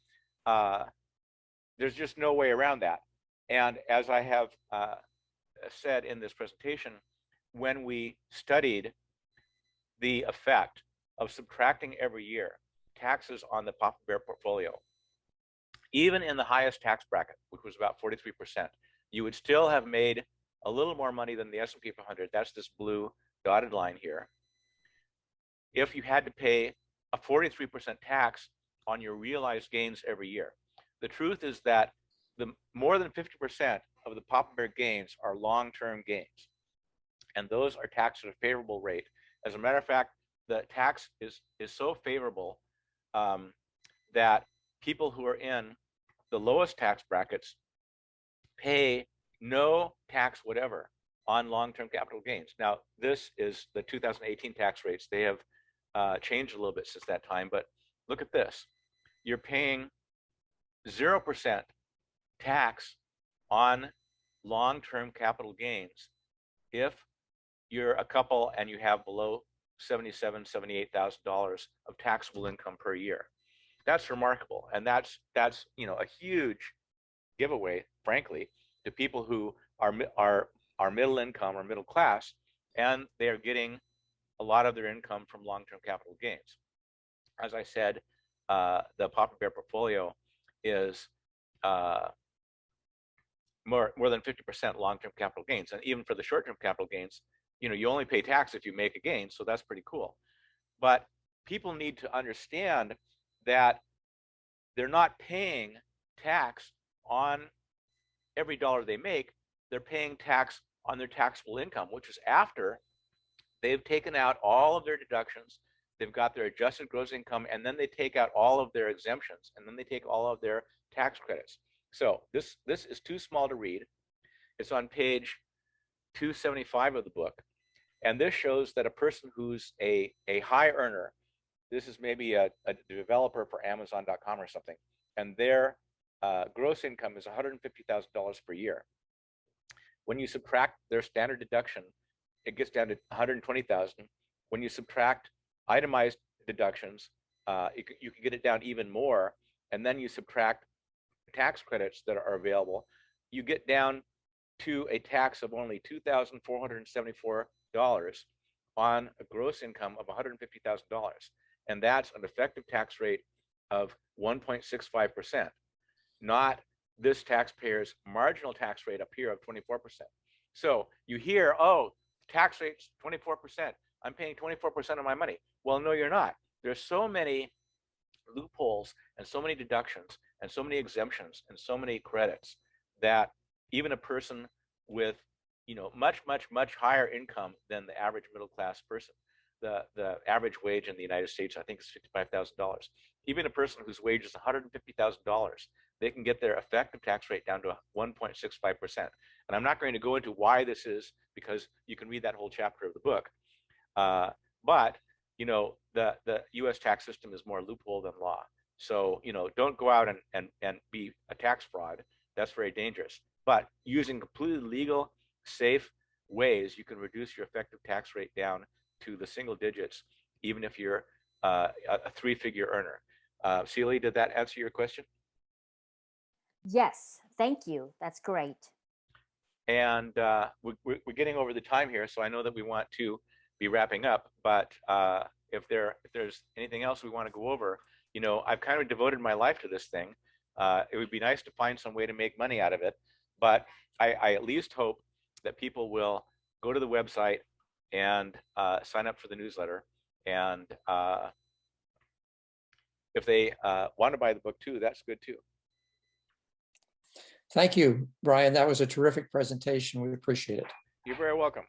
there's just no way around that. And as I have said in this presentation, when we studied the effect of subtracting every year taxes on the Papa Bear portfolio, even in the highest tax bracket, which was about 43%, you would still have made a little more money than the S&P 500. That's this blue dotted line here. If you had to pay a 43% tax on your realized gains every year. The truth is that more than 50% of the Papa Bear gains are long-term gains, and those are taxed at a favorable rate. As a matter of fact, the tax is so favorable that people who are in the lowest tax brackets pay no tax whatever on long-term capital gains. Now, this is the 2018 tax rates. They have changed a little bit since that time, but look at this. You're paying 0% tax on long-term capital gains if you're a couple and you have below $77,000, $78,000 of taxable income per year. That's remarkable, and that's a huge giveaway, frankly, to people who are middle income or middle class, and they are getting a lot of their income from long-term capital gains. As I said, the Papa Bear portfolio is more than 50% long-term capital gains, and even for the short-term capital gains, you only pay tax if you make a gain, so that's pretty cool. But people need to understand that they're not paying tax on every dollar they make. They're paying tax on their taxable income, which is after they've taken out all of their deductions, they've got their adjusted gross income, and then they take out all of their exemptions, and then they take all of their tax credits. So this is too small to read. It's on page 275 of the book. And this shows that a person who's a high earner, this is maybe a developer for Amazon.com or something, and their gross income is $150,000 per year. When you subtract their standard deduction, it gets down to $120,000. When you subtract itemized deductions, you can get it down even more, and then you subtract tax credits that are available, you get down to a tax of only $2,474 on a gross income of $150,000. and that's an effective tax rate of 1.65%, not this taxpayer's marginal tax rate up here of 24%. So you hear, oh, tax rate's 24%. I'm paying 24% of my money. Well, no, you're not. There's so many loopholes and so many deductions and so many exemptions and so many credits that even a person with, you know, much higher income than the average middle class person, the average wage in the United States, I think, is $55,000. Even a person whose wage is $150,000, they can get their effective tax rate down to 1.65%. And I'm not going to go into why this is, because you can read that whole chapter of the book. But you know, the U.S. tax system is more loophole than law. So, you know, don't go out and be a tax fraud. That's very dangerous. But using completely legal, safe ways, you can reduce your effective tax rate down to the single digits, even if you're a three-figure earner. Celia, did that answer your question? Yes, thank you. That's great. And we're getting over the time here, so I know that we want to be wrapping up. But if there's anything else we want to go over, you know, I've kind of devoted my life to this thing. It would be nice to find some way to make money out of it, but I at least hope that people will go to the website and sign up for the newsletter. And if they want to buy the book too, that's good too. Thank you, Brian. That was a terrific presentation. We appreciate it. You're very welcome.